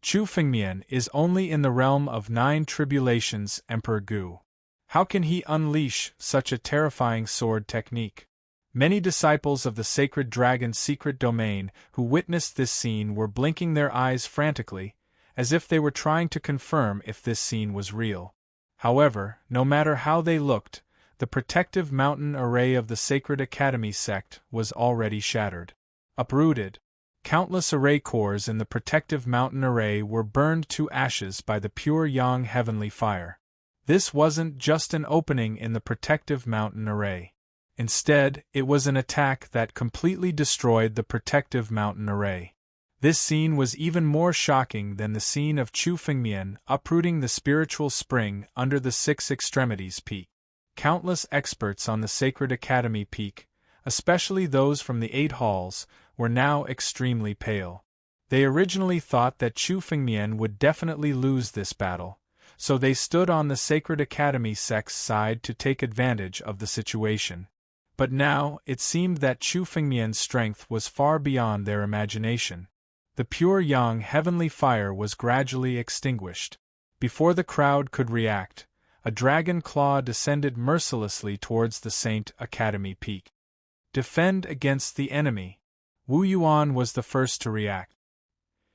Speaker 1: Chu Fengmian is only in the realm of 9 tribulations, Emperor Gu. How can he unleash such a terrifying sword technique? Many disciples of the Sacred Dragon's secret domain who witnessed this scene were blinking their eyes frantically, as if they were trying to confirm if this scene was real. However, no matter how they looked, the protective mountain array of the Sacred Academy sect was already shattered. Uprooted. Countless array cores in the protective mountain array were burned to ashes by the pure yang heavenly fire. This wasn't just an opening in the protective mountain array. Instead, it was an attack that completely destroyed the protective mountain array. This scene was even more shocking than the scene of Chu Fengmian uprooting the spiritual spring under the 6 extremities peak. Countless experts on the Sacred Academy peak, especially those from the 8 halls, were now extremely pale. They originally thought that Chu Fengmian would definitely lose this battle, so they stood on the Sacred Academy sect's side to take advantage of the situation. But now, it seemed that Chu Fengmian's strength was far beyond their imagination. The pure yang heavenly fire was gradually extinguished. Before the crowd could react, a dragon claw descended mercilessly towards the Saint Academy peak. Defend against the enemy. Wu Yuan was the first to react.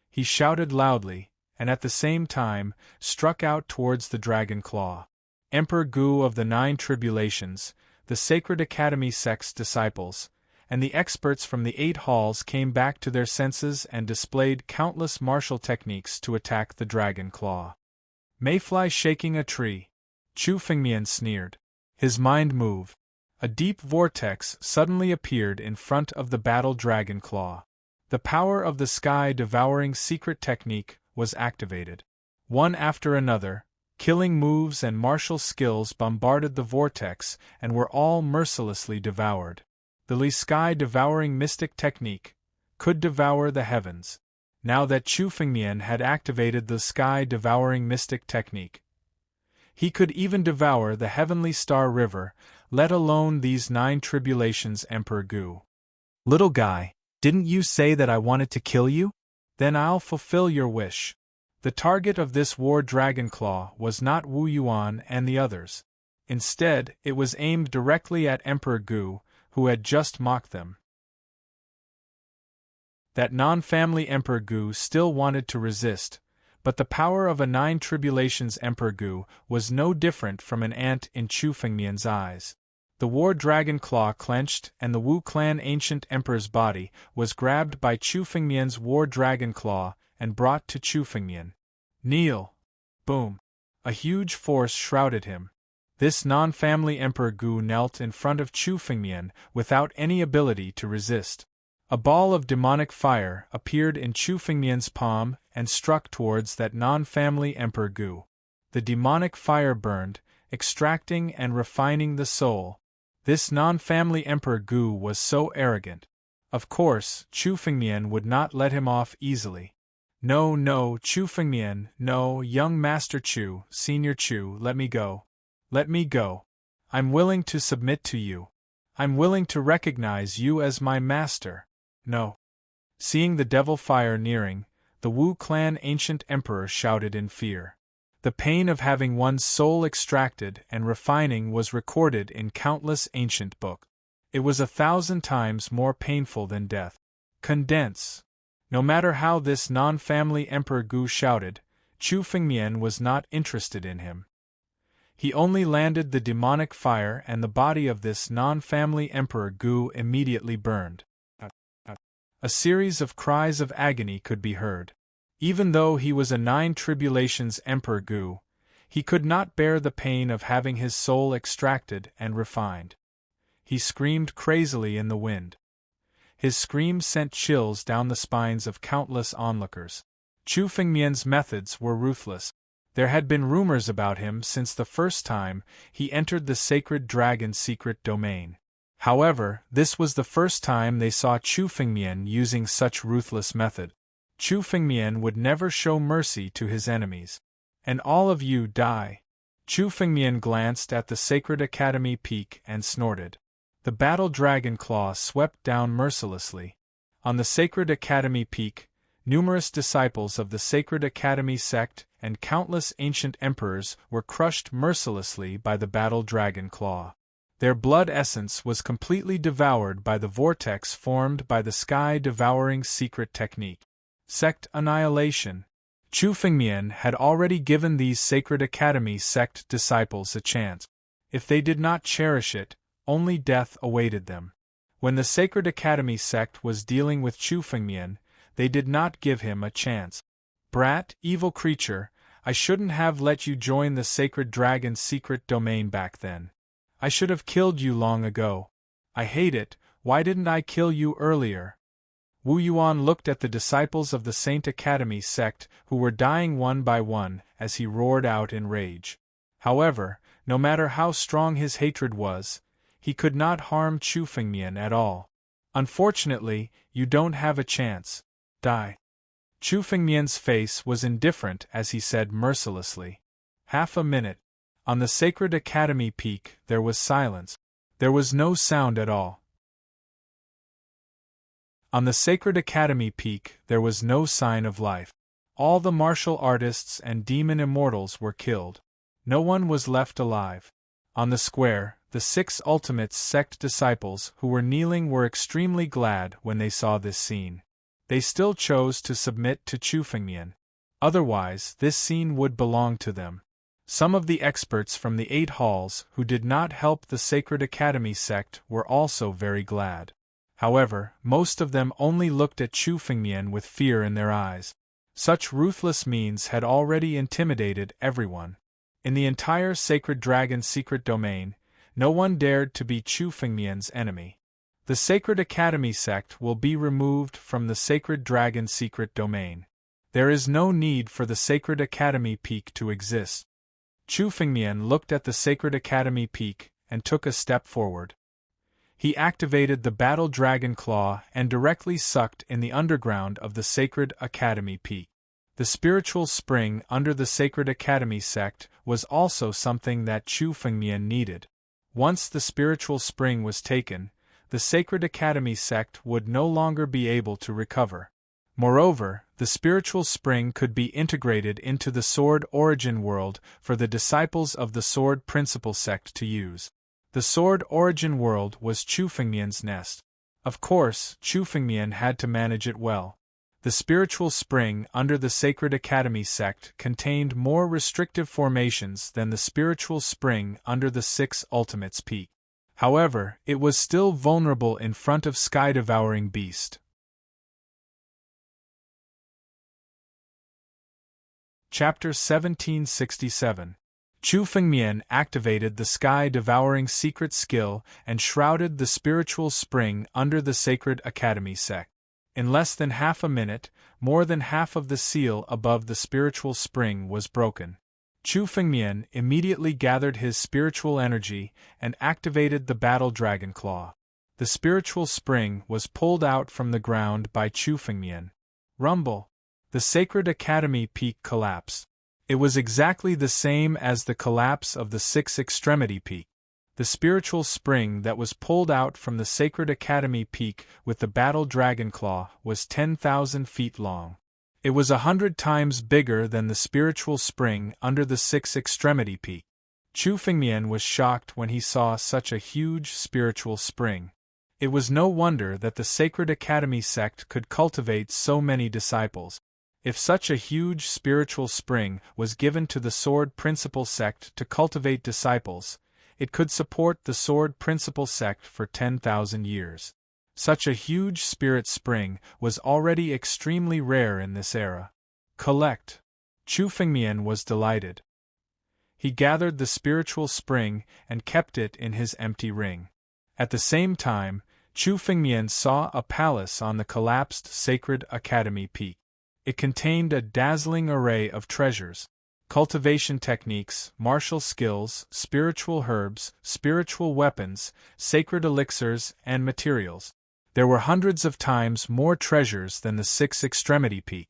Speaker 1: He shouted loudly, and at the same time, struck out towards the dragon claw. Emperor Gu of the Nine Tribulations, the Sacred Academy sect's disciples, and the experts from the 8 halls came back to their senses and displayed countless martial techniques to attack the dragon claw. Mayfly shaking a tree. Chu Fengmian sneered. His mind moved. A deep vortex suddenly appeared in front of the battle dragon claw. The power of the sky-devouring secret technique was activated. One after another, killing moves and martial skills bombarded the vortex and were all mercilessly devoured. The sky-devouring mystic technique could devour the heavens. Now that Chu Fengmian had activated the sky-devouring mystic technique, he could even devour the heavenly star river, let alone these 9 tribulations. Emperor Gu. Little guy, didn't you say that I wanted to kill you? Then I'll fulfill your wish. The target of this war dragon claw was not Wu Yuan and the others. Instead, it was aimed directly at Emperor Gu, who had just mocked them. That non-family Emperor Gu still wanted to resist, but the power of a 9 tribulations Emperor Gu was no different from an ant in Chu Fengmian's eyes. The war dragon claw clenched and the Wu clan ancient emperor's body was grabbed by Chu Fengmian's war dragon claw and brought to Chu Fengmian. Kneel! Boom! A huge force shrouded him. This non-family Emperor Gu knelt in front of Chu Fengmian without any ability to resist. A ball of demonic fire appeared in Chu Fengmian's palm and struck towards that non-family Emperor Gu. The demonic fire burned, extracting and refining the soul. This non-family Emperor Gu was so arrogant. Of course, Chu Fengmian would not let him off easily. No, Chu Fengmian, no, young Master Chu, Senior Chu, let me go. Let me go. I'm willing to submit to you. I'm willing to recognize you as my master. No. Seeing the devil fire nearing, the Wu clan ancient emperor shouted in fear. The pain of having one's soul extracted and refining was recorded in countless ancient books. It was 1,000 times more painful than death. Condense. No matter how this non-family Emperor Gu shouted, Chu Fengmian was not interested in him. He only landed the demonic fire and the body of this non-family Emperor Gu immediately burned. A series of cries of agony could be heard. Even though he was a 9 tribulations Emperor Gu, he could not bear the pain of having his soul extracted and refined. He screamed crazily in the wind. His scream sent chills down the spines of countless onlookers. Chu Fengmian's methods were ruthless. There had been rumors about him since the first time he entered the sacred dragon's secret domain. However, this was the first time they saw Chu Fengmian using such ruthless method. Chu Fengmian would never show mercy to his enemies. And all of you die. Chu Fengmian glanced at the Sacred Academy peak and snorted. The battle dragon claw swept down mercilessly. On the Sacred Academy peak, numerous disciples of the Sacred Academy sect and countless ancient emperors were crushed mercilessly by the battle dragon claw. Their blood essence was completely devoured by the vortex formed by the sky-devouring secret technique. Sect annihilation. Chu Fengmian had already given these Sacred Academy sect disciples a chance. If they did not cherish it, only death awaited them. When the Sacred Academy sect was dealing with Chu Fengmian, they did not give him a chance. Brat, evil creature, I shouldn't have let you join the Sacred Dragon's secret domain back then. I should have killed you long ago. I hate it, why didn't I kill you earlier? Wu Yuan looked at the disciples of the Saint Academy sect who were dying one by one as he roared out in rage. However, no matter how strong his hatred was, he could not harm Chu Fengmian at all. Unfortunately, you don't have a chance. Die. Chu Fengmian's face was indifferent as he said mercilessly. Half a minute. On the Sacred Academy peak there was silence. There was no sound at all. On the Sacred Academy peak there was no sign of life. All the martial artists and demon immortals were killed. No one was left alive. On the square, the 6 ultimate sect disciples who were kneeling were extremely glad when they saw this scene. They still chose to submit to Chu Fengmian. Otherwise, this scene would belong to them. Some of the experts from the 8 halls who did not help the Sacred Academy sect were also very glad. However, most of them only looked at Chu Fengmian with fear in their eyes. Such ruthless means had already intimidated everyone. In the entire Sacred Dragon secret domain, no one dared to be Chu Fengmian's enemy. The Sacred Academy sect will be removed from the Sacred Dragon secret domain. There is no need for the Sacred Academy peak to exist. Chu Fengmian looked at the Sacred Academy peak and took a step forward. He activated the Battle Dragon Claw and directly sucked in the underground of the Sacred Academy peak. The spiritual spring under the Sacred Academy sect was also something that Chu Fengmian needed. Once the spiritual spring was taken, the Sacred Academy sect would no longer be able to recover. Moreover, the spiritual spring could be integrated into the Sword Origin world for the disciples of the Sword Principle sect to use. The Sword Origin world was Chu Fengmian's nest. Of course, Chu Fengmian had to manage it well. The spiritual spring under the Sacred Academy sect contained more restrictive formations than the spiritual spring under the 6 Ultimates peak. However, it was still vulnerable in front of Sky-Devouring Beast. Chapter 1767. Chu Fengmian activated the Sky-Devouring secret skill and shrouded the spiritual spring under the Sacred Academy sect. In less than half a minute, more than half of the seal above the spiritual spring was broken. Chu Fengmian immediately gathered his spiritual energy and activated the Battle Dragon Claw. The spiritual spring was pulled out from the ground by Chu Fengmian. Rumble! The Sacred Academy peak collapsed. It was exactly the same as the collapse of the 6 Extremity peak. The spiritual spring that was pulled out from the Sacred Academy peak with the Battle Dragon Claw was 10,000 feet long. It was 100 times bigger than the spiritual spring under the 6 Extremity peak. Chu Fengmian was shocked when he saw such a huge spiritual spring. It was no wonder that the Sacred Academy sect could cultivate so many disciples. If such a huge spiritual spring was given to the Sword Principle sect to cultivate disciples, it could support the Sword Principle sect for 10,000 years. Such a huge spirit spring was already extremely rare in this era. Collect! Chu Fengmian was delighted. He gathered the spiritual spring and kept it in his empty ring. At the same time, Chu Fengmian saw a palace on the collapsed Sacred Academy peak. It contained a dazzling array of treasures. Cultivation techniques, martial skills, spiritual herbs, spiritual weapons, sacred elixirs, and materials. There were hundreds of times more treasures than the 6 Extremity peak.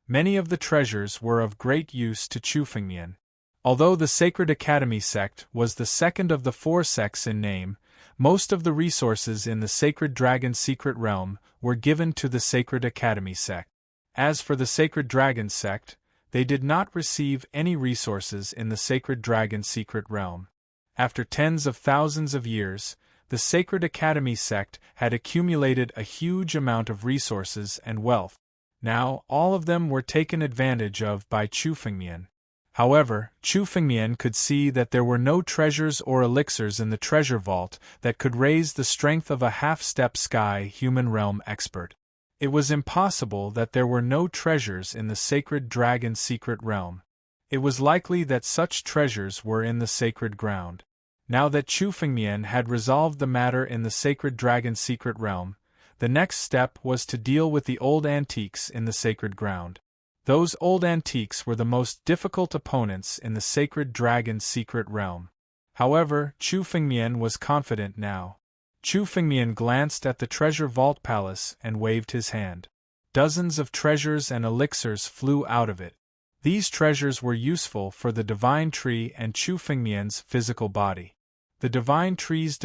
Speaker 1: Many of the treasures were of great use to Chu Fengmian. Although the Sacred Academy sect was the second of the 4 sects in name, most of the resources in the Sacred Dragon secret realm were given to the Sacred Academy sect. As for the Sacred Dragon sect, they did not receive any resources in the Sacred Dragon secret realm. After tens of thousands of years, the Sacred Academy sect had accumulated a huge amount of resources and wealth. Now, all of them were taken advantage of by Chu Fengmian. However, Chu Fengmian could see that there were no treasures or elixirs in the treasure vault that could raise the strength of a half-step sky human realm expert. It was impossible that there were no treasures in the Sacred Dragon secret realm. It was likely that such treasures were in the sacred ground. Now that Chu Fengmian had resolved the matter in the Sacred Dragon secret realm, the next step was to deal with the old antiques in the sacred ground. Those old antiques were the most difficult opponents in the Sacred Dragon secret realm. However, Chu Fengmian was confident now. Chu Fengmian glanced at the treasure vault palace and waved his hand. Dozens of treasures and elixirs flew out of it. These treasures were useful for the divine tree and Chu Fengmian's physical body. The divine tree's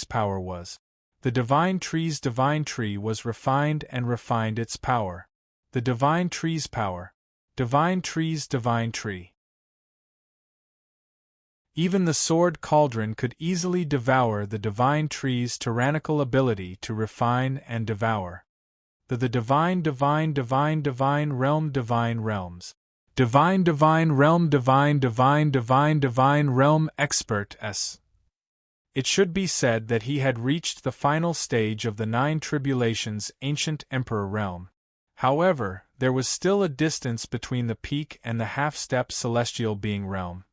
Speaker 1: power was. The divine tree's divine tree was refined and refined its power. The divine tree's power. Divine tree's divine tree. Even the sword cauldron could easily devour the divine tree's tyrannical ability to refine and devour. The divine realm divine realms. Divine realm expert S. It should be said that he had reached the final stage of the 9 tribulations ancient emperor realm. However, there was still a distance between the peak and the half-step celestial being realm.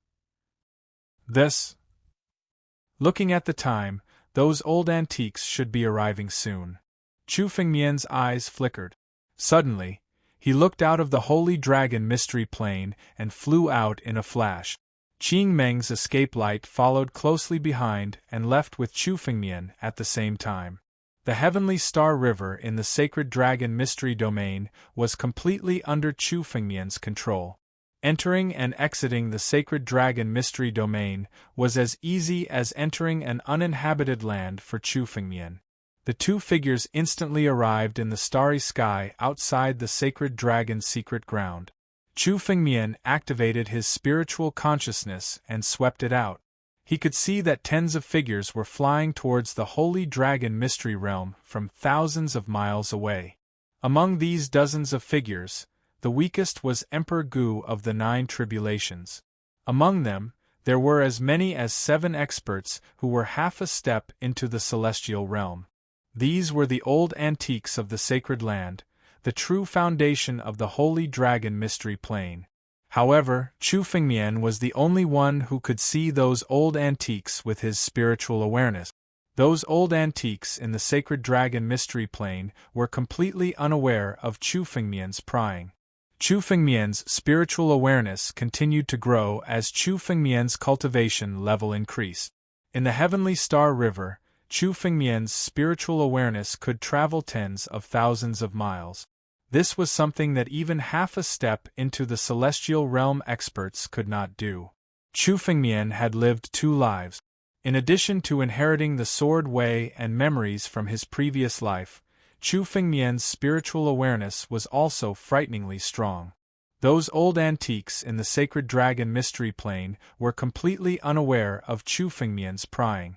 Speaker 1: Looking at the time, those old antiques should be arriving soon. Chu Fengmian's eyes flickered. Suddenly, he looked out of the Holy Dragon mystery plane and flew out in a flash. Qing Meng's escape light followed closely behind and left with Chu Fengmian at the same time. The Heavenly Star River in the Sacred Dragon mystery domain was completely under Chu Fengmian's control. Entering and exiting the Sacred Dragon mystery domain was as easy as entering an uninhabited land for Chu Fengmian. The two figures instantly arrived in the starry sky outside the Sacred Dragon's secret ground. Chu Fengmian activated his spiritual consciousness and swept it out. He could see that tens of figures were flying towards the Holy Dragon mystery realm from thousands of miles away. Among these dozens of figures, the weakest was Emperor Gu of the 9 tribulations. Among them, there were as many as 7 experts who were half a step into the celestial realm. These were the old antiques of the sacred land, the true foundation of the Holy Dragon mystery plane. However, Chu Fengmian was the only one who could see those old antiques with his spiritual awareness. Those old antiques in the Sacred Dragon mystery plane were completely unaware of Chu Fengmian's prying. Chu Fengmian's spiritual awareness continued to grow as Chu Fengmian's cultivation level increased. In the Heavenly Star River, Chu Fengmian's spiritual awareness could travel tens of thousands of miles. This was something that even half a step into the celestial realm experts could not do. Chu Fengmian had lived 2 lives. In addition to inheriting the sword way and memories from his previous life, Chu Fengmian's spiritual awareness was also frighteningly strong. Those old antiques in the Sacred Dragon mystery plane were completely unaware of Chu Fengmian's prying.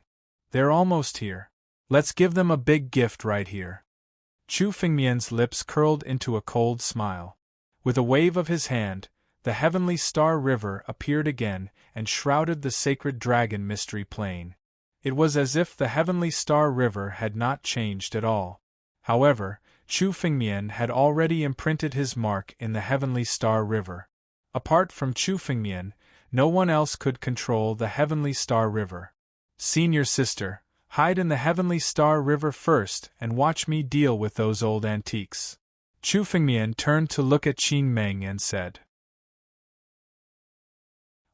Speaker 1: They're almost here. Let's give them a big gift right here. Chu Fengmian's lips curled into a cold smile. With a wave of his hand, the Heavenly Star River appeared again and shrouded the Sacred Dragon mystery plane. It was as if the Heavenly Star River had not changed at all. However, Chu Fengmian had already imprinted his mark in the Heavenly Star River. Apart from Chu Fengmian, no one else could control the Heavenly Star River. Senior sister, hide in the Heavenly Star River first and watch me deal with those old antiques. Chu Fengmian turned to look at Qing Meng and said.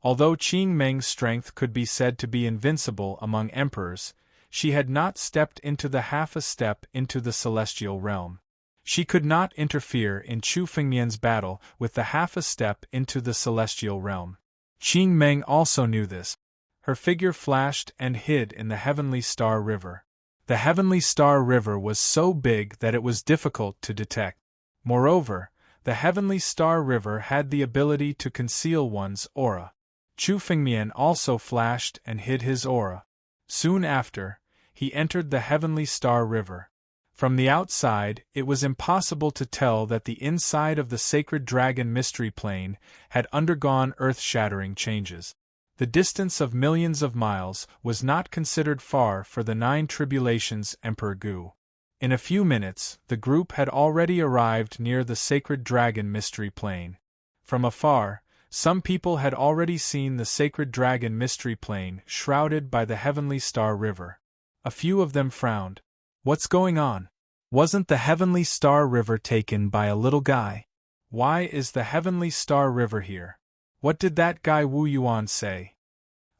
Speaker 1: Although Qing Meng's strength could be said to be invincible among emperors, she had not stepped into the half a step into the celestial realm. She could not interfere in Chu Fengmian's battle with the half a step into the celestial realm. Qing Meng also knew this. Her figure flashed and hid in the Heavenly Star River. The Heavenly Star River was so big that it was difficult to detect. Moreover, the Heavenly Star River had the ability to conceal one's aura. Chu Fengmian also flashed and hid his aura. Soon after, he entered the Heavenly Star River. From the outside, it was impossible to tell that the inside of the Sacred Dragon mystery plane had undergone earth-shattering changes. The distance of millions of miles was not considered far for the 9 tribulations Emperor Gu. In a few minutes, the group had already arrived near the Sacred Dragon mystery plane. From afar, some people had already seen the Sacred Dragon mystery plane shrouded by the Heavenly Star River. A few of them frowned. What's going on? Wasn't the Heavenly Star River taken by a little guy? Why is the Heavenly Star River here? What did that guy Wu Yuan say?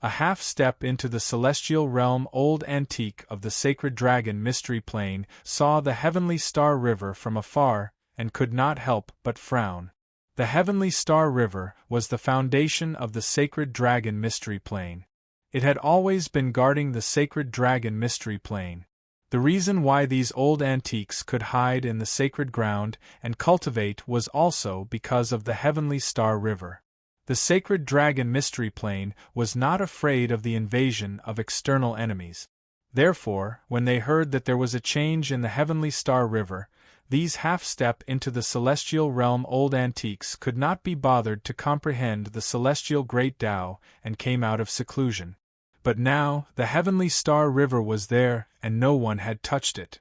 Speaker 1: A half step into the celestial realm old antique of the Sacred Dragon mystery plane saw the Heavenly Star River from afar and could not help but frown. The Heavenly Star River was the foundation of the Sacred Dragon mystery plane. It had always been guarding the Sacred Dragon mystery plane. The reason why these old antiques could hide in the sacred ground and cultivate was also because of the Heavenly Star River. The sacred dragon mystery plane was not afraid of the invasion of external enemies. Therefore, when they heard that there was a change in the heavenly star river, these half-step into the celestial realm old antiques could not be bothered to comprehend the celestial great Tao and came out of seclusion. But now, the heavenly star river was there, and no one had touched it.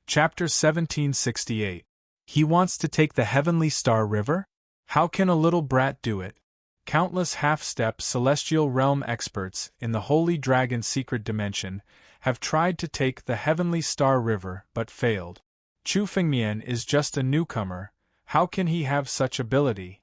Speaker 1: Chapter 1768. He wants to take the heavenly star river? How can a little brat do it? Countless half-step celestial realm experts in the Holy Dragon secret dimension have tried to take the heavenly star river but failed. Chu Fengmian is just a newcomer, how can he have such ability?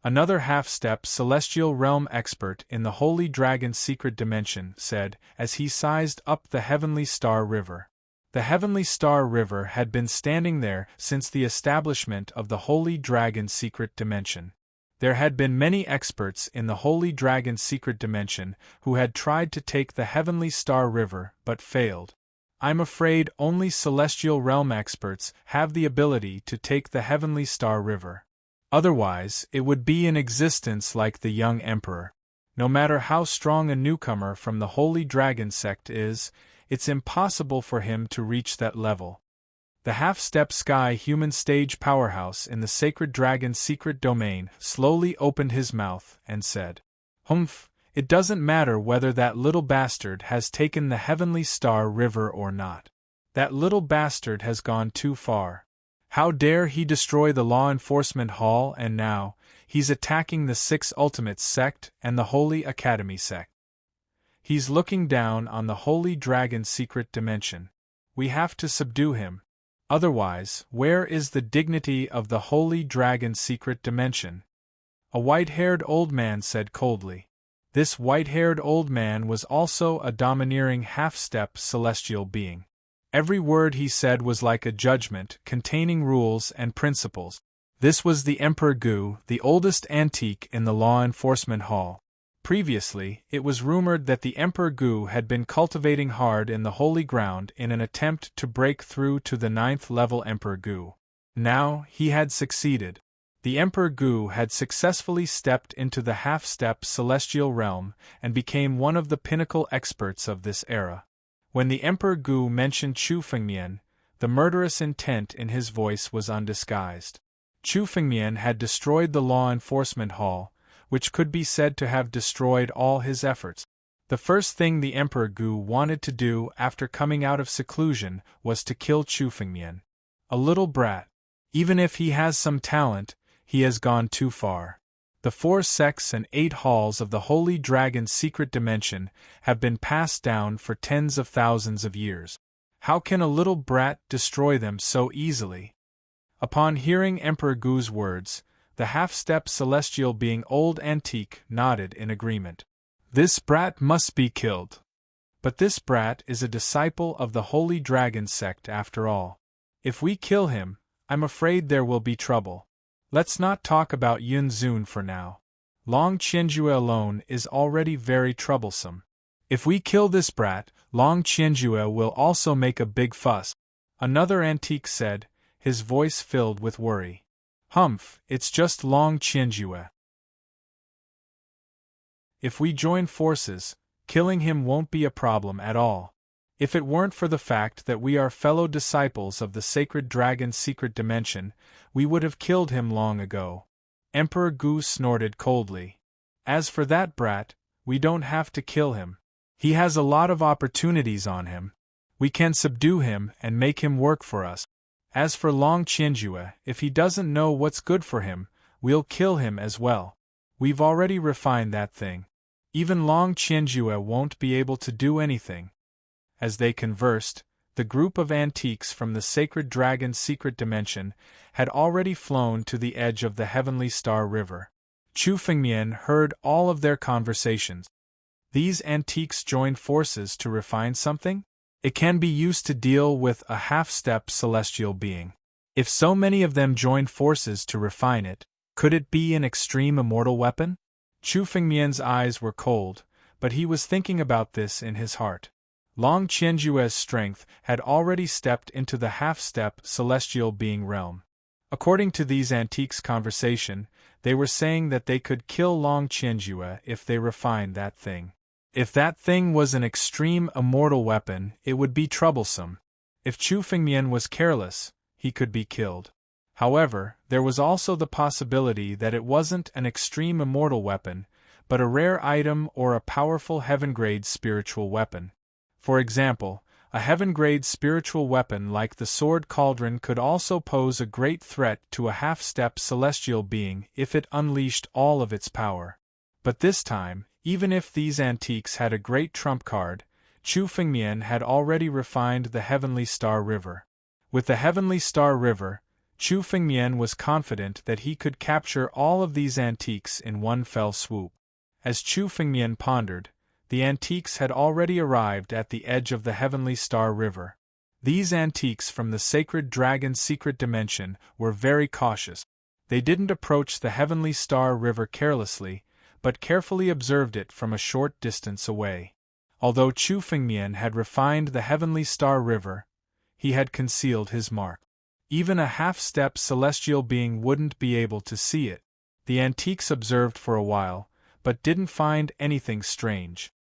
Speaker 1: Another half-step celestial realm expert in the Holy Dragon secret dimension said as he sized up the heavenly star river. The heavenly star river had been standing there since the establishment of the Holy Dragon secret dimension. There had been many experts in the Holy Dragon secret dimension who had tried to take the heavenly star river but failed. I'm afraid only celestial realm experts have the ability to take the heavenly star river. Otherwise, it would be in existence like the young emperor. No matter how strong a newcomer from the Holy Dragon sect is, it's impossible for him to reach that level. The half-step sky human stage powerhouse in the sacred dragon secret domain slowly opened his mouth and said, "Humph, it doesn't matter whether that little bastard has taken the heavenly star river or not. That little bastard has gone too far. How dare he destroy the law enforcement hall, and now, he's attacking the Six Ultimates sect and the Holy Academy sect. He's looking down on the Holy Dragon secret dimension. We have to subdue him. Otherwise, where is the dignity of the Holy Dragon secret dimension?" A white-haired old man said coldly. This white-haired old man was also a domineering half-step celestial being. Every word he said was like a judgment containing rules and principles. This was the Emperor Gu, the oldest antique in the law enforcement hall. Previously, it was rumored that the Emperor Gu had been cultivating hard in the holy ground in an attempt to break through to the 9th level Emperor Gu. Now, he had succeeded. The Emperor Gu had successfully stepped into the half-step celestial realm and became one of the pinnacle experts of this era. When the Emperor Gu mentioned Chu Fengmian, the murderous intent in his voice was undisguised. Chu Fengmian had destroyed the law enforcement hall, which could be said to have destroyed all his efforts. The first thing the Emperor Gu wanted to do after coming out of seclusion was to kill Chu Fengmian. A little brat. Even if he has some talent, he has gone too far. The 4 sects and 8 halls of the Holy Dragon secret dimension have been passed down for tens of thousands of years. How can a little brat destroy them so easily? Upon hearing Emperor Gu's words, the half-step celestial being old antique nodded in agreement. This brat must be killed. But this brat is a disciple of the Holy Dragon sect after all. If we kill him, I'm afraid there will be trouble. Let's not talk about Yun Zun for now. Long Qianjue alone is already very troublesome. If we kill this brat, Long Qianjue will also make a big fuss. Another antique said, his voice filled with worry. Humph, it's just Long Qianjue. If we join forces, killing him won't be a problem at all. If it weren't for the fact that we are fellow disciples of the sacred dragon secret dimension, we would have killed him long ago. Emperor Gu snorted coldly. As for that brat, we don't have to kill him. He has a lot of opportunities on him. We can subdue him and make him work for us. As for Long Qianjue, if he doesn't know what's good for him, we'll kill him as well. We've already refined that thing. Even Long Qianjue won't be able to do anything. As they conversed, the group of antiques from the sacred dragon secret dimension had already flown to the edge of the heavenly star river. Chu Fengmian heard all of their conversations. These antiques joined forces to refine something? It can be used to deal with a half-step celestial being. If so many of them joined forces to refine it, could it be an extreme immortal weapon? Chu Fengmian's eyes were cold, but he was thinking about this in his heart. Long Qianjue's strength had already stepped into the half-step celestial being realm. According to these antiques' conversation, they were saying that they could kill Long Qianjue if they refined that thing. If that thing was an extreme immortal weapon, it would be troublesome. If Chu Fengmian was careless, he could be killed. However, there was also the possibility that it wasn't an extreme immortal weapon, but a rare item or a powerful heaven-grade spiritual weapon. For example, a heaven-grade spiritual weapon like the sword cauldron could also pose a great threat to a half-step celestial being if it unleashed all of its power. But this time, even if these antiques had a great trump card, Chu Fengmian had already refined the Heavenly Star River. With the Heavenly Star River, Chu Fengmian was confident that he could capture all of these antiques in one fell swoop. As Chu Fengmian pondered, the antiques had already arrived at the edge of the Heavenly Star River. These antiques from the Sacred Dragon's secret dimension were very cautious. They didn't approach the Heavenly Star River carelessly, but carefully observed it from a short distance away. Although Chu Fengmian had refined the Heavenly Star River, he had concealed his mark. Even a half-step celestial being wouldn't be able to see it. The antiques observed for a while, but didn't find anything strange.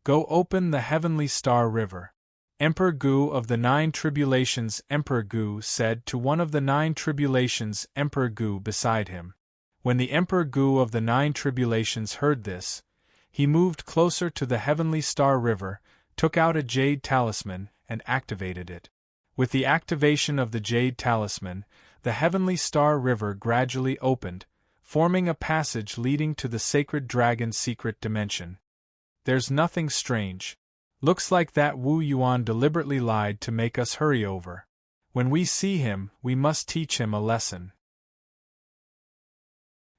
Speaker 1: Go open the Heavenly Star River. Emperor Gu of the Nine Tribulations. Emperor Gu said to one of the Nine Tribulations. Emperor Gu beside him. When the Emperor Gu of the Nine Tribulations heard this, he moved closer to the Heavenly Star River, took out a jade talisman, and activated it. With the activation of the jade talisman, the Heavenly Star River gradually opened, forming a passage leading to the Sacred Dragon's secret dimension. There's nothing strange. Looks like that Wu Yuan deliberately lied to make us hurry over. When we see him, we must teach him a lesson.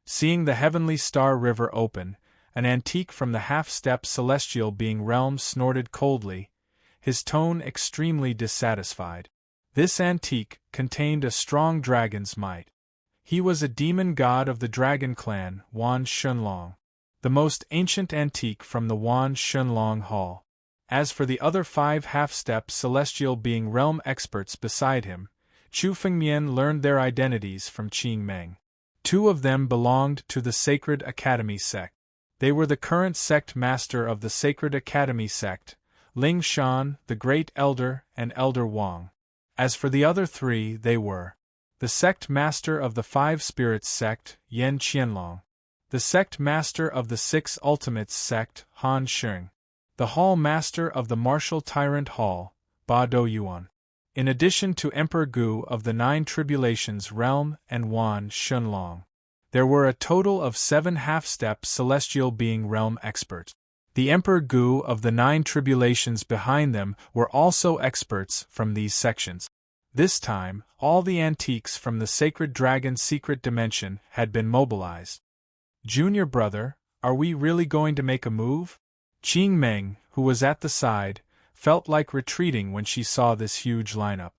Speaker 1: Seeing the Heavenly Star River open, an antique from the half-step celestial being realm snorted coldly, his tone extremely dissatisfied. This antique contained a strong dragon's might. He was a demon god of the dragon clan, Wan Shunlong, the most ancient antique from the Wan Shunlong Hall. As for the other 5 half-step celestial being realm experts beside him, Chu Fengmian learned their identities from Qing Meng. 2 of them belonged to the Sacred Academy sect. They were the current sect master of the Sacred Academy sect, Ling Shan, the Great Elder, and Elder Wang. As for the other 3, they were the sect master of the 5 Spirits sect, Yan Qianlong, the sect master of the 6 Ultimates sect, Han Sheng, the hall master of the Martial Tyrant Hall, Ba Douyuan. In addition to Emperor Gu of the 9 Tribulations realm and Wan Shunlong, there were a total of 7 half-step celestial being realm experts. The Emperor Gu of the 9 Tribulations behind them were also experts from these sections. This time, all the antiques from the Sacred Dragon's secret dimension had been mobilized. Junior brother, are we really going to make a move? Qing Meng, who was at the side, felt like retreating when she saw this huge lineup.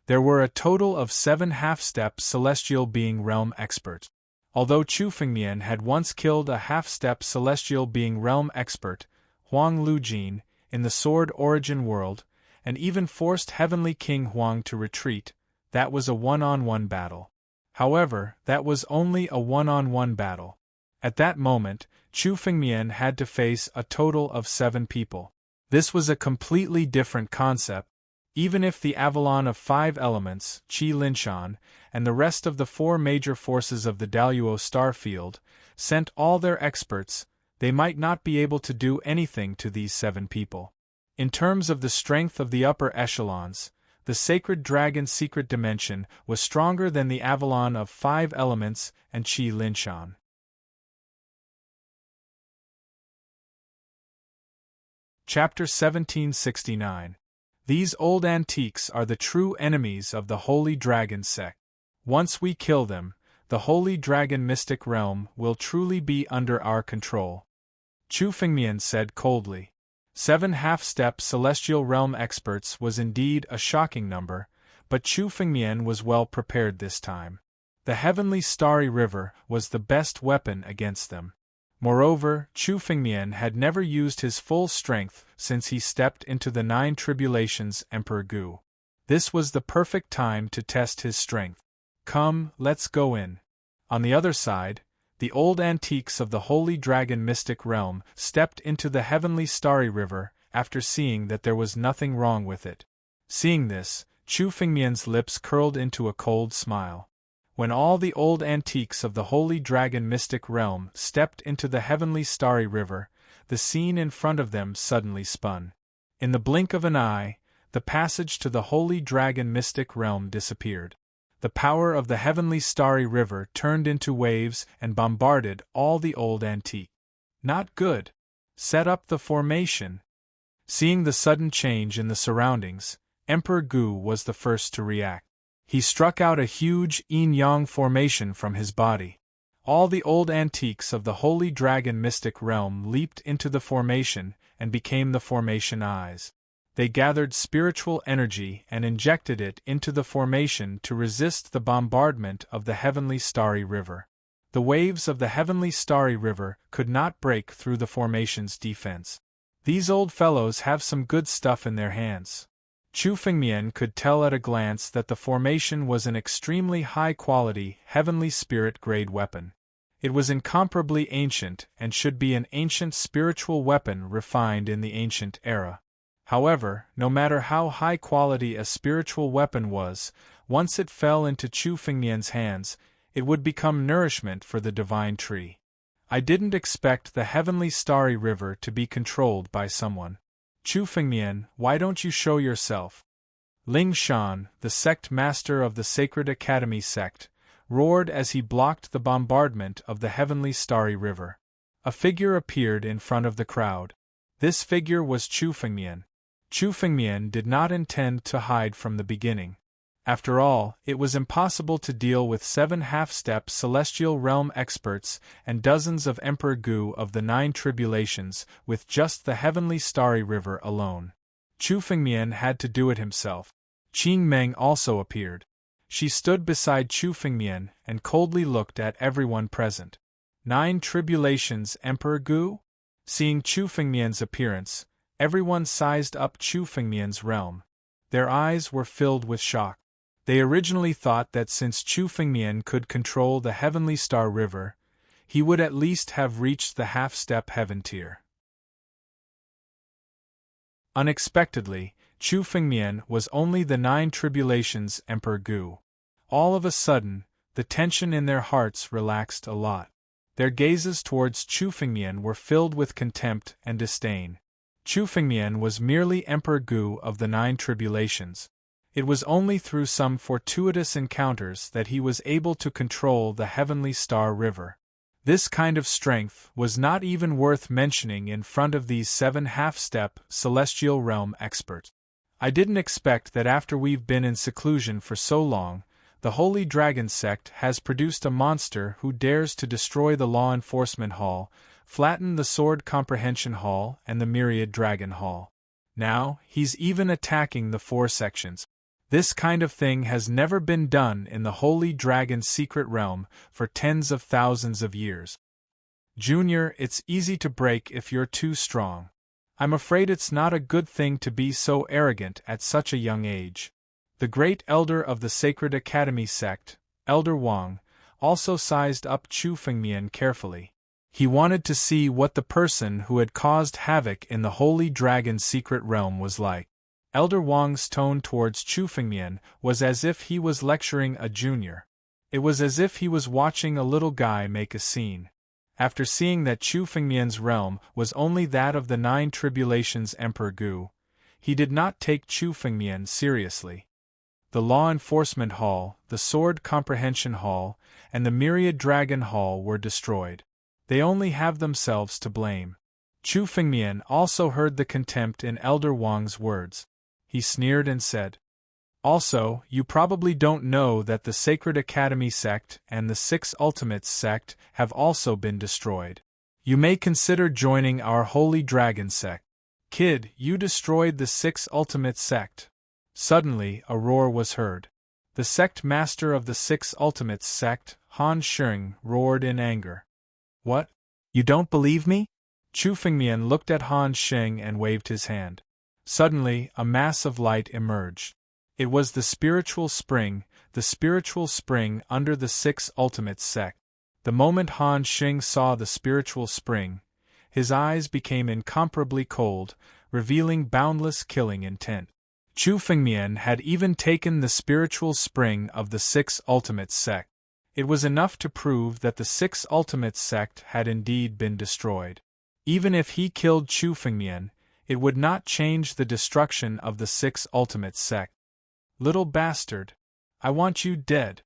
Speaker 1: There were a total of 7 half-step celestial being realm experts. Although Chu Fengmian had once killed a half-step celestial being realm expert, Huang Lujin, in the Sword Origin world, and even forced Heavenly King Huang to retreat, that was a one-on-one battle. However, that was only a one-on-one battle. At that moment, Chu Fengmian had to face a total of 7 people. This was a completely different concept. Even if the Avalon of 5 elements, Qi Linshan, and the rest of the 4 major forces of the Daluo star field, sent all their experts, they might not be able to do anything to these 7 people. In terms of the strength of the upper echelons, the Sacred Dragon's secret dimension was stronger than the Avalon of 5 elements and Qi Linshan. Chapter 1769. These old antiques are the true enemies of the Holy Dragon sect. Once we kill them, the Holy Dragon mystic realm will truly be under our control. Chu Fengmian said coldly. 7 half-step celestial realm experts was indeed a shocking number, but Chu Fengmian was well prepared this time. The Heavenly Starry River was the best weapon against them. Moreover, Chu Fengmian had never used his full strength since he stepped into the 9 Tribulations Emperor Gu. This was the perfect time to test his strength. Come, let's go in. On the other side, the old antiques of the Holy Dragon mystic realm stepped into the heavenly starry river after seeing that there was nothing wrong with it. Seeing this, Chu Fengmian's lips curled into a cold smile. When all the old antiques of the Holy Dragon mystic realm stepped into the heavenly starry river, the scene in front of them suddenly spun. In the blink of an eye, the passage to the Holy Dragon mystic realm disappeared. The power of the heavenly starry river turned into waves and bombarded all the old antique. Not good. Set up the formation. Seeing the sudden change in the surroundings, Emperor Gu was the first to react. He struck out a huge yin-yang formation from his body. All the old antiques of the Holy Dragon mystic realm leaped into the formation and became the formation eyes. They gathered spiritual energy and injected it into the formation to resist the bombardment of the heavenly starry river. The waves of the heavenly starry river could not break through the formation's defense. These old fellows have some good stuff in their hands. Chu Fengmian could tell at a glance that the formation was an extremely high-quality, heavenly spirit-grade weapon. It was incomparably ancient and should be an ancient spiritual weapon refined in the ancient era. However, no matter how high quality a spiritual weapon was, once it fell into Chu Fengmian's hands, it would become nourishment for the divine tree. I didn't expect the heavenly starry river to be controlled by someone. Chu Fengmian, why don't you show yourself? Ling Shan, the sect master of the Sacred Academy sect, roared as he blocked the bombardment of the heavenly starry river. A figure appeared in front of the crowd. This figure was Chu Fengmian. Chu Fengmian did not intend to hide from the beginning. After all, it was impossible to deal with 7 half-step celestial realm experts and dozens of Emperor Gu of the 9 tribulations with just the heavenly starry river alone. Chu Fengmian had to do it himself. Qing Meng also appeared. She stood beside Chu Fengmian and coldly looked at everyone present. 9 tribulations Emperor Gu? Seeing Chu Fengmian's appearance, everyone sized up Chu Fengmian's realm. Their eyes were filled with shock. They originally thought that since Chu Fengmian could control the heavenly star river, he would at least have reached the half-step heaven tier. Unexpectedly, Chu Fengmian was only the 9 tribulations Emperor Gu. All of a sudden, the tension in their hearts relaxed a lot. Their gazes towards Chu Fengmian were filled with contempt and disdain. Chu Fengmian was merely Emperor Gu of the 9 tribulations. It was only through some fortuitous encounters that he was able to control the heavenly star river. This kind of strength was not even worth mentioning in front of these 7 half-step celestial realm experts. I didn't expect that after we've been in seclusion for so long, the Holy Dragon sect has produced a monster who dares to destroy the Law Enforcement Hall, flatten the Sword Comprehension Hall and the Myriad Dragon Hall. Now, he's even attacking the 4 sections. This kind of thing has never been done in the Holy Dragon's secret realm for tens of thousands of years. Junior, it's easy to break if you're too strong. I'm afraid it's not a good thing to be so arrogant at such a young age. The great elder of the Sacred Academy sect, Elder Wang, also sized up Chu Fengmian carefully. He wanted to see what the person who had caused havoc in the Holy Dragon's secret realm was like. Elder Wang's tone towards Chu Fengmian was as if he was lecturing a junior. It was as if he was watching a little guy make a scene. After seeing that Chu Fengmian's realm was only that of the 9 tribulations Emperor Gu, he did not take Chu Fengmian seriously. The Law Enforcement Hall, the Sword Comprehension Hall, and the Myriad Dragon Hall were destroyed. They only have themselves to blame. Chu Fengmian also heard the contempt in Elder Wang's words. He sneered and said, "Also, you probably don't know that the Sacred Academy sect and the 6 Ultimates sect have also been destroyed. You may consider joining our Holy Dragon sect. Kid, you destroyed the 6 Ultimates sect." Suddenly, a roar was heard. The sect master of the 6 Ultimates sect, Han Sheng, roared in anger. "What? You don't believe me?" Chu Fengmian looked at Han Sheng and waved his hand. Suddenly, a mass of light emerged. It was the spiritual spring, the spiritual spring under the 6 ultimate sect. The moment Han Xing saw the spiritual spring, his eyes became incomparably cold, revealing boundless killing intent. Chu Fengmian had even taken the spiritual spring of the 6 ultimate sect. It was enough to prove that the 6 ultimate sect had indeed been destroyed. Even if he killed Chu Fengmian, it would not change the destruction of the 6 ultimate sect. Little bastard! I want you dead!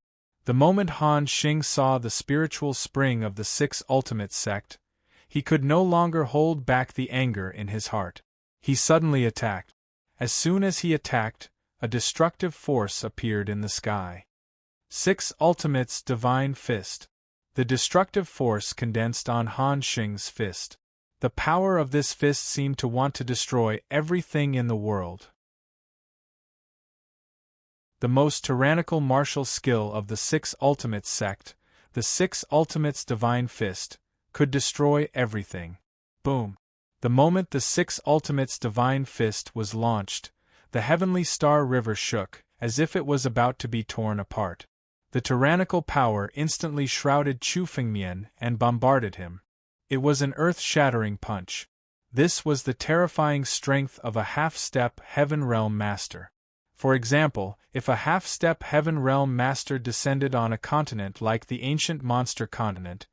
Speaker 1: The moment Han Xing saw the spiritual spring of the 6 ultimate sect, he could no longer hold back the anger in his heart. He suddenly attacked. As soon as he attacked, a destructive force appeared in the sky. 6 Ultimate's Divine Fist. The destructive force condensed on Han Xing's fist. The power of this fist seemed to want to destroy everything in the world. The most tyrannical martial skill of the 6 Ultimate sect, the 6 Ultimate's Divine Fist, could destroy everything. Boom! The moment the 6 Ultimate's Divine Fist was launched, the heavenly star river shook, as if it was about to be torn apart. The tyrannical power instantly shrouded Chu Fengmian and bombarded him. It was an earth-shattering punch. This was the terrifying strength of a half-step Heaven Realm Master. For example, if a half-step Heaven Realm Master descended on a continent like the ancient monster continent,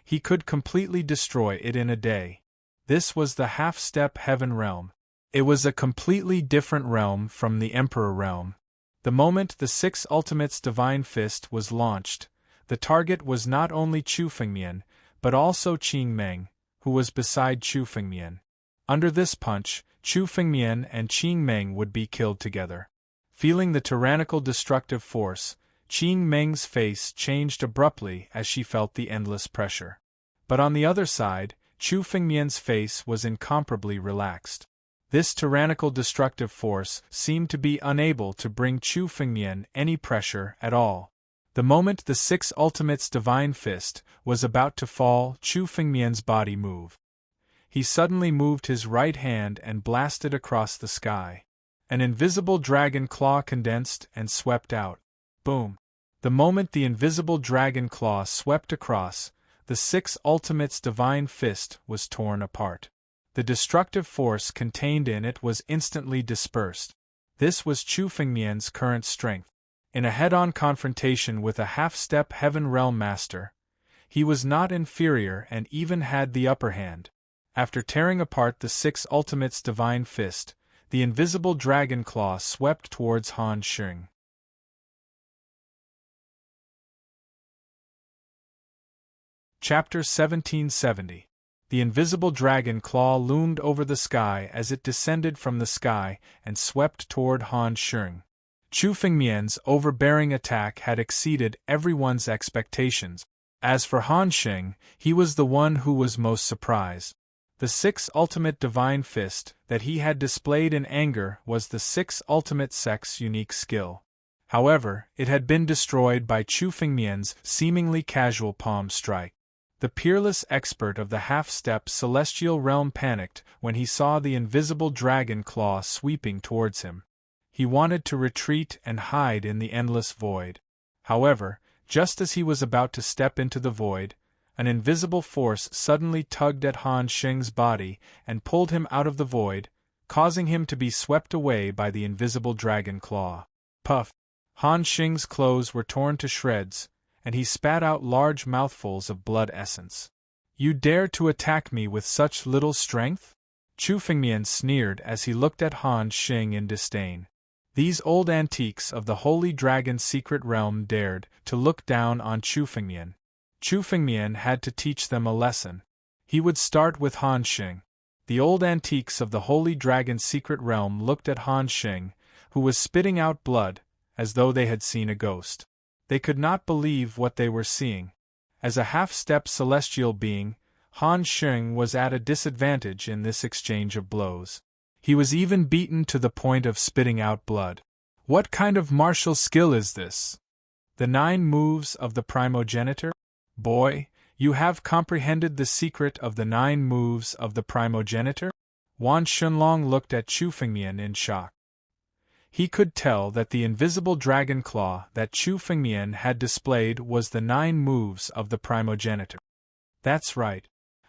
Speaker 1: he could completely destroy it in a day. This was the half-step Heaven Realm. It was a completely different realm from the Emperor Realm. The moment the 6 Ultimate's Divine Fist was launched, the target was not only Chu Fengmian, but also Qing Meng, who was beside Chu Fengmian. Under this punch, Chu Fengmian and Qing Meng would be killed together. Feeling the tyrannical destructive force, Qing Meng's face changed abruptly as she felt the endless pressure. But on the other side, Chu Fengmian's face was incomparably relaxed. This tyrannical destructive force seemed to be unable to bring Chu Fengmian any pressure at all. The moment the 6 Ultimate's Divine Fist was about to fall, Chu Fengmian's body moved. He suddenly moved his right hand and blasted across the sky. An invisible dragon claw condensed and swept out. Boom! The moment the invisible dragon claw swept across, the 6 Ultimate's Divine Fist was torn apart. The destructive force contained in it was instantly dispersed. This was Chu Fengmian's current strength. In a head-on confrontation with a half-step Heaven Realm Master, he was not inferior and even had the upper hand. After tearing apart the 6 Ultimate's Divine Fist, the invisible dragon claw swept towards Han Xing. Chapter 1770. The invisible dragon claw loomed over the sky as it descended from the sky and swept toward Han Xing. Chu Fengmian's overbearing attack had exceeded everyone's expectations. As for Han Xing, he was the one who was most surprised. The 6 Ultimate Divine Fist that he had displayed in anger was the 6 Ultimate Sect's unique skill. However, it had been destroyed by Chu Fengmian's seemingly casual palm strike. The peerless expert of the half-step celestial realm panicked when he saw the invisible dragon claw sweeping towards him. He wanted to retreat and hide in the endless void. However, just as he was about to step into the void, an invisible force suddenly tugged at Han Xing's body and pulled him out of the void, causing him to be swept away by the invisible dragon claw. Puff! Han Xing's clothes were torn to shreds, and he spat out large mouthfuls of blood essence. You dare to attack me with such little strength? Chu Fengmian sneered as he looked at Han Xing in disdain. These old antiques of the Holy Dragon's secret realm dared to look down on Chu Fengmian. Chu Fengmian had to teach them a lesson. He would start with Han Xing. The old antiques of the Holy Dragon's secret realm looked at Han Xing, who was spitting out blood, as though they had seen a ghost. They could not believe what they were seeing. As a half-step celestial being, Han Xing was at a disadvantage in this exchange of blows. He was even beaten to the point of spitting out blood. What kind of martial skill is this? The 9 moves of the primogenitor? Boy, you have comprehended the secret of the 9 moves of the primogenitor? Wan Shunlong looked at Chu Fengmian in shock. He could tell that the invisible dragon claw that Chu Fengmian had displayed was the 9 moves of the primogenitor. That's right.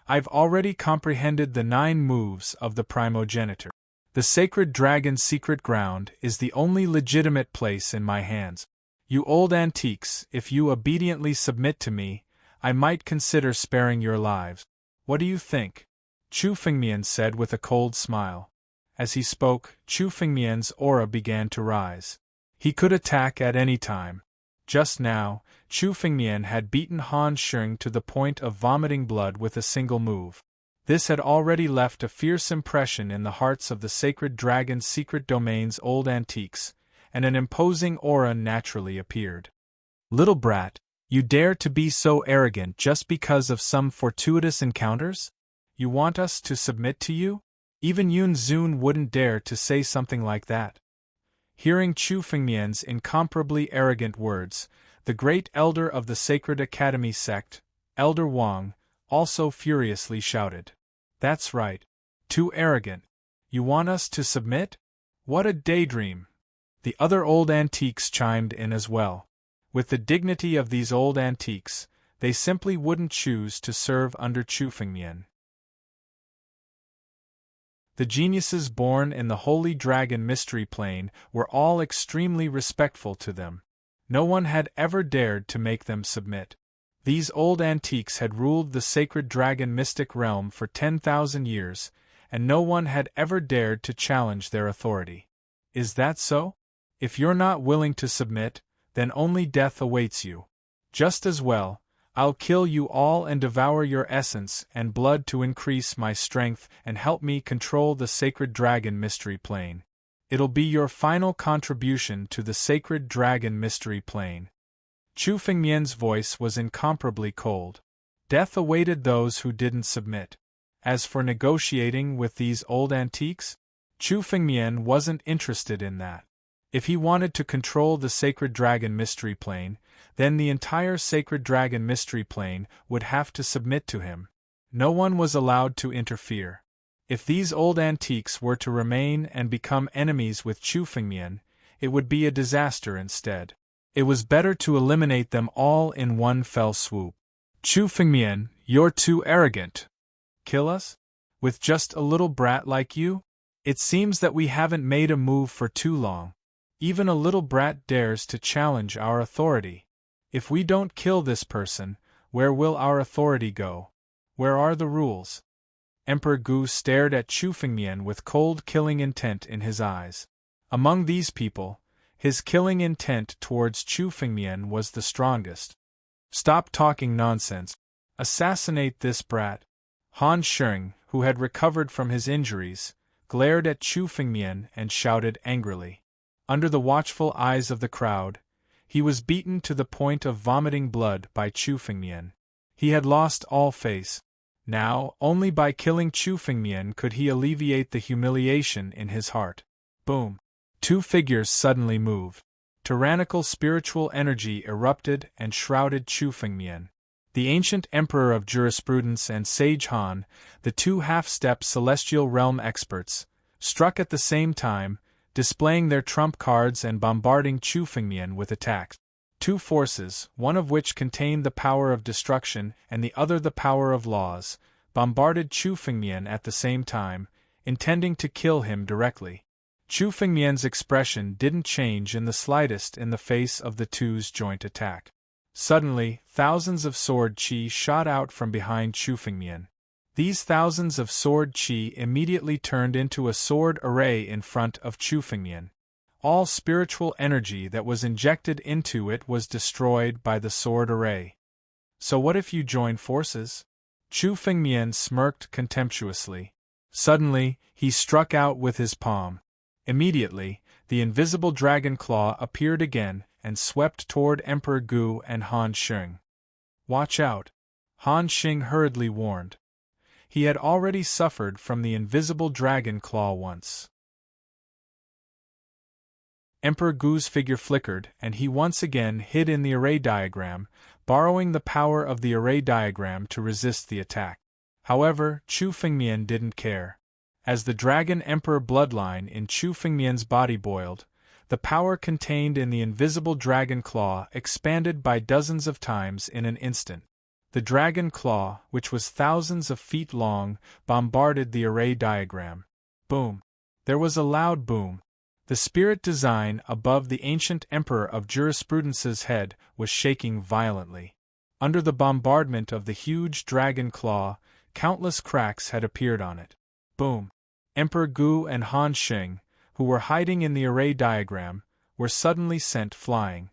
Speaker 1: I've already comprehended the 9 moves of the primogenitor. The sacred dragon's secret ground is the only legitimate place in my hands. You old antiques, if you obediently submit to me, I might consider sparing your lives. What do you think? Chu Fengmian said with a cold smile. As he spoke, Chu Fengmian's aura began to rise. He could attack at any time. Just now, Chu Fengmian had beaten Han Sheng to the point of vomiting blood with a single move. This had already left a fierce impression in the hearts of the sacred dragon's secret domain's old antiques, and an imposing aura naturally appeared. Little brat, you dare to be so arrogant just because of some fortuitous encounters? You want us to submit to you? Even Yun Zun wouldn't dare to say something like that. Hearing Chu Fengmian's incomparably arrogant words, the great elder of the Sacred Academy sect, Elder Wang, also furiously shouted. That's right. Too arrogant. You want us to submit? What a daydream! The other old antiques chimed in as well. With the dignity of these old antiques, they simply wouldn't choose to serve under Chu Fengmian. The geniuses born in the Holy Dragon Mystery Plane were all extremely respectful to them. No one had ever dared to make them submit. These old antiques had ruled the sacred dragon mystic realm for 10,000 years, and no one had ever dared to challenge their authority. Is that so? If you're not willing to submit, then only death awaits you. Just as well, I'll kill you all and devour your essence and blood to increase my strength and help me control the sacred dragon mystery plane. It'll be your final contribution to the sacred dragon mystery plane. Chu Fengmian's voice was incomparably cold. Death awaited those who didn't submit. As for negotiating with these old antiques, Chu Fengmian wasn't interested in that. If he wanted to control the sacred dragon mystery plane, then the entire sacred dragon mystery plane would have to submit to him. No one was allowed to interfere. If these old antiques were to remain and become enemies with Chu Fengmian, it would be a disaster instead. It was better to eliminate them all in one fell swoop. Chu Fengmian, you're too arrogant. Kill us? With just a little brat like you? It seems that we haven't made a move for too long. Even a little brat dares to challenge our authority. If we don't kill this person, where will our authority go? Where are the rules? Emperor Gu stared at Chu Fengmian with cold killing intent in his eyes. Among these people, his killing intent towards Chu Fengmian was the strongest. Stop talking nonsense. Assassinate this brat. Han Sheng, who had recovered from his injuries, glared at Chu Fengmian and shouted angrily. Under the watchful eyes of the crowd, he was beaten to the point of vomiting blood by Chu Fengmian. He had lost all face. Now, only by killing Chu Fengmian could he alleviate the humiliation in his heart. Boom! 2 figures suddenly moved. Tyrannical spiritual energy erupted and shrouded Chu Fengmian. The ancient emperor of jurisprudence and Sage Han, the 2 half-step celestial realm experts, struck at the same time, displaying their trump cards and bombarding Chu Fengmian with attacks. 2 forces, one of which contained the power of destruction and the other the power of laws, bombarded Chu Fengmian at the same time, intending to kill him directly. Chu Fengmian's expression didn't change in the slightest in the face of the 2's joint attack. Suddenly, thousands of sword qi shot out from behind Chu Fengmian. These thousands of sword qi immediately turned into a sword array in front of Chu Fengmian. All spiritual energy that was injected into it was destroyed by the sword array. So what if you join forces? Chu Fengmian smirked contemptuously. Suddenly, he struck out with his palm. Immediately, the invisible dragon claw appeared again and swept toward Emperor Gu and Han Sheng. Watch out! Han Sheng hurriedly warned. He had already suffered from the invisible dragon claw once. Emperor Gu's figure flickered, and he once again hid in the array diagram, borrowing the power of the array diagram to resist the attack. However, Chu Fengmian didn't care. As the Dragon Emperor bloodline in Chu Fengmian's body boiled, The power contained in the invisible dragon claw expanded by dozens of times in an instant. The dragon claw, which was thousands of feet long, bombarded the array diagram. Boom! There was a loud boom. The spirit design above the ancient emperor of jurisprudence's head was shaking violently. Under the bombardment of the huge dragon claw, countless cracks had appeared on it. Boom! Emperor Gu and Han Xing, who were hiding in the array diagram, were suddenly sent flying.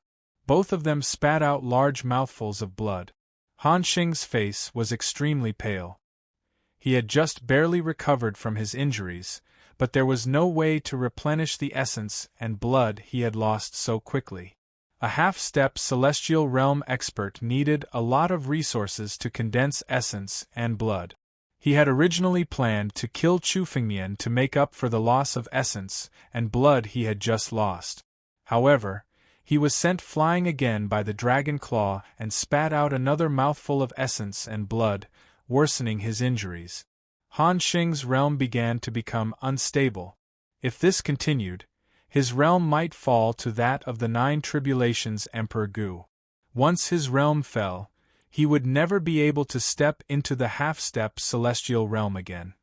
Speaker 1: Both of them spat out large mouthfuls of blood. Han Xing's face was extremely pale. He had just barely recovered from his injuries, but there was no way to replenish the essence and blood he had lost so quickly. A half-step celestial realm expert needed a lot of resources to condense essence and blood. He had originally planned to kill Chu Fengmian to make up for the loss of essence and blood he had just lost. However, he was sent flying again by the dragon claw and spat out another mouthful of essence and blood, worsening his injuries. Han Xing's realm began to become unstable. If this continued, his realm might fall to that of the Nine Tribulations Emperor Gu. Once his realm fell, he would never be able to step into the half-step celestial realm again.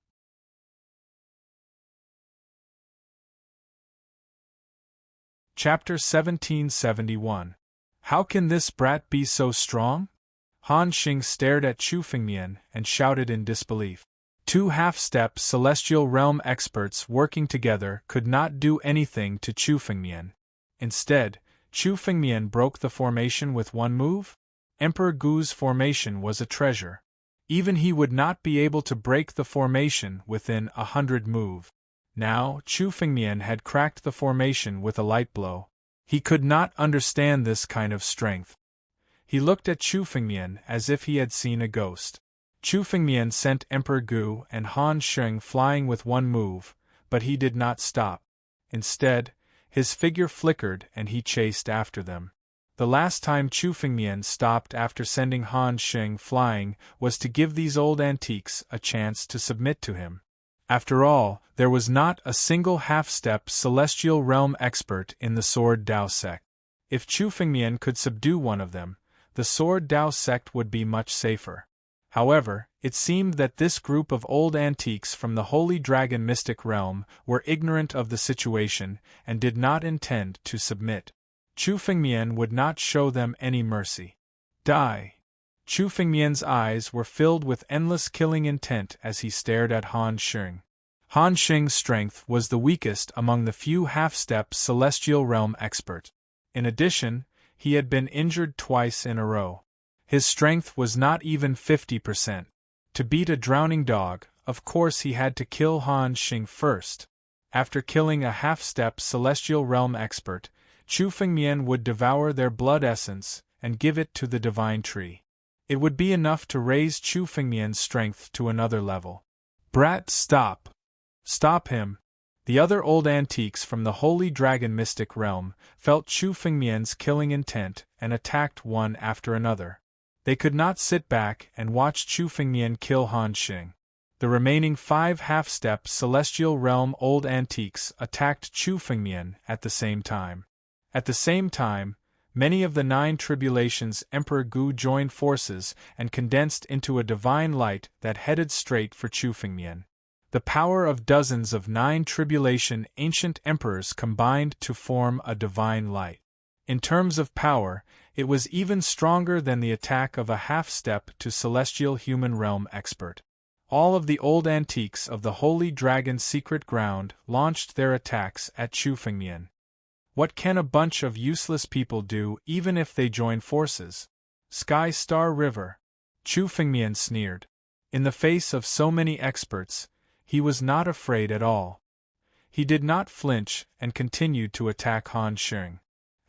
Speaker 1: Chapter 1771. How can this brat be so strong? Han Xing stared at Chu Fengmian and shouted in disbelief. Two half-step celestial realm experts working together could not do anything to Chu Fengmian. Instead, Chu Fengmian broke the formation with one move? Emperor Gu's formation was a treasure. Even he would not be able to break the formation within 100 moves. Now, Chu Fengmian had cracked the formation with a light blow. He could not understand this kind of strength. He looked at Chu Fengmian as if he had seen a ghost. Chu Fengmian sent Emperor Gu and Han Xing flying with one move, but he did not stop. Instead, his figure flickered and he chased after them. The last time Chu Fengmian stopped after sending Han Xing flying was to give these old antiques a chance to submit to him. After all, there was not a single half-step celestial realm expert in the Sword Dao sect. If Chu Fengmian could subdue one of them, the Sword Dao sect would be much safer. However, it seemed that this group of old antiques from the Holy Dragon mystic realm were ignorant of the situation and did not intend to submit. Chu Fengmian would not show them any mercy. Die! Chu Fengmian's eyes were filled with endless killing intent as he stared at Han Xing. Han Xing's strength was the weakest among the few half-step celestial realm experts. In addition, he had been injured twice in a row. His strength was not even 50%. To beat a drowning dog, of course he had to kill Han Xing first. After killing a half-step celestial realm expert, Chu Fengmian would devour their blood essence and give it to the divine tree. It would be enough to raise Chu Fengmian's strength to another level. Brat, stop! Stop him! The other old antiques from the Holy Dragon mystic realm felt Chu Fengmian's killing intent and attacked one after another. They could not sit back and watch Chu Fengmian kill Han Xing. The remaining 5 half-step celestial realm old antiques attacked Chu Fengmian at the same time. At the same time, many of the 9 tribulations Emperor Gu joined forces and condensed into a divine light that headed straight for Chu Fengmian. The power of dozens of 9 tribulation ancient emperors combined to form a divine light. In terms of power, it was even stronger than the attack of a half-step to celestial human realm expert. All of the old antiques of the Holy Dragon's secret ground launched their attacks at Chu Fengmian. What can a bunch of useless people do even if they join forces? Sky Star River. Chu Fengmian sneered. In the face of so many experts, he was not afraid at all. He did not flinch and continued to attack Han Xing.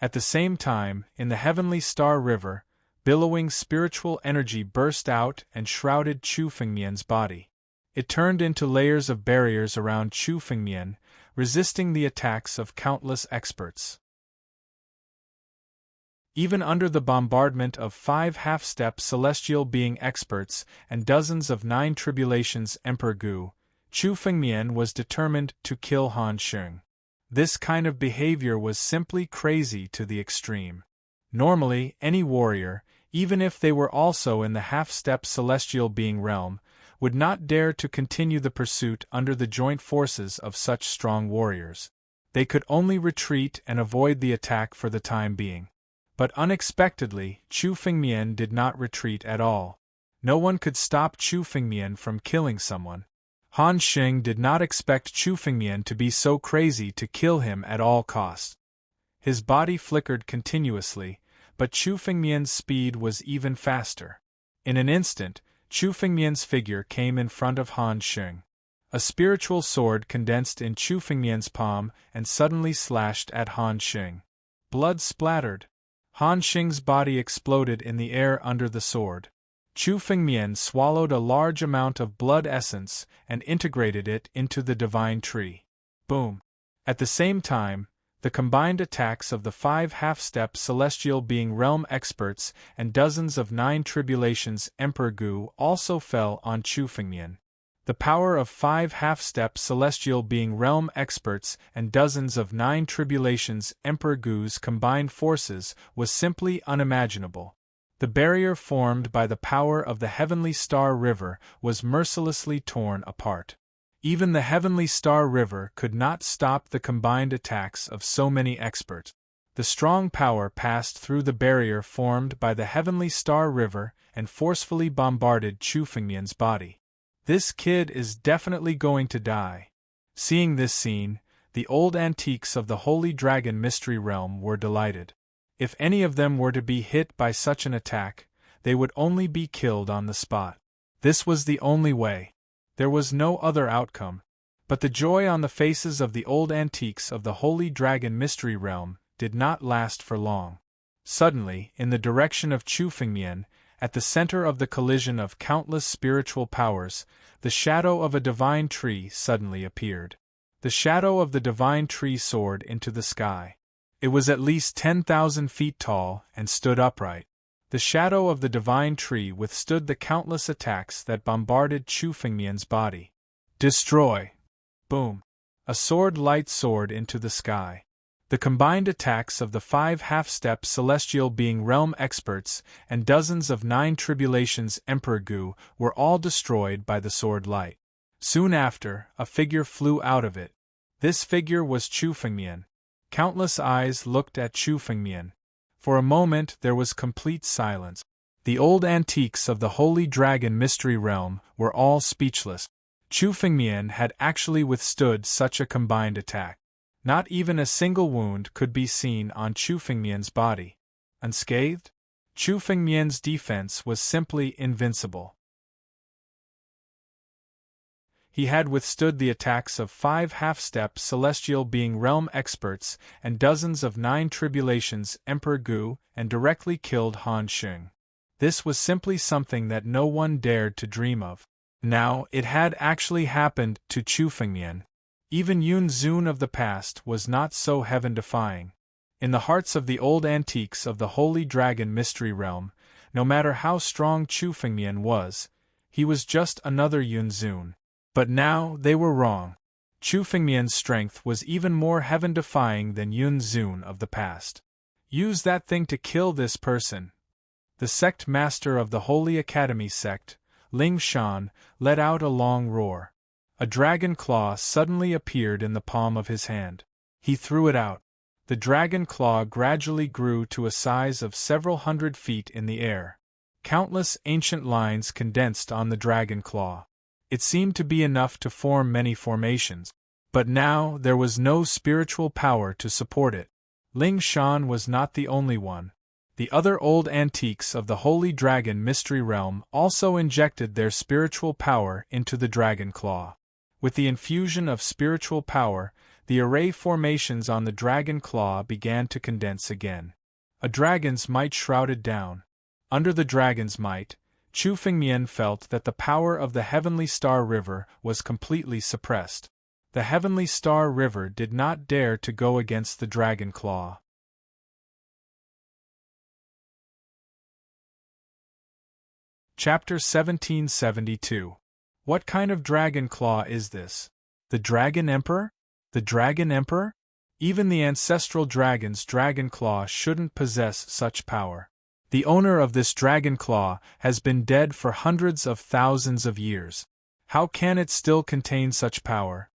Speaker 1: At the same time, in the heavenly Star River, billowing spiritual energy burst out and shrouded Chu Fengmian's body. It turned into layers of barriers around Chu Fengmian, resisting the attacks of countless experts. Even under the bombardment of 5 half-step celestial being experts and dozens of 9 tribulations Emperor Gu, Chu Fengmian was determined to kill Han Xing. This kind of behavior was simply crazy to the extreme. Normally, any warrior, even if they were also in the half-step celestial being realm, would not dare to continue the pursuit under the joint forces of such strong warriors. They could only retreat and avoid the attack for the time being. But unexpectedly, Chu Fengmian did not retreat at all. No one could stop Chu Fengmian from killing someone. Han Xing did not expect Chu Fengmian to be so crazy to kill him at all costs. His body flickered continuously, but Chu Fengmian's speed was even faster. In an instant, Chu Fengmian's figure came in front of Han Xing. A spiritual sword condensed in Chu Fengmian's palm and suddenly slashed at Han Xing. Blood splattered. Han Xing's body exploded in the air under the sword. Chu Fengmian swallowed a large amount of blood essence and integrated it into the divine tree. Boom! At the same time, the combined attacks of the 5 half-step celestial being realm experts and dozens of 9 tribulations Emperor Gu also fell on Chu Fengmian. The power of 5 half-step celestial being realm experts and dozens of 9 tribulations Emperor Gu's combined forces was simply unimaginable. The barrier formed by the power of the Heavenly Star River was mercilessly torn apart. Even the Heavenly Star River could not stop the combined attacks of so many experts. The strong power passed through the barrier formed by the Heavenly Star River and forcefully bombarded Chu Fengmian's body. This kid is definitely going to die. Seeing this scene, the old antiques of the Holy Dragon Mystery Realm were delighted. If any of them were to be hit by such an attack, they would only be killed on the spot. This was the only way. There was no other outcome. But the joy on the faces of the old antiques of the Holy Dragon Mystery Realm did not last for long. Suddenly, in the direction of Chu Fengmian, at the center of the collision of countless spiritual powers, the shadow of a divine tree suddenly appeared. The shadow of the divine tree soared into the sky. It was at least 10,000 feet tall and stood upright. The shadow of the divine tree withstood the countless attacks that bombarded Chu Fengmian's body. Destroy! Boom! A sword light soared into the sky. The combined attacks of the 5 half-step celestial being realm experts and dozens of 9 tribulations Emperor Gu were all destroyed by the sword light. Soon after, a figure flew out of it. This figure was Chu Fengmian. Countless eyes looked at Chu Fengmian. For a moment there was complete silence. The old antiques of the Holy Dragon Mystery Realm were all speechless. Chu Fengmian had actually withstood such a combined attack. Not even a single wound could be seen on Chu Fengmian's body. Unscathed? Chu Fengmian's defense was simply invincible. He had withstood the attacks of 5 half-step celestial being realm experts and dozens of 9 tribulations Emperor Gu and directly killed Han Xing. This was simply something that no one dared to dream of. Now, it had actually happened to Chu Fengmian. Even Yun Zun of the past was not so heaven-defying. In the hearts of the old antiques of the Holy Dragon Mystery Realm, no matter how strong Chu Fengmian was, he was just another Yun Zun. But now they were wrong. Chu Fengmian's strength was even more heaven-defying than Yun Zun of the past. Use that thing to kill this person. The sect master of the Holy Academy sect, Ling Shan, let out a long roar. A dragon claw suddenly appeared in the palm of his hand. He threw it out. The dragon claw gradually grew to a size of several hundred feet in the air. Countless ancient lines condensed on the dragon claw. It seemed to be enough to form many formations. But now there was no spiritual power to support it. Ling Shan was not the only one. The other old antiques of the Holy Dragon Mystery Realm also injected their spiritual power into the dragon claw. With the infusion of spiritual power, the array formations on the dragon claw began to condense again. A dragon's might shrouded down. Under the dragon's might, Chu Fengmian felt that the power of the Heavenly Star River was completely suppressed. The Heavenly Star River did not dare to go against the dragon claw. Chapter 1772. What kind of dragon claw is this? The Dragon Emperor? The Dragon Emperor? Even the ancestral dragon's dragon claw shouldn't possess such power. The owner of this dragon claw has been dead for hundreds of thousands of years. How can it still contain such power?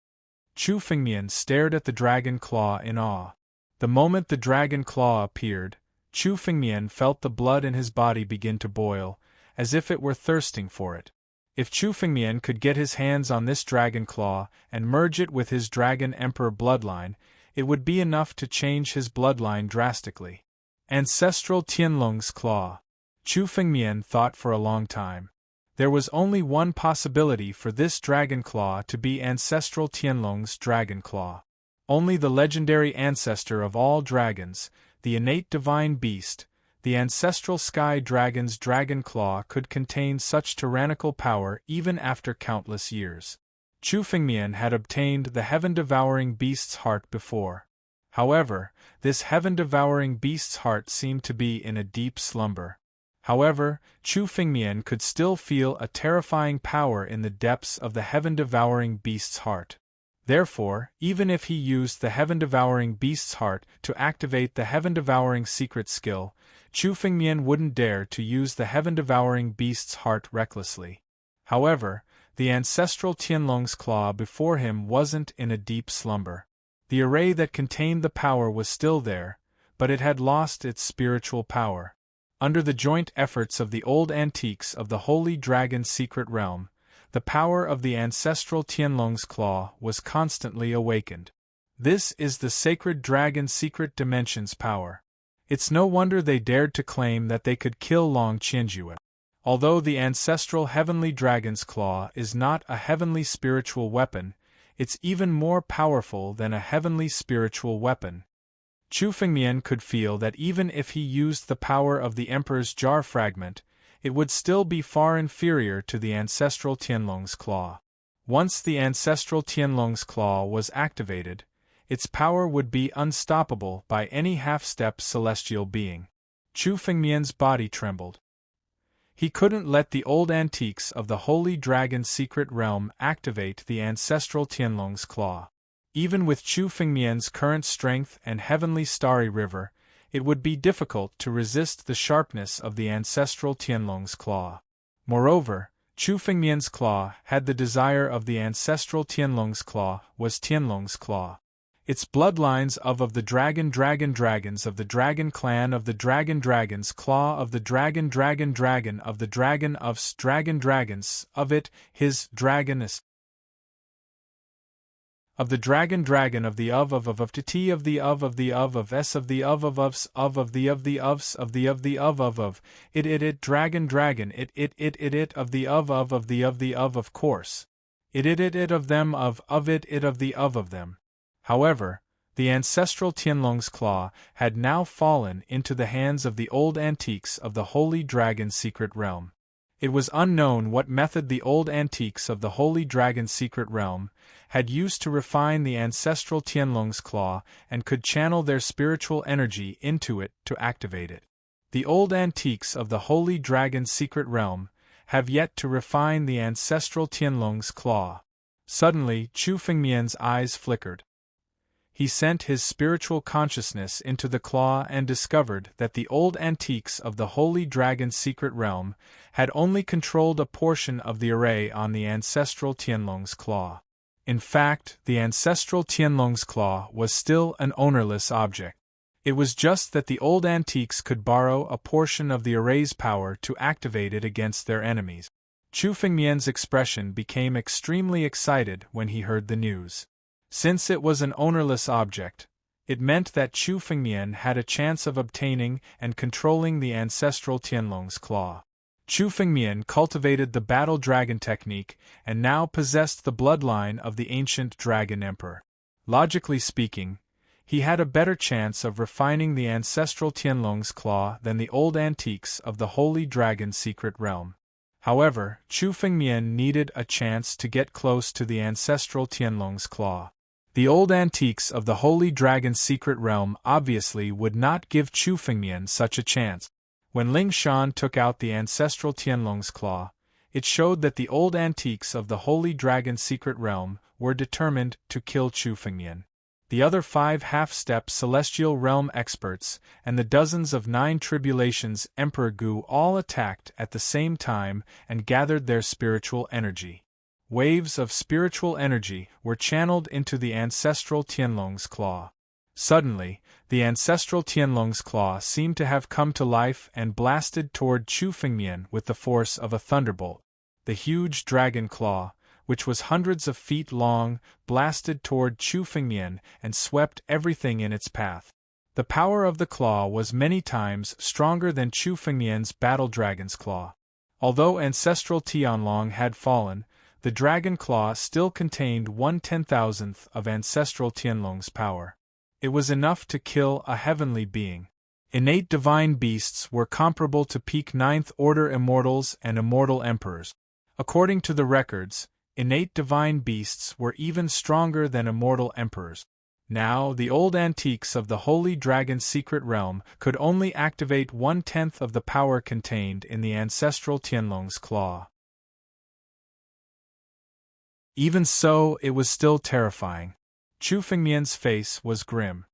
Speaker 1: Chu Fengmian stared at the dragon claw in awe. The moment the dragon claw appeared, Chu Fengmian felt the blood in his body begin to boil, as if it were thirsting for it. If Chu Fengmian could get his hands on this dragon claw and merge it with his dragon emperor bloodline, it would be enough to change his bloodline drastically. Ancestral Tianlong's claw. Chu Fengmian thought for a long time. There was only one possibility for this dragon claw to be ancestral Tianlong's dragon claw. Only the legendary ancestor of all dragons, the innate divine beast, the ancestral sky dragon's dragon claw could contain such tyrannical power even after countless years. Chu Fengmian had obtained the heaven-devouring beast's heart before. However, this heaven-devouring beast's heart seemed to be in a deep slumber. However, Chu Fengmian could still feel a terrifying power in the depths of the heaven-devouring beast's heart. Therefore, even if he used the heaven-devouring beast's heart to activate the heaven-devouring secret skill, Chu Fengmian wouldn't dare to use the heaven-devouring beast's heart recklessly. However, the ancestral Tianlong's claw before him wasn't in a deep slumber. The array that contained the power was still there, but it had lost its spiritual power. Under the joint efforts of the old antiques of the Holy Dragon's secret realm, the power of the ancestral Tianlong's claw was constantly awakened. This is the sacred dragon's secret dimension's power. It's no wonder they dared to claim that they could kill Long Qianjue. Although the ancestral heavenly dragon's claw is not a heavenly spiritual weapon, it's even more powerful than a heavenly spiritual weapon. Chu Fengmian could feel that even if he used the power of the Emperor's jar fragment, it would still be far inferior to the ancestral Tianlong's claw. Once the ancestral Tianlong's claw was activated, its power would be unstoppable by any half-step celestial being. Chu Fengmian's body trembled. He couldn't let the old antiques of the Holy Dragon's secret realm activate the ancestral Tianlong's claw. Even with Chu Fengmian's current strength and heavenly starry river, it would be difficult to resist the sharpness of the ancestral Tianlong's claw. Moreover, Chu Fengmian's claw had the desire of the ancestral Tianlong's claw was Tianlong's claw. Its bloodlines of the dragons of the dragon clan of the dragons claw of the dragon of the dragon of dragons of it, his dragoness of the dragon of the of t of the of s of the of us of the ofs of it dragon it of the of course it of them of it of them. However, the ancestral Tianlong's claw had now fallen into the hands of the old antiques of the Holy Dragon's secret realm. It was unknown what method the old antiques of the Holy Dragon's secret realm had used to refine the ancestral Tianlong's claw and could channel their spiritual energy into it to activate it. The old antiques of the Holy Dragon's secret realm have yet to refine the ancestral Tianlong's claw. Suddenly, Chu Fengmian's eyes flickered. He sent his spiritual consciousness into the claw and discovered that the old antiques of the Holy Dragon's secret realm had only controlled a portion of the array on the ancestral Tianlong's claw. In fact, the ancestral Tianlong's claw was still an ownerless object. It was just that the old antiques could borrow a portion of the array's power to activate it against their enemies. Chu Fengmian's expression became extremely excited when he heard the news. Since it was an ownerless object, it meant that Chu Fengmian had a chance of obtaining and controlling the ancestral Tianlong's claw. Chu Fengmian cultivated the battle dragon technique and now possessed the bloodline of the ancient dragon emperor. Logically speaking, he had a better chance of refining the ancestral Tianlong's claw than the old antiques of the Holy Dragon's secret realm. However, Chu Fengmian needed a chance to get close to the ancestral Tianlong's claw. The old antiques of the Holy Dragon's secret realm obviously would not give Chu Fengmian such a chance. When Ling Shan took out the ancestral Tianlong's claw, it showed that the old antiques of the Holy Dragon's secret realm were determined to kill Chu Fengmian. The other 5 half-step celestial realm experts, and the dozens of 9 tribulations Emperor Gu all attacked at the same time and gathered their spiritual energy. Waves of spiritual energy were channeled into the ancestral Tianlong's claw. Suddenly, the ancestral Tianlong's claw seemed to have come to life and blasted toward Chu Fengmian with the force of a thunderbolt. The huge dragon claw, which was hundreds of feet long, blasted toward Chu Fengmian and swept everything in its path. The power of the claw was many times stronger than Chu Fengmian's battle dragon's claw. Although ancestral Tianlong had fallen, the dragon claw still contained 1/10,000th of ancestral Tianlong's power. It was enough to kill a heavenly being. Innate divine beasts were comparable to peak 9th order immortals and immortal emperors. According to the records, innate divine beasts were even stronger than immortal emperors. Now, the old antiques of the Holy Dragon's secret realm could only activate 1/10th of the power contained in the ancestral Tianlong's claw. Even so, it was still terrifying. Chu Fengmian's face was grim.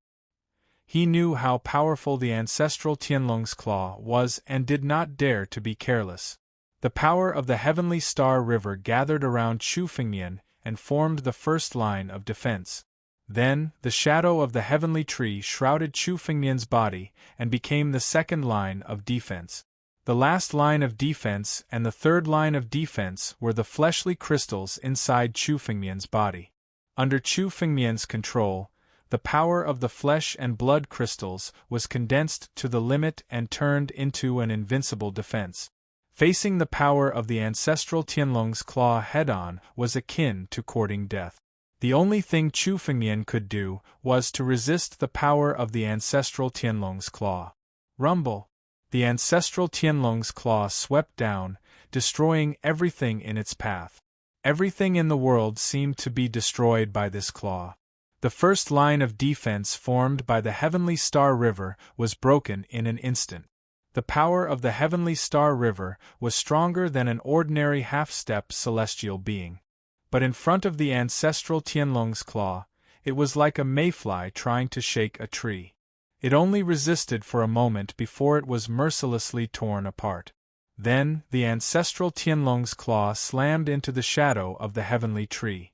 Speaker 1: He knew how powerful the ancestral Tianlong's claw was and did not dare to be careless. The power of the Heavenly Star River gathered around Chu Fengmian and formed the first line of defense. Then, the shadow of the heavenly tree shrouded Chu Fengmian's body and became the second line of defense. The last line of defense and the third line of defense were the fleshly crystals inside Chu Fengmian's body. Under Chu Fengmian's control, the power of the flesh and blood crystals was condensed to the limit and turned into an invincible defense. Facing the power of the ancestral Tianlong's claw head-on was akin to courting death. The only thing Chu Fengmian could do was to resist the power of the ancestral Tianlong's claw. Rumble! The ancestral Tianlong's claw swept down, destroying everything in its path. Everything in the world seemed to be destroyed by this claw. The first line of defense formed by the Heavenly Star River was broken in an instant. The power of the Heavenly Star River was stronger than an ordinary half-step celestial being. But in front of the ancestral Tianlong's claw, it was like a mayfly trying to shake a tree. It only resisted for a moment before it was mercilessly torn apart. Then, the ancestral Tianlong's claw slammed into the shadow of the heavenly tree.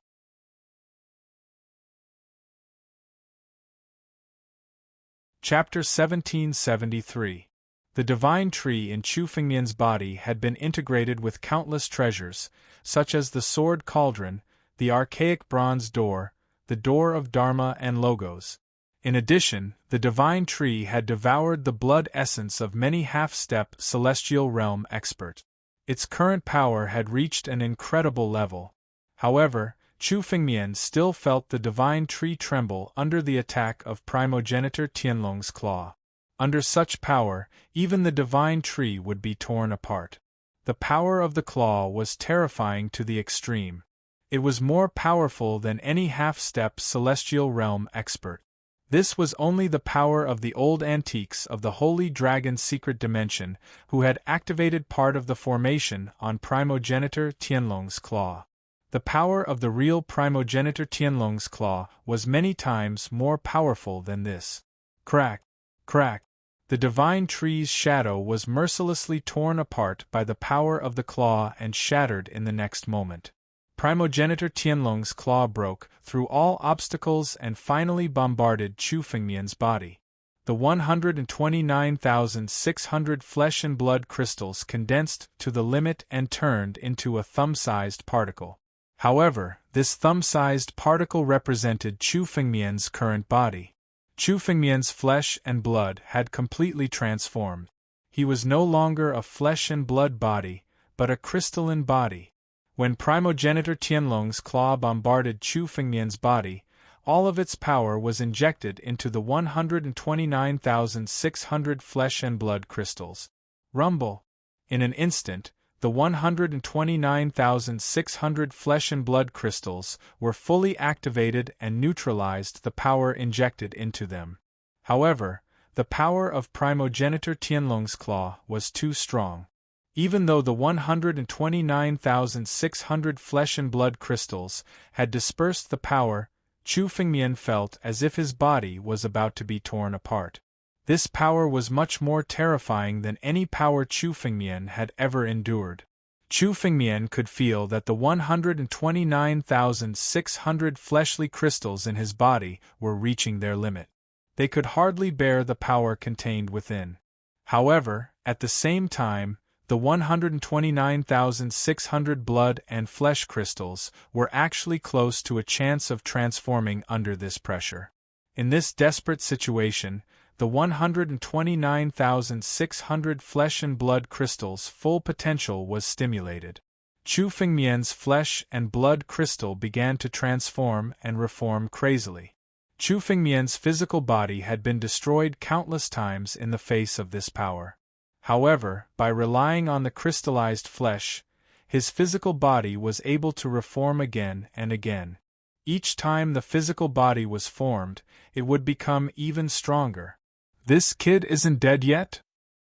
Speaker 1: Chapter 1773. The divine tree in Chu Fengmian's body had been integrated with countless treasures, such as the sword cauldron, the archaic bronze door, the door of Dharma and Logos. In addition, the divine tree had devoured the blood essence of many half-step celestial realm experts. Its current power had reached an incredible level. However, Chu Fengmian still felt the divine tree tremble under the attack of primogenitor Tianlong's claw. Under such power, even the divine tree would be torn apart. The power of the claw was terrifying to the extreme. It was more powerful than any half-step celestial realm expert. This was only the power of the old antiques of the Holy Dragon's secret dimension, who had activated part of the formation on primogenitor Tianlong's claw. The power of the real primogenitor Tianlong's claw was many times more powerful than this. Crack! Crack! The divine tree's shadow was mercilessly torn apart by the power of the claw and shattered in the next moment. Primogenitor Tianlong's claw broke through all obstacles and finally bombarded Chu Fengmian's body. The 129,600 flesh and blood crystals condensed to the limit and turned into a thumb-sized particle. However, this thumb-sized particle represented Chu Fengmian's current body. Chu Fengmian's flesh and blood had completely transformed. He was no longer a flesh and blood body, but a crystalline body. When primogenitor Tianlong's claw bombarded Chu Fengmian's body, all of its power was injected into the 129,600 flesh and blood crystals. Rumble! In an instant, the 129,600 flesh and blood crystals were fully activated and neutralized the power injected into them. However, the power of primogenitor Tianlong's claw was too strong. Even though the 129,600 flesh and blood crystals had dispersed the power, Chu Fengmian felt as if his body was about to be torn apart. This power was much more terrifying than any power Chu Fengmian had ever endured. Chu Fengmian could feel that the 129,600 fleshly crystals in his body were reaching their limit. They could hardly bear the power contained within. However, at the same time, the 129,600 blood and flesh crystals were actually close to a chance of transforming under this pressure. In this desperate situation, the 129,600 flesh and blood crystals' full potential was stimulated. Chu Fengmian's flesh and blood crystal began to transform and reform crazily. Chu Fengmian's physical body had been destroyed countless times in the face of this power. However, by relying on the crystallized flesh, his physical body was able to reform again and again. Each time the physical body was formed, it would become even stronger. This kid isn't dead yet?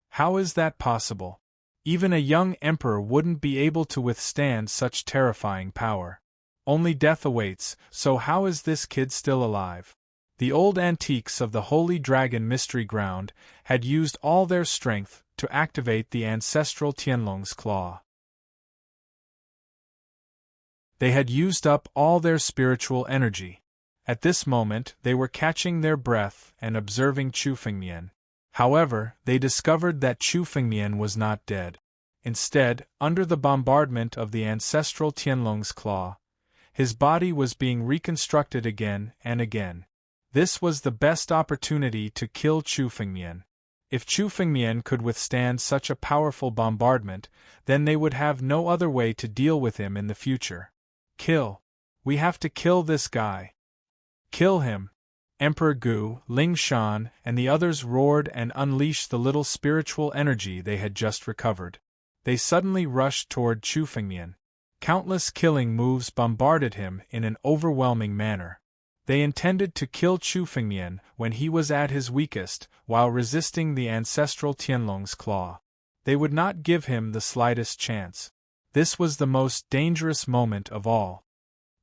Speaker 1: How is that possible? Even a young emperor wouldn't be able to withstand such terrifying power. Only death awaits, so how is this kid still alive? The old antiques of the Holy Dragon Mystery Ground had used all their strength to activate the ancestral Tianlong's claw. They had used up all their spiritual energy. At this moment, they were catching their breath and observing Chu Fengmian. However, they discovered that Chu Fengmian was not dead. Instead, under the bombardment of the ancestral Tianlong's claw, his body was being reconstructed again and again. This was the best opportunity to kill Chu Fengmian. If Chu Fengmian could withstand such a powerful bombardment, then they would have no other way to deal with him in the future. Kill. We have to kill this guy. Kill him! Emperor Gu, Ling Shan, and the others roared and unleashed the little spiritual energy they had just recovered. They suddenly rushed toward Chu Fengmian. Countless killing moves bombarded him in an overwhelming manner. They intended to kill Chu Fengmian when he was at his weakest, while resisting the ancestral Tianlong's claw. They would not give him the slightest chance. This was the most dangerous moment of all.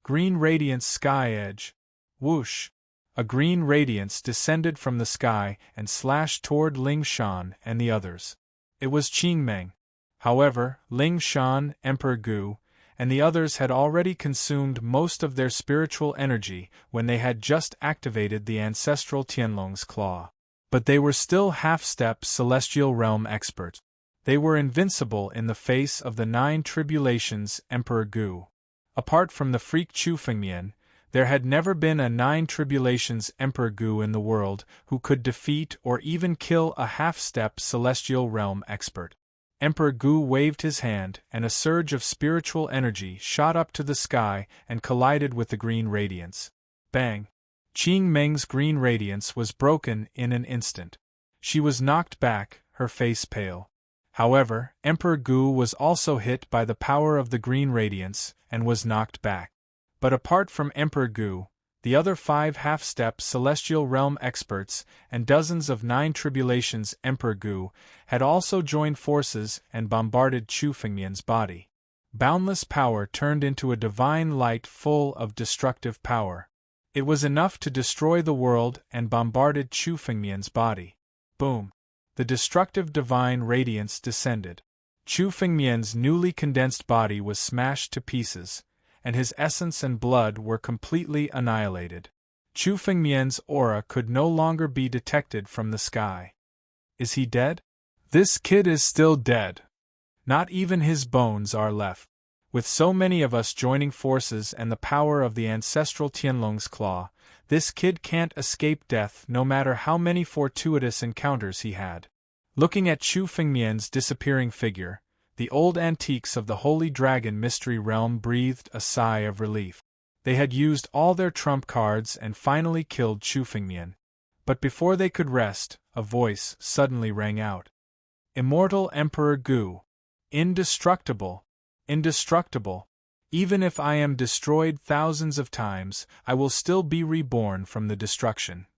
Speaker 1: Green radiance sky edge. Whoosh! A green radiance descended from the sky and slashed toward Ling Shan and the others. It was Qing Meng. However, Ling Shan, Emperor Gu, and the others had already consumed most of their spiritual energy when they had just activated the ancestral Tianlong's claw. But they were still half-step celestial realm experts. They were invincible in the face of the 9 tribulations Emperor Gu. Apart from the freak Chu Fengmian, there had never been a 9 tribulations Emperor Gu in the world who could defeat or even kill a half-step celestial realm expert. Emperor Gu waved his hand, and a surge of spiritual energy shot up to the sky and collided with the green radiance. Bang! Qing Meng's green radiance was broken in an instant. She was knocked back, her face pale. However, Emperor Gu was also hit by the power of the green radiance and was knocked back. But apart from Emperor Gu, the other 5 half-step celestial realm experts and dozens of 9 tribulations Emperor Gu had also joined forces and bombarded Chu Fengmian's body. Boundless power turned into a divine light full of destructive power. It was enough to destroy the world and bombarded Chu Fengmian's body. Boom! The destructive divine radiance descended. Chu Fengmian's newly condensed body was smashed to pieces, and his essence and blood were completely annihilated. Chu Fengmian's aura could no longer be detected from the sky. Is he dead? This kid is still dead. Not even his bones are left. With so many of us joining forces and the power of the ancestral Tianlong's claw, this kid can't escape death no matter how many fortuitous encounters he had. Looking at Chu Fengmian's disappearing figure, the old antiques of the Holy Dragon Mystery Realm breathed a sigh of relief. They had used all their trump cards and finally killed Chu Fengmian. But before they could rest, a voice suddenly rang out. Immortal Emperor Gu! Indestructible! Indestructible! Even if I am destroyed thousands of times, I will still be reborn from the destruction.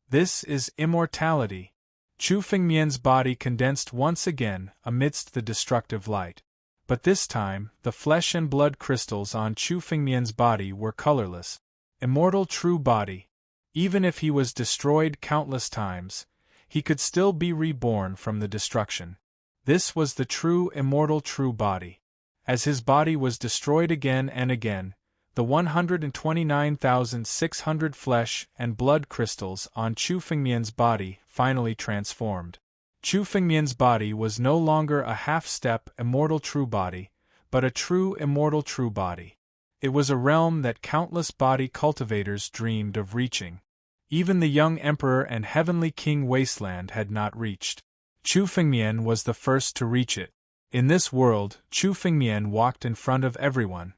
Speaker 1: This is immortality. Chu Fengmian's body condensed once again amidst the destructive light. But this time, the flesh and blood crystals on Chu Fengmian's body were colorless. Immortal true body. Even if he was destroyed countless times, he could still be reborn from the destruction. This was the true immortal true body. As his body was destroyed again and again, the 129,600 flesh and blood crystals on Chu Fengmian's body finally transformed. Chu Fengmian's body was no longer a half-step immortal true body, but a true immortal true body. It was a realm that countless body cultivators dreamed of reaching. Even the young emperor and heavenly king Wasteland had not reached. Chu Fengmian was the first to reach it. In this world, Chu Fengmian walked in front of everyone.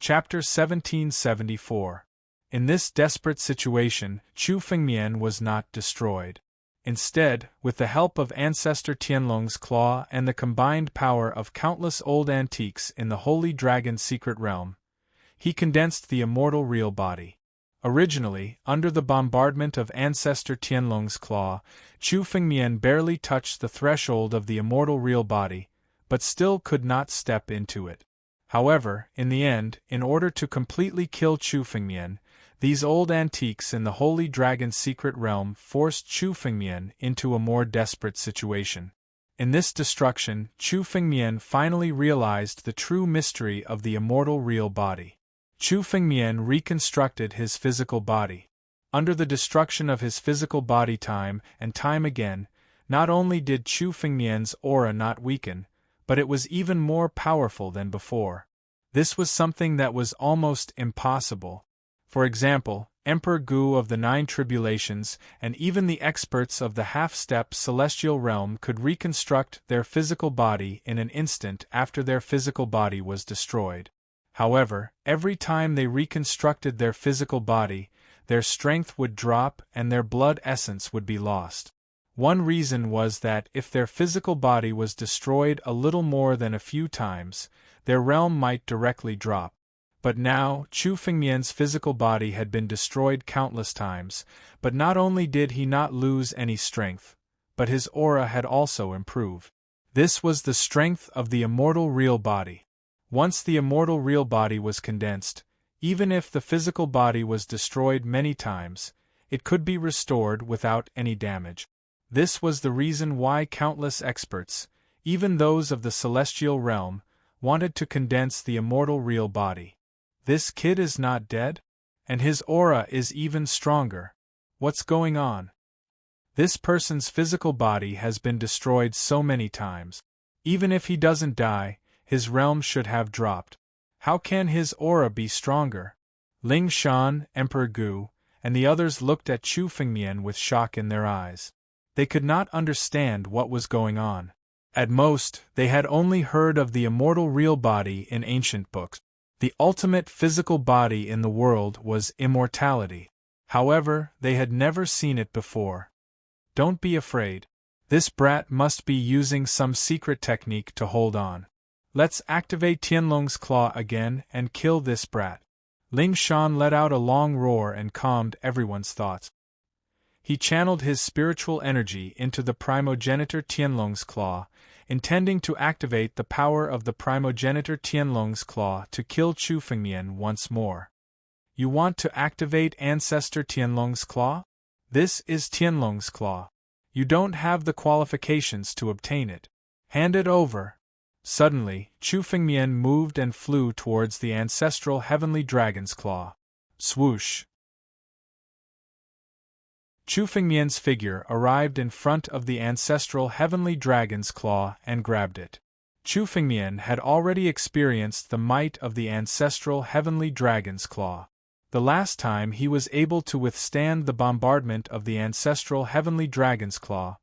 Speaker 1: Chapter 1774. In this desperate situation, Chu Fengmian was not destroyed. Instead, with the help of Ancestor Tianlong's claw and the combined power of countless old antiques in the Holy Dragon's secret realm, he condensed the immortal real body. Originally, under the bombardment of Ancestor Tianlong's claw, Chu Fengmian barely touched the threshold of the immortal real body, but still could not step into it. However, in the end, in order to completely kill Chu Fengmian, these old antiques in the Holy Dragon's secret realm forced Chu Fengmian into a more desperate situation. In this destruction, Chu Fengmian finally realized the true mystery of the immortal real body. Chu Fengmian reconstructed his physical body. Under the destruction of his physical body time and time again, not only did Chu Fengmian's aura not weaken, but it was even more powerful than before. This was something that was almost impossible. For example, Emperor Gu of the Nine Tribulations and even the experts of the half-step celestial realm could reconstruct their physical body in an instant after their physical body was destroyed. However, every time they reconstructed their physical body, their strength would drop and their blood essence would be lost. One reason was that if their physical body was destroyed a little more than a few times, their realm might directly drop. But now, Chu Fengmian's physical body had been destroyed countless times, but not only did he not lose any strength, but his aura had also improved. This was the strength of the immortal real body. Once the immortal real body was condensed, even if the physical body was destroyed many times, it could be restored without any damage. This was the reason why countless experts, even those of the celestial realm, wanted to condense the immortal real body. This kid is not dead? And his aura is even stronger. What's going on? This person's physical body has been destroyed so many times. Even if he doesn't die, his realm should have dropped. How can his aura be stronger? Ling Shan, Emperor Gu, and the others looked at Chu Fengmian with shock in their eyes. They could not understand what was going on. At most, they had only heard of the immortal real body in ancient books. The ultimate physical body in the world was immortality. However, they had never seen it before. Don't be afraid. This brat must be using some secret technique to hold on. Let's activate Tianlong's claw again and kill this brat. Ling Shan let out a long roar and calmed everyone's thoughts. He channeled his spiritual energy into the primogenitor Tianlong's claw, intending to activate the power of the primogenitor Tianlong's claw to kill Chu Fengmian once more. You want to activate Ancestor Tianlong's claw? This is Tianlong's claw. You don't have the qualifications to obtain it. Hand it over. Suddenly, Chu Fengmian moved and flew towards the ancestral heavenly dragon's claw. Swoosh! Chu Fengmian's figure arrived in front of the ancestral heavenly dragon's claw and grabbed it. Chu Fengmian had already experienced the might of the ancestral heavenly dragon's claw. The last time he was able to withstand the bombardment of the ancestral heavenly dragon's claw,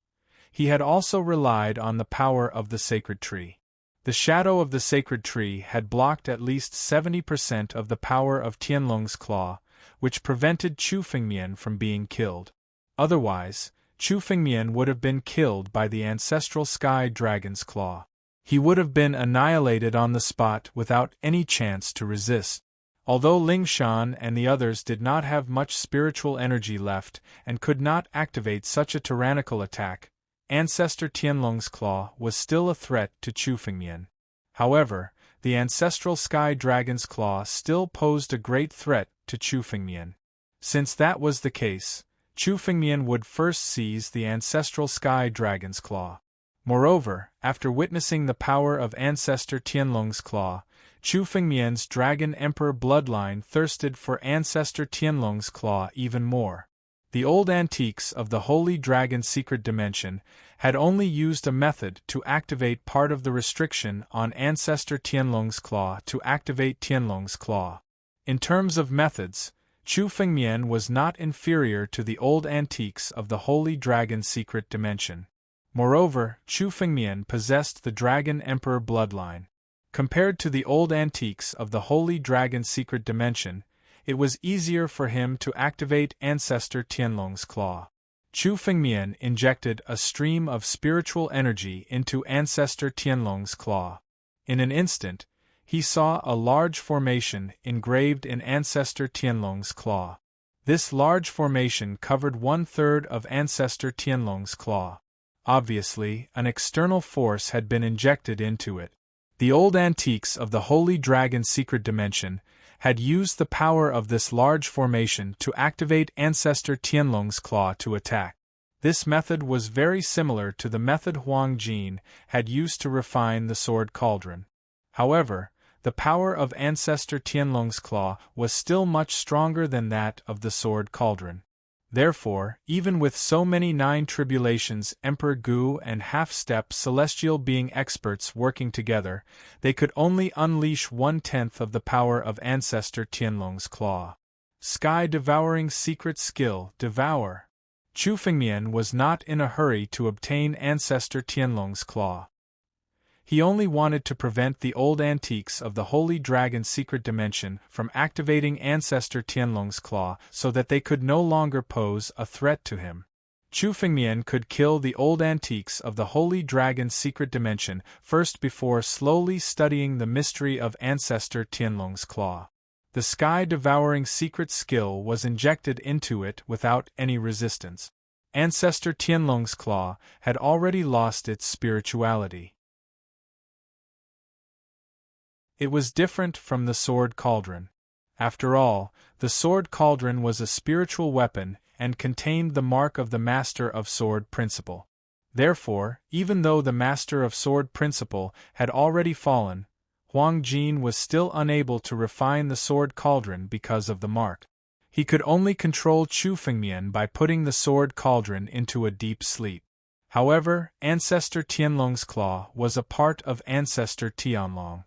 Speaker 1: he had also relied on the power of the sacred tree. The shadow of the sacred tree had blocked at least 70% of the power of Tianlong's claw, which prevented Chu Fengmian from being killed. Otherwise, Chu Fengmian would have been killed by the ancestral sky dragon's claw. He would have been annihilated on the spot without any chance to resist. Although Ling Shan and the others did not have much spiritual energy left and could not activate such a tyrannical attack, Ancestor Tianlong's claw was still a threat to Chu Fengmian. However, the ancestral Sky Dragon's claw still posed a great threat to Chu Fengmian. Since that was the case, Chu Fengmian would first seize the ancestral Sky Dragon's claw. Moreover, after witnessing the power of Ancestor Tianlong's claw, Chu Fengmian's Dragon Emperor bloodline thirsted for Ancestor Tianlong's claw even more. The old antiques of the Holy Dragon Secret Dimension had only used a method to activate part of the restriction on Ancestor Tianlong's claw to activate Tianlong's claw. In terms of methods, Chu Fengmian was not inferior to the old antiques of the Holy Dragon Secret Dimension. Moreover, Chu Fengmian possessed the Dragon Emperor bloodline. Compared to the old antiques of the Holy Dragon Secret Dimension, it was easier for him to activate Ancestor Tianlong's claw. Chu Fengmian injected a stream of spiritual energy into Ancestor Tianlong's claw. In an instant, he saw a large formation engraved in Ancestor Tianlong's claw. This large formation covered 1/3 of Ancestor Tianlong's claw. Obviously, an external force had been injected into it. The old antiques of the Holy Dragon Secret Dimension had used the power of this large formation to activate Ancestor Tianlong's claw to attack. This method was very similar to the method Huang Jin had used to refine the sword cauldron. However, the power of Ancestor Tianlong's claw was still much stronger than that of the sword cauldron. Therefore, even with so many 9 tribulations Emperor Gu and half-step celestial being experts working together, they could only unleash 1/10 of the power of Ancestor Tianlong's claw. Sky-devouring secret skill, devour. Chu Fengmian was not in a hurry to obtain Ancestor Tianlong's claw. He only wanted to prevent the old antiques of the Holy Dragon Secret Dimension from activating Ancestor Tianlong's claw so that they could no longer pose a threat to him. Chu Fengmian could kill the old antiques of the Holy Dragon Secret Dimension first before slowly studying the mystery of Ancestor Tianlong's claw. The sky-devouring secret skill was injected into it without any resistance. Ancestor Tianlong's claw had already lost its spirituality. It was different from the sword cauldron. After all, the sword cauldron was a spiritual weapon and contained the mark of the Master of Sword Principle. Therefore, even though the Master of Sword Principle had already fallen, Huang Jin was still unable to refine the sword cauldron because of the mark. He could only control Chu Fengmian by putting the sword cauldron into a deep sleep. However, Ancestor Tianlong's claw was a part of Ancestor Tianlong.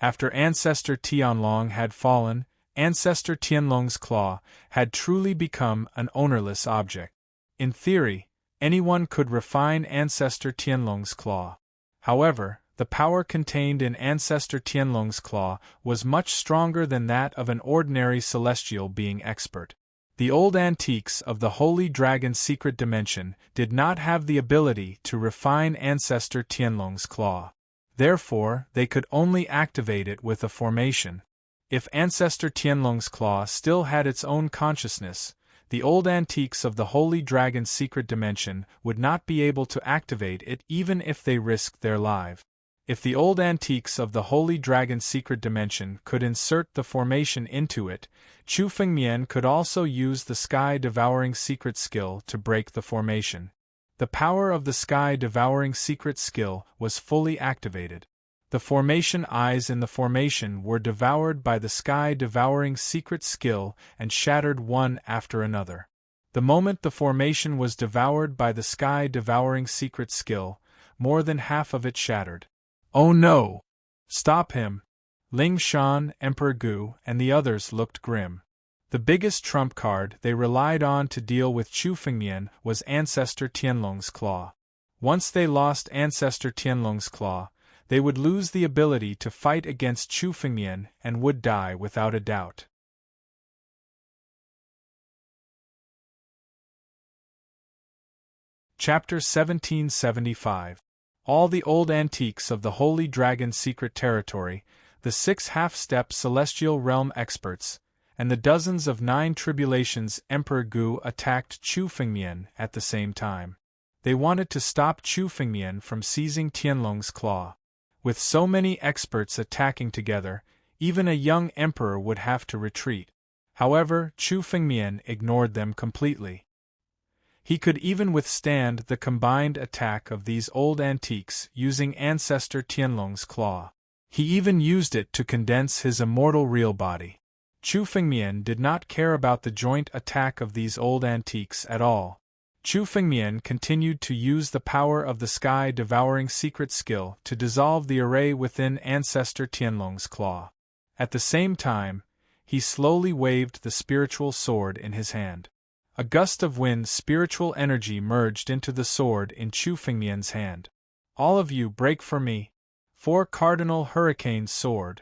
Speaker 1: After Ancestor Tianlong had fallen, Ancestor Tianlong's claw had truly become an ownerless object. In theory, anyone could refine Ancestor Tianlong's claw. However, the power contained in Ancestor Tianlong's claw was much stronger than that of an ordinary celestial being expert. The old antiques of the Holy Dragon Secret Dimension did not have the ability to refine Ancestor Tianlong's claw. Therefore, they could only activate it with a formation. If Ancestor Tianlong's claw still had its own consciousness, the old antiques of the Holy Dragon Secret Dimension would not be able to activate it even if they risked their life. If the old antiques of the Holy Dragon Secret Dimension could insert the formation into it, Chu Fengmian could also use the sky-devouring secret skill to break the formation. The power of the sky-devouring secret skill was fully activated. The formation eyes in the formation were devoured by the sky-devouring secret skill and shattered one after another. The moment the formation was devoured by the sky-devouring secret skill, more than half of it shattered. Oh no! Stop him! Ling Shan, Emperor Gu, and the others looked grim. The biggest trump card they relied on to deal with Chu Fengmian was Ancestor Tianlong's claw. Once they lost Ancestor Tianlong's claw, they would lose the ability to fight against Chu Fengmian and would die without a doubt. Chapter 1775. All the old antiques of the Holy Dragon Secret Territory, the 6 half-step celestial realm experts, and the dozens of 9 tribulations Emperor Gu attacked Chu Fengmian at the same time. They wanted to stop Chu Fengmian from seizing Tianlong's claw. With so many experts attacking together, even a young emperor would have to retreat. However, Chu Fengmian ignored them completely. He could even withstand the combined attack of these old antiques using ancestor Tianlong's claw. He even used it to condense his immortal real body. Chu Fengmian did not care about the joint attack of these old antiques at all. Chu Fengmian continued to use the power of the sky-devouring secret skill to dissolve the array within ancestor Tianlong's claw. At the same time, he slowly waved the spiritual sword in his hand. A gust of wind spiritual energy merged into the sword in Chu Fengmian's hand. All of you break for me. 4 Cardinal Hurricane Sword.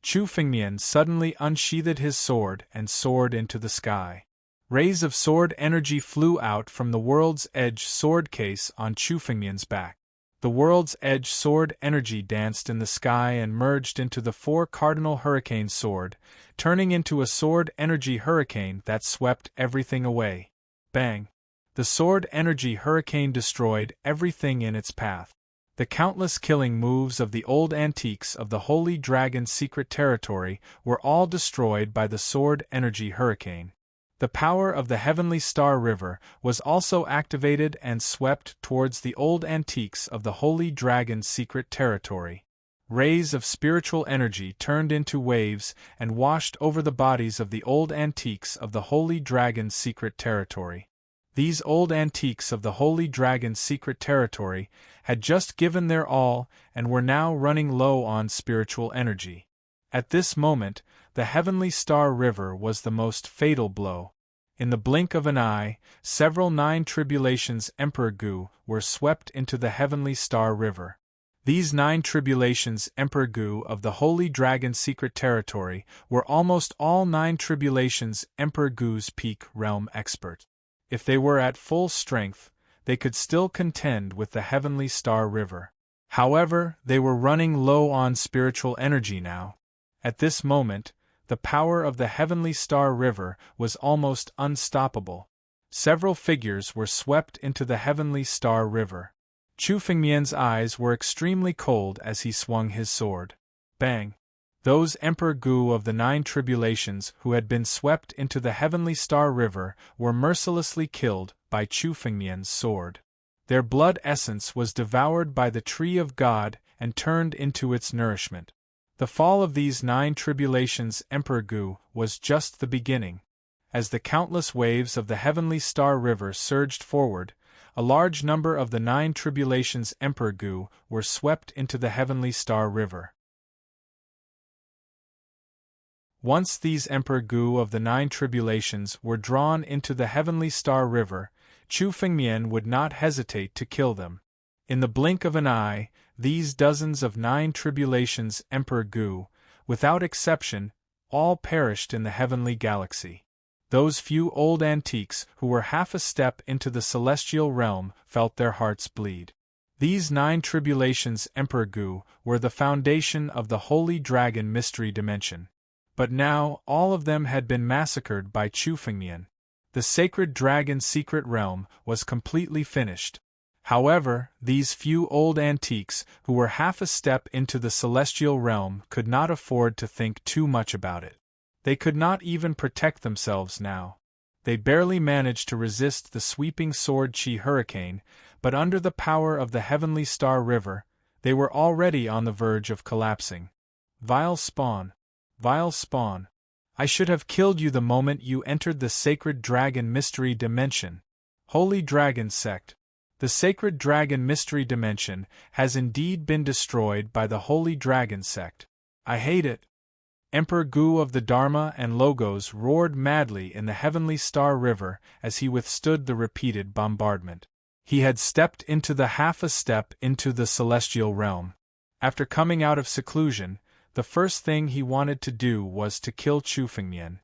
Speaker 1: Chu Fengmian suddenly unsheathed his sword and soared into the sky. Rays of sword energy flew out from the World's Edge sword case on Chu Fengmian's back. The World's Edge sword energy danced in the sky and merged into the 4 Cardinal Hurricane Sword, turning into a sword energy hurricane that swept everything away. Bang! The sword energy hurricane destroyed everything in its path. The countless killing moves of the old antiques of the Holy Dragon's secret territory were all destroyed by the sword energy hurricane. The power of the Heavenly Star River was also activated and swept towards the old antiques of the Holy Dragon's secret territory. Rays of spiritual energy turned into waves and washed over the bodies of the old antiques of the Holy Dragon's secret territory. These old antiques of the Holy Dragon's secret territory had just given their all and were now running low on spiritual energy. At this moment, the Heavenly Star River was the most fatal blow. In the blink of an eye, several 9 tribulations Emperor Gu were swept into the Heavenly Star River. These 9 tribulations Emperor Gu of the Holy Dragon's secret territory were almost all 9 tribulations Emperor Gu's peak realm expert. If they were at full strength, they could still contend with the Heavenly Star River. However, they were running low on spiritual energy now. At this moment, the power of the Heavenly Star River was almost unstoppable. Several figures were swept into the Heavenly Star River. Chu Fengmian's eyes were extremely cold as he swung his sword. Bang! Those Emperor Gu of the 9 tribulations who had been swept into the Heavenly Star River were mercilessly killed by Chu Fengmian's sword. Their blood essence was devoured by the Tree of God and turned into its nourishment. The fall of these 9 tribulations Emperor Gu was just the beginning. As the countless waves of the Heavenly Star River surged forward, a large number of the 9 tribulations Emperor Gu were swept into the Heavenly Star River. Once these Emperor Gu of the 9 tribulations were drawn into the Heavenly Star River, Chu Fengmian would not hesitate to kill them. In the blink of an eye, these dozens of 9 tribulations Emperor Gu, without exception, all perished in the heavenly galaxy. Those few old antiques who were half a step into the celestial realm felt their hearts bleed. These 9 tribulations Emperor Gu were the foundation of the Holy Dragon Mystery Dimension. But now, all of them had been massacred by Chu Fengmian. The Sacred Dragon's secret realm was completely finished. However, these few old antiques who were half a step into the celestial realm could not afford to think too much about it. They could not even protect themselves now. They barely managed to resist the sweeping sword chi hurricane, but under the power of the Heavenly Star River, they were already on the verge of collapsing. Vile spawn! Vile spawn! I should have killed you the moment you entered the Sacred Dragon Mystery Dimension. Holy Dragon Sect. The Sacred Dragon Mystery Dimension has indeed been destroyed by the Holy Dragon Sect. I hate it. Emperor Gu of the Dharma and Logos roared madly in the Heavenly Star River as he withstood the repeated bombardment. He had stepped into the half a step into the celestial realm. After coming out of seclusion, the first thing he wanted to do was to kill Chu Fengmian.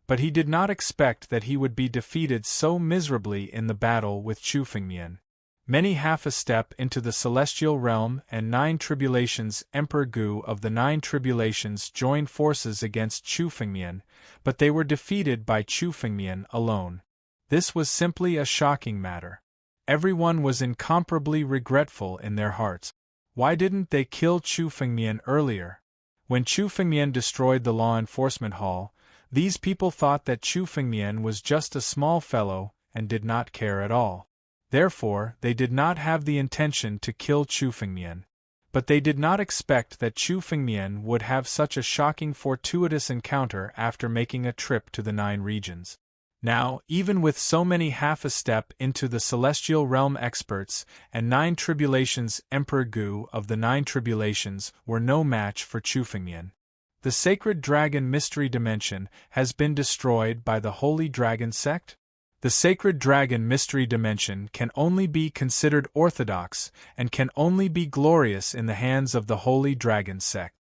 Speaker 1: But he did not expect that he would be defeated so miserably in the battle with Chu Fengmian. Many half a step into the celestial realm and 9 tribulations. Emperor Gu of the 9 tribulations joined forces against Chu Fengmian, but they were defeated by Chu Fengmian alone. This was simply a shocking matter. Everyone was incomparably regretful in their hearts. Why didn't they kill Chu Fengmian earlier? When Chu Fengmian destroyed the law enforcement hall, these people thought that Chu Fengmian was just a small fellow and did not care at all. Therefore, they did not have the intention to kill Chu Fengmian. But they did not expect that Chu Fengmian would have such a shocking fortuitous encounter after making a trip to the 9 regions. Now, even with so many half a step into the celestial realm experts and 9 tribulations, Emperor Gu of the 9 tribulations were no match for Chu Fengmian. The sacred dragon mystery dimension has been destroyed by the Holy Dragon sect? The sacred dragon mystery dimension can only be considered orthodox and can only be glorious in the hands of the Holy Dragon sect.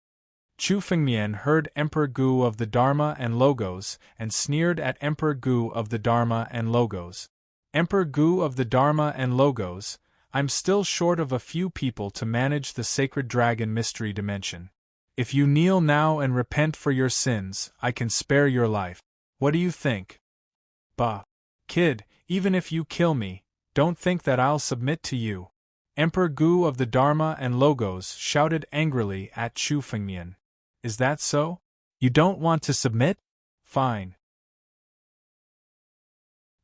Speaker 1: Chu Fengmian heard Emperor Gu of the Dharma and Logos and sneered at Emperor Gu of the Dharma and Logos. Emperor Gu of the Dharma and Logos, I'm still short of a few people to manage the sacred dragon mystery dimension. If you kneel now and repent for your sins, I can spare your life. What do you think? Bah! Kid, even if you kill me, don't think that I'll submit to you. Emperor Gu of the Dharma and Logos shouted angrily at Chu Fengmian. Is that so? You don't want to submit? Fine.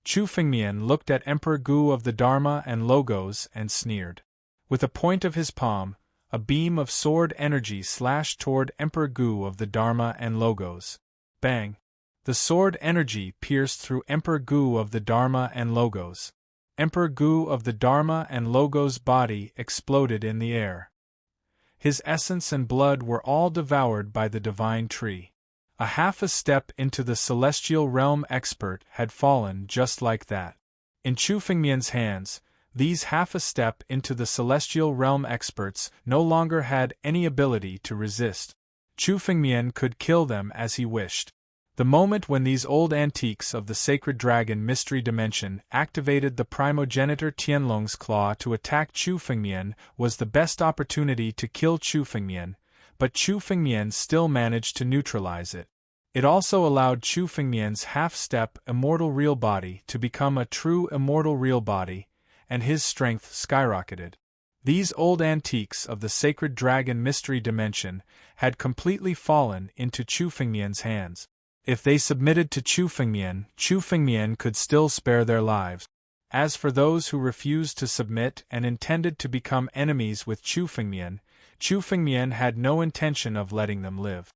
Speaker 1: Chu Fengmian looked at Emperor Gu of the Dharma and Logos and sneered. With a point of his palm, a beam of sword energy slashed toward Emperor Gu of the Dharma and Logos. Bang! The sword energy pierced through Emperor Gu of the Dharma and Logos. Emperor Gu of the Dharma and Logos' body exploded in the air. His essence and blood were all devoured by the divine tree. A half a step into the celestial realm expert had fallen just like that. In Chu Fengmian's hands, these half a step into the celestial realm experts no longer had any ability to resist. Chu Fengmian could kill them as he wished. The moment when these old antiques of the sacred dragon mystery dimension activated the primogenitor Tianlong's claw to attack Chu Fengmian was the best opportunity to kill Chu Fengmian, but Chu Fengmian still managed to neutralize it. It also allowed Chu Fengmian's half-step immortal real body to become a true immortal real body, and his strength skyrocketed. These old antiques of the sacred dragon mystery dimension had completely fallen into Chu Fengmian's hands. If they submitted to Chu Fengmian could still spare their lives. As for those who refused to submit and intended to become enemies with Chu Fengmian had no intention of letting them live.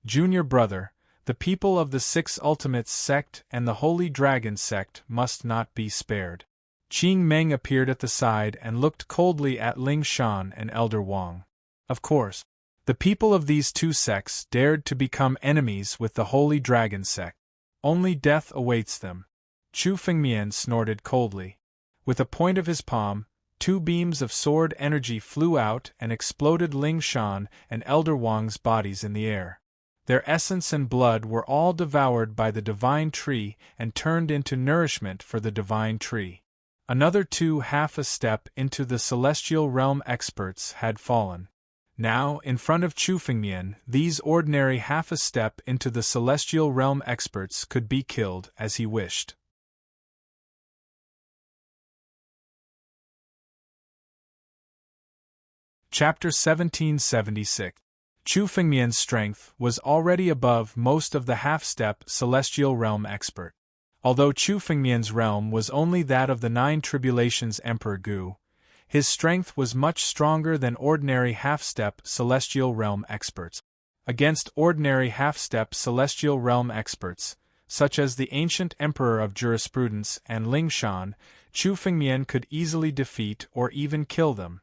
Speaker 1: Junior brother, the people of the 6 Ultimates sect and the Holy Dragon sect must not be spared. Qing Meng appeared at the side and looked coldly at Ling Shan and Elder Wang. Of course, the people of these 2 sects dared to become enemies with the Holy Dragon sect. Only death awaits them. Chu Fengmian snorted coldly. With a point of his palm, 2 beams of sword energy flew out and exploded Ling Shan and Elder Wang's bodies in the air. Their essence and blood were all devoured by the divine tree and turned into nourishment for the divine tree. Another 2 half a step into the celestial realm experts had fallen. Now, in front of Chu Fengmian, these ordinary half a step into the celestial realm experts could be killed as he wished. Chapter 1776. Chu Fengmian's strength was already above most of the half-step celestial realm expert. Although Chu Fengmian's realm was only that of the 9 tribulations Emperor Gu, his strength was much stronger than ordinary half-step celestial realm experts. Against ordinary half-step celestial realm experts, such as the ancient Emperor of Jurisprudence and Ling Shan, Chu Fengmian could easily defeat or even kill them.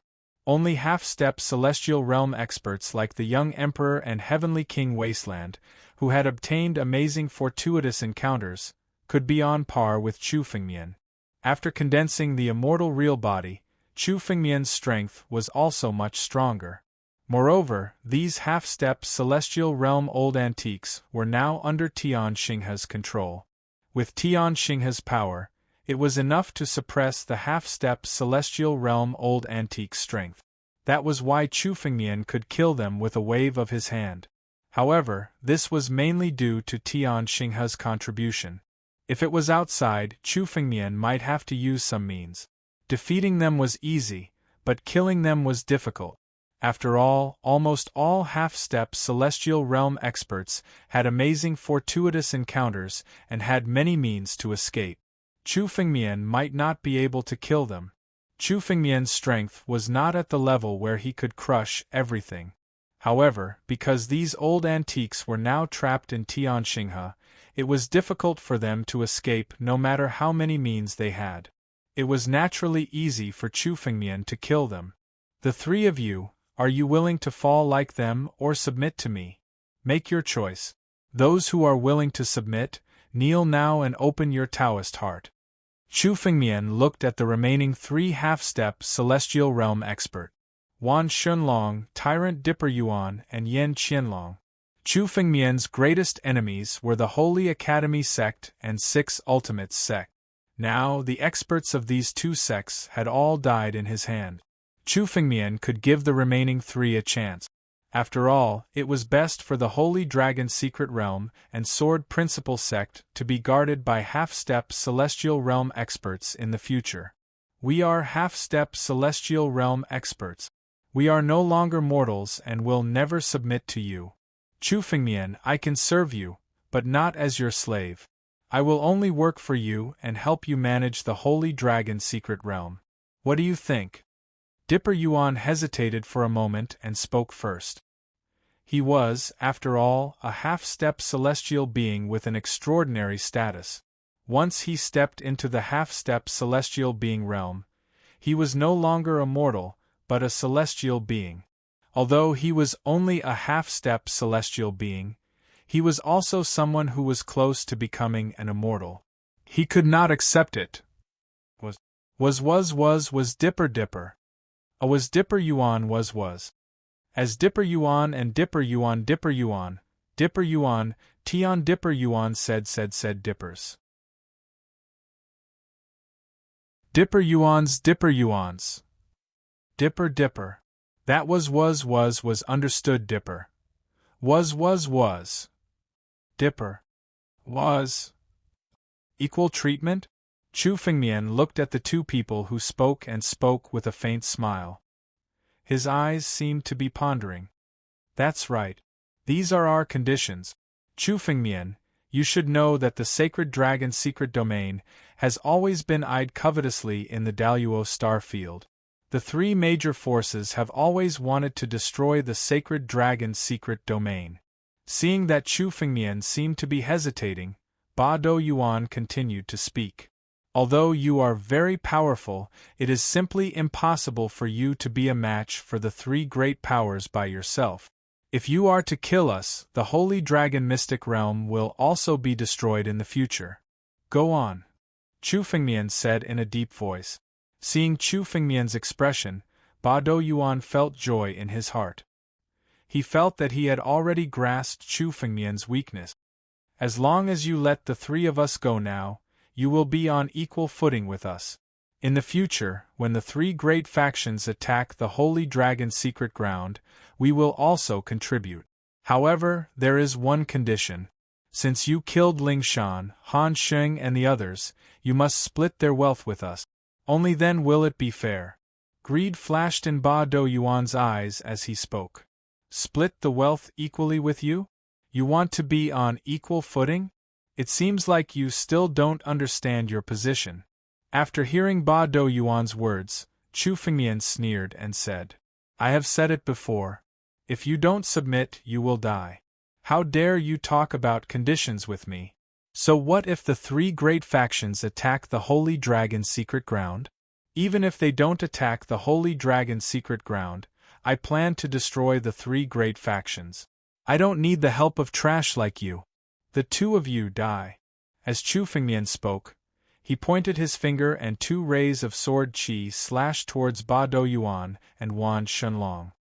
Speaker 1: Only half-step celestial realm experts like the young Emperor and Heavenly King Wasteland, who had obtained amazing fortuitous encounters, could be on par with Chu Fengmian. After condensing the immortal real body, Chu Fengmian's strength was also much stronger. Moreover, these half-step celestial realm old antiques were now under Tian Xinghe's control. With Tian Xinghe's power, It was enough to suppress the half-step celestial realm old antique strength. That was why Chu Fengmian could kill them with a wave of his hand. However, this was mainly due to Tian Xinghe's contribution. If it was outside, Chu Fengmian might have to use some means. Defeating them was easy, but killing them was difficult. After all, almost all half-step celestial realm experts had amazing fortuitous encounters and had many means to escape. Chu Fengmian might not be able to kill them. Chu Fengmian's strength was not at the level where he could crush everything. However, because these old antiques were now trapped in Tian Xinghe, it was difficult for them to escape no matter how many means they had. It was naturally easy for Chu Fengmian to kill them. The three of you, are you willing to fall like them or submit to me? Make your choice. Those who are willing to submit, kneel now and open your Taoist heart. Chu Fengmian looked at the remaining three half-step celestial realm expert. Wan Shunlong, Tyrant Dipper Yuan, and Yen Qianlong. Chu Fengmian's greatest enemies were the Holy Academy sect and 6 Ultimates sect. Now, the experts of these 2 sects had all died in his hand. Chu Fengmian could give the remaining 3 a chance. After all, it was best for the Holy Dragon Secret Realm and Sword Principal sect to be guarded by half-step Celestial Realm experts in the future. We are half-step Celestial Realm experts. We are no longer mortals and will never submit to you. Chu Fengmian, I can serve you, but not as your slave. I will only work for you and help you manage the Holy Dragon Secret Realm. What do you think? Dipper Yuan hesitated for a moment and spoke first. He was, after all, a half-step celestial being with an extraordinary status. Once he stepped into the half-step celestial being realm, he was no longer a mortal, but a celestial being. Although he was only a half-step celestial being, he was also someone who was close to becoming an immortal. He could not accept it. Was Dipper. Was Dipper Yuan was. As Dipper Yuan and Dipper Yuan, Tian Dipper Yuan said Dippers. Dipper Yuans. Dipper. That was understood Dipper. Was. Dipper. Was. Equal treatment? Chu Fengmian looked at the 2 people who spoke with a faint smile. His eyes seemed to be pondering. That's right. These are our conditions. Chu Fengmian, you should know that the Sacred Dragon Secret Domain has always been eyed covetously in the Daluo star field. The 3 major forces have always wanted to destroy the Sacred Dragon Secret Domain. Seeing that Chu Fengmian seemed to be hesitating, Ba Do Yuan continued to speak. Although you are very powerful, it is simply impossible for you to be a match for the 3 great powers by yourself. If you are to kill us, the Holy Dragon Mystic Realm will also be destroyed in the future. Go on. Chu Fengmian said in a deep voice. Seeing Chu Fengmian's expression, Ba Do Yuan felt joy in his heart. He felt that he had already grasped Chu Fengmian's weakness. As long as you let the 3 of us go now, you will be on equal footing with us. In the future, when the 3 great factions attack the Holy Dragon Secret Ground, we will also contribute. However, there is one condition. Since you killed Ling Shan, Han Sheng and the others, you must split their wealth with us. Only then will it be fair. Greed flashed in Ba Do Yuan's eyes as he spoke. Split the wealth equally with you? You want to be on equal footing? It seems like you still don't understand your position. After hearing Ba Do Yuan's words, Chu Fengmian sneered and said, I have said it before. If you don't submit, you will die. How dare you talk about conditions with me? So what if the 3 great factions attack the Holy Dragon Secret Ground? Even if they don't attack the Holy Dragon Secret Ground, I plan to destroy the 3 great factions. I don't need the help of trash like you. The 2 of you die. As Chu Fengmian spoke, he pointed his finger and 2 rays of sword qi slashed towards Ba Do Yuan and Wan Shunlong.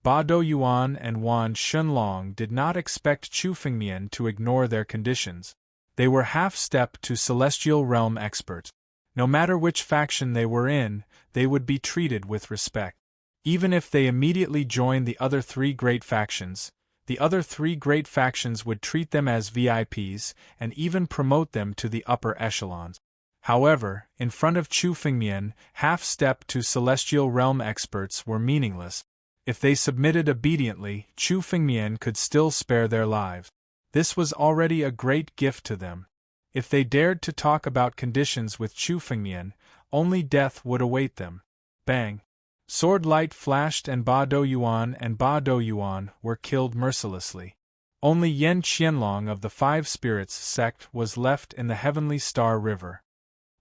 Speaker 1: Ba Do Yuan and Wan Shunlong did not expect Chu Fengmian to ignore their conditions. They were half-step to celestial realm experts. No matter which faction they were in, they would be treated with respect. Even if they immediately joined the other three great factions, the other three great factions would treat them as VIPs and even promote them to the upper echelons. However, in front of Chu Fengmian, half-step to celestial realm experts were meaningless. If they submitted obediently, Chu Fengmian could still spare their lives. This was already a great gift to them. If they dared to talk about conditions with Chu Fengmian, only death would await them. Bang! Sword light flashed and Ba Doyuan and Ba Doyuan were killed mercilessly. Only Yen Qianlong of the Five Spirits sect was left in the Heavenly Star River.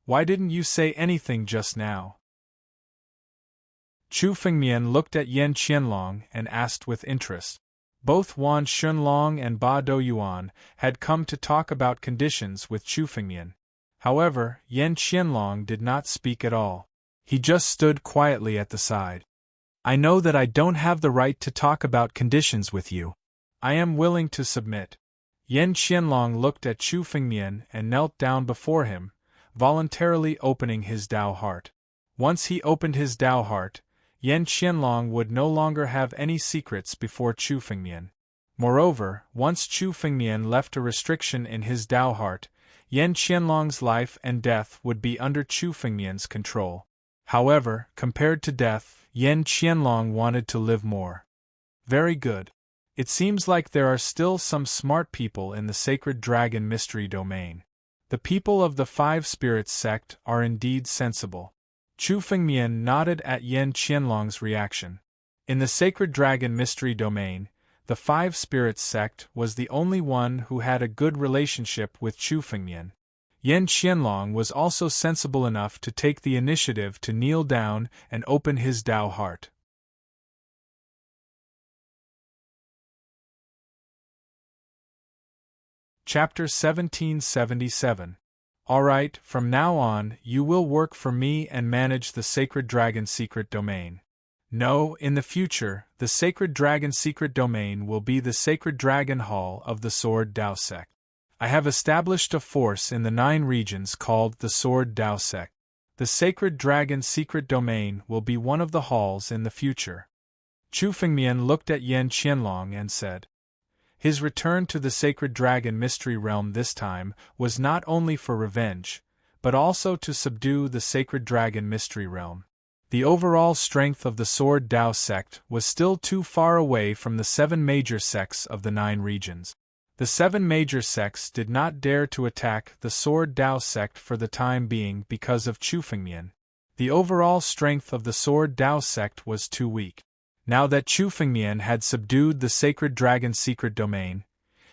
Speaker 1: Why didn't you say anything just now? Chu Fengmian looked at Yen Qianlong and asked with interest. Both Wan Shunlong and Ba Doyuan had come to talk about conditions with Chu Fengmian. However, Yen Qianlong did not speak at all. He just stood quietly at the side. I know that I don't have the right to talk about conditions with you. I am willing to submit. Yen Qianlong looked at Chu Fengmian and knelt down before him, voluntarily opening his Dao heart. Once he opened his Dao heart, Yen Qianlong would no longer have any secrets before Chu Fengmian. Moreover, once Chu Fengmian left a restriction in his Dao heart, Yen Qianlong's life and death would be under Chu Fengmian's control. However, compared to death, Yen Qianlong wanted to live more. Very good. It seems like there are still some smart people in the Sacred Dragon Mystery Domain. The people of the Five Spirits sect are indeed sensible. Chu Fengmian nodded at Yen Qianlong's reaction. In the Sacred Dragon Mystery Domain, the Five Spirits sect was the only one who had a good relationship with Chu Fengmian. Yen Qianlong was also sensible enough to take the initiative to kneel down and open his Dao heart. Chapter 1777. Alright, from now on, you will work for me and manage the Sacred Dragon Secret Domain. No, in the future, the Sacred Dragon Secret Domain will be the Sacred Dragon Hall of the Sword Dao Sect. I have established a force in the 9 regions called the Sword Dao Sect. The Sacred Dragon Secret Domain will be one of the halls in the future. Chu Fengmian looked at Yen Qianlong and said. His return to the Sacred Dragon Mystery Realm this time was not only for revenge, but also to subdue the Sacred Dragon Mystery Realm. The overall strength of the Sword Dao Sect was still too far away from the 7 major sects of the 9 regions. The 7 major sects did not dare to attack the Sword Dao Sect for the time being because of Chu Fengmian. The overall strength of the Sword Dao Sect was too weak. Now that Chu Fengmian had subdued the Sacred Dragon Secret Domain,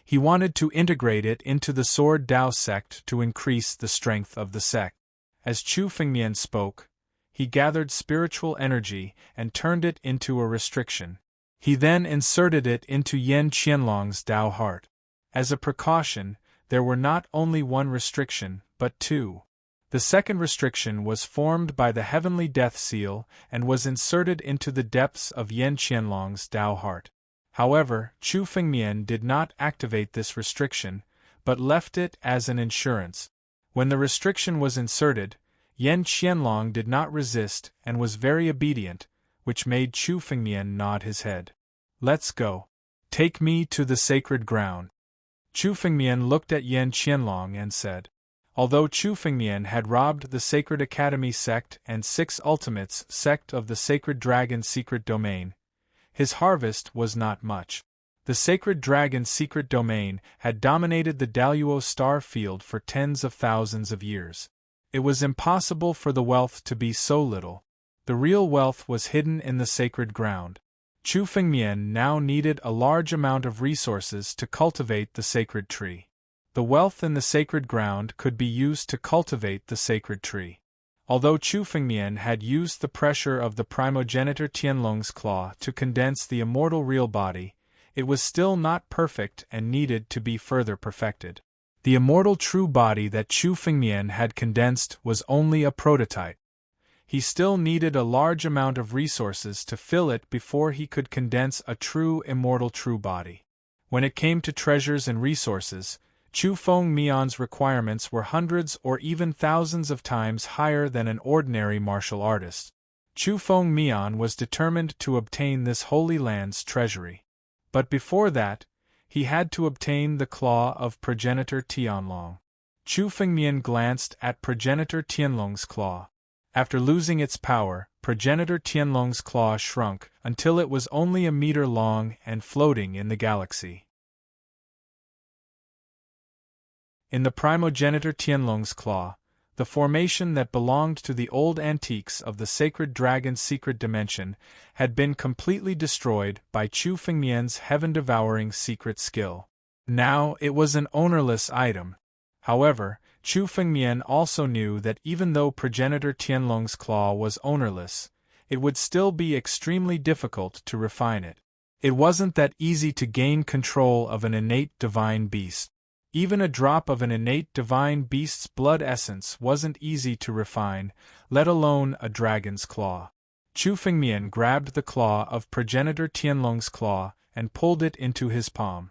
Speaker 1: he wanted to integrate it into the Sword Dao Sect to increase the strength of the sect. As Chu Fengmian spoke, he gathered spiritual energy and turned it into a restriction. He then inserted it into Yen Qianlong's Dao heart. As a precaution, there were not only 1 restriction, but 2. The second restriction was formed by the Heavenly Death Seal and was inserted into the depths of Yen Qianlong's Dao heart. However, Chu Fengmian did not activate this restriction, but left it as an insurance. When the restriction was inserted, Yen Qianlong did not resist and was very obedient, which made Chu Fengmian nod his head. Let's go. Take me to the sacred ground. Chu Fengmian looked at Yen Qianlong and said. Although Chu Fengmian had robbed the Sacred Academy sect and 6 Ultimates sect of the Sacred Dragon Secret Domain, his harvest was not much. The Sacred Dragon Secret Domain had dominated the Daluo star field for tens of thousands of years. It was impossible for the wealth to be so little. The real wealth was hidden in the sacred ground. Chu Fengmian now needed a large amount of resources to cultivate the sacred tree. The wealth in the sacred ground could be used to cultivate the sacred tree. Although Chu Fengmian had used the pressure of the primogenitor Tianlong's claw to condense the immortal real body, it was still not perfect and needed to be further perfected. The immortal true body that Chu Fengmian had condensed was only a prototype. He still needed a large amount of resources to fill it before he could condense a true immortal true body. When it came to treasures and resources, Chu Fengmian's requirements were hundreds or even thousands of times higher than an ordinary martial artist. Chu Fengmian was determined to obtain this Holy Land's treasury. But before that, he had to obtain the claw of progenitor Tianlong. Chu Fengmian glanced at progenitor Tianlong's claw. After losing its power, progenitor Tianlong's claw shrunk until it was only a meter long and floating in the galaxy. In the primogenitor Tianlong's claw, the formation that belonged to the old antiques of the sacred dragon's secret dimension had been completely destroyed by Chu Fengmian's heaven-devouring secret skill. Now it was an ownerless item. However, Chu Fengmian also knew that even though progenitor Tianlong's claw was ownerless, it would still be extremely difficult to refine it. It wasn't that easy to gain control of an innate divine beast. Even a drop of an innate divine beast's blood essence wasn't easy to refine, let alone a dragon's claw. Chu Fengmian grabbed the claw of progenitor Tianlong's claw and pulled it into his palm.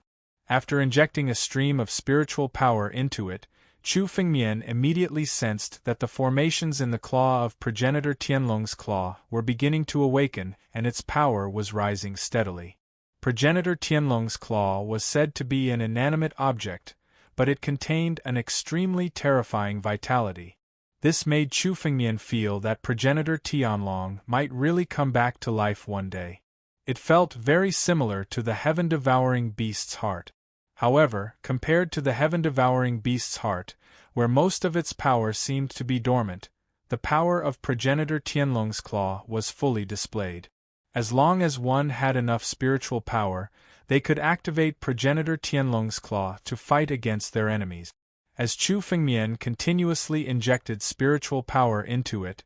Speaker 1: After injecting a stream of spiritual power into it, Chu Fengmian immediately sensed that the formations in the claw of progenitor Tianlong's claw were beginning to awaken and its power was rising steadily. Progenitor Tianlong's claw was said to be an inanimate object, but it contained an extremely terrifying vitality. This made Chu Fengmian feel that progenitor Tianlong might really come back to life one day. It felt very similar to the heaven-devouring beast's heart. However, compared to the heaven-devouring beast's heart, where most of its power seemed to be dormant, the power of progenitor Tianlong's claw was fully displayed. As long as one had enough spiritual power, they could activate progenitor Tianlong's claw to fight against their enemies. As Chu Fengmian continuously injected spiritual power into it,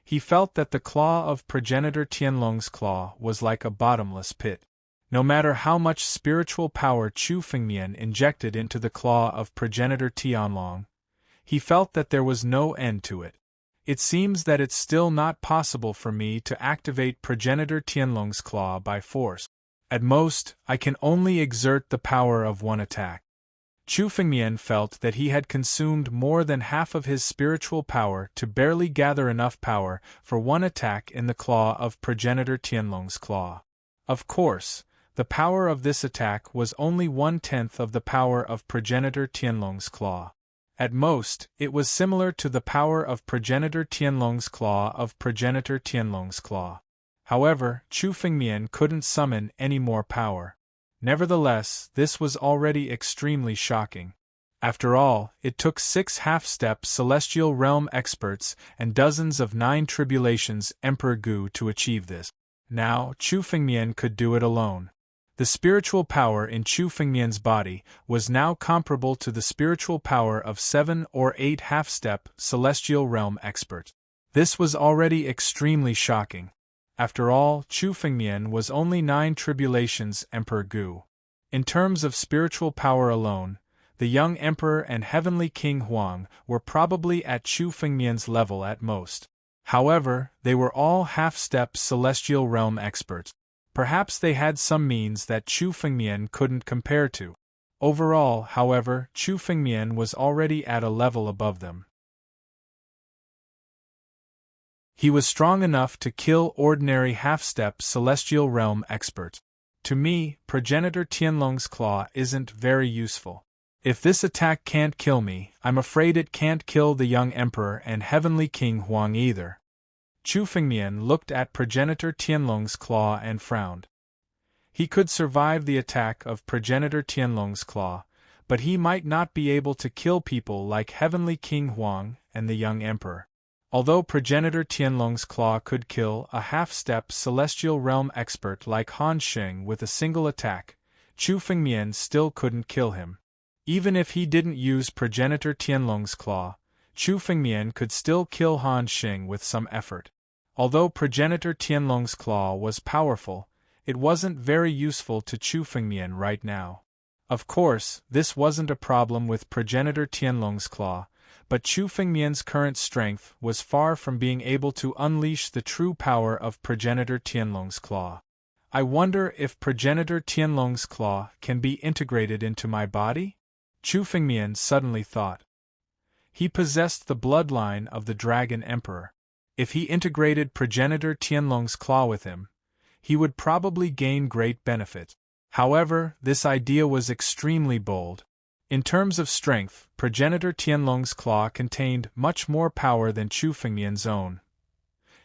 Speaker 1: he felt that the claw of progenitor Tianlong's claw was like a bottomless pit. No matter how much spiritual power Chu Fengmian injected into the claw of progenitor Tianlong, he felt that there was no end to it. It seems that it's still not possible for me to activate progenitor Tianlong's claw by force. At most, I can only exert the power of one attack. Chu Fengmian felt that he had consumed more than half of his spiritual power to barely gather enough power for one attack in the claw of progenitor Tianlong's claw. Of course, the power of this attack was only 1/10 of the power of progenitor Tianlong's claw. At most, it was similar to the power of progenitor Tianlong's claw of progenitor Tianlong's claw. However, Chu Fengmian couldn't summon any more power. Nevertheless, this was already extremely shocking. After all, it took 6 half-step Celestial Realm experts and dozens of 9 tribulations Emperor Gu to achieve this. Now, Chu Fengmian could do it alone. The spiritual power in Chu Fengmian's body was now comparable to the spiritual power of 7 or 8 half-step Celestial Realm experts. This was already extremely shocking. After all, Chu Fengmian was only 9 tribulations Emperor Gu. In terms of spiritual power alone, the young emperor and heavenly king Huang were probably at Chu Fengmian's level at most. However, they were all half-step Celestial Realm experts. Perhaps they had some means that Chu Fengmian couldn't compare to. Overall, however, Chu Fengmian was already at a level above them. He was strong enough to kill ordinary half-step Celestial Realm experts. To me, progenitor Tianlong's claw isn't very useful. If this attack can't kill me, I'm afraid it can't kill the young emperor and heavenly king Huang either. Chu Fengmian looked at progenitor Tianlong's claw and frowned. He could survive the attack of progenitor Tianlong's claw, but he might not be able to kill people like heavenly king Huang and the young emperor. Although progenitor Tianlong's claw could kill a half-step Celestial Realm expert like Han Sheng with a single attack, Chu Fengmian still couldn't kill him. Even if he didn't use progenitor Tianlong's claw, Chu Fengmian could still kill Han Sheng with some effort. Although progenitor Tianlong's claw was powerful, it wasn't very useful to Chu Fengmian right now. Of course, this wasn't a problem with progenitor Tianlong's claw, but Chu Fengmian's current strength was far from being able to unleash the true power of progenitor Tianlong's claw. I wonder if progenitor Tianlong's claw can be integrated into my body? Chu Fengmian suddenly thought. He possessed the bloodline of the Dragon Emperor. If he integrated progenitor Tianlong's claw with him, he would probably gain great benefit. However, this idea was extremely bold. In terms of strength, progenitor Tianlong's claw contained much more power than Chu Fengmian's own.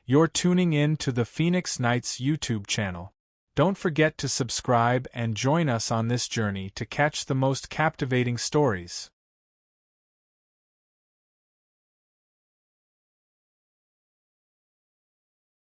Speaker 1: You're tuning in to the Phoenix Knights YouTube channel. Don't forget to subscribe and join us on this journey to catch the most captivating stories.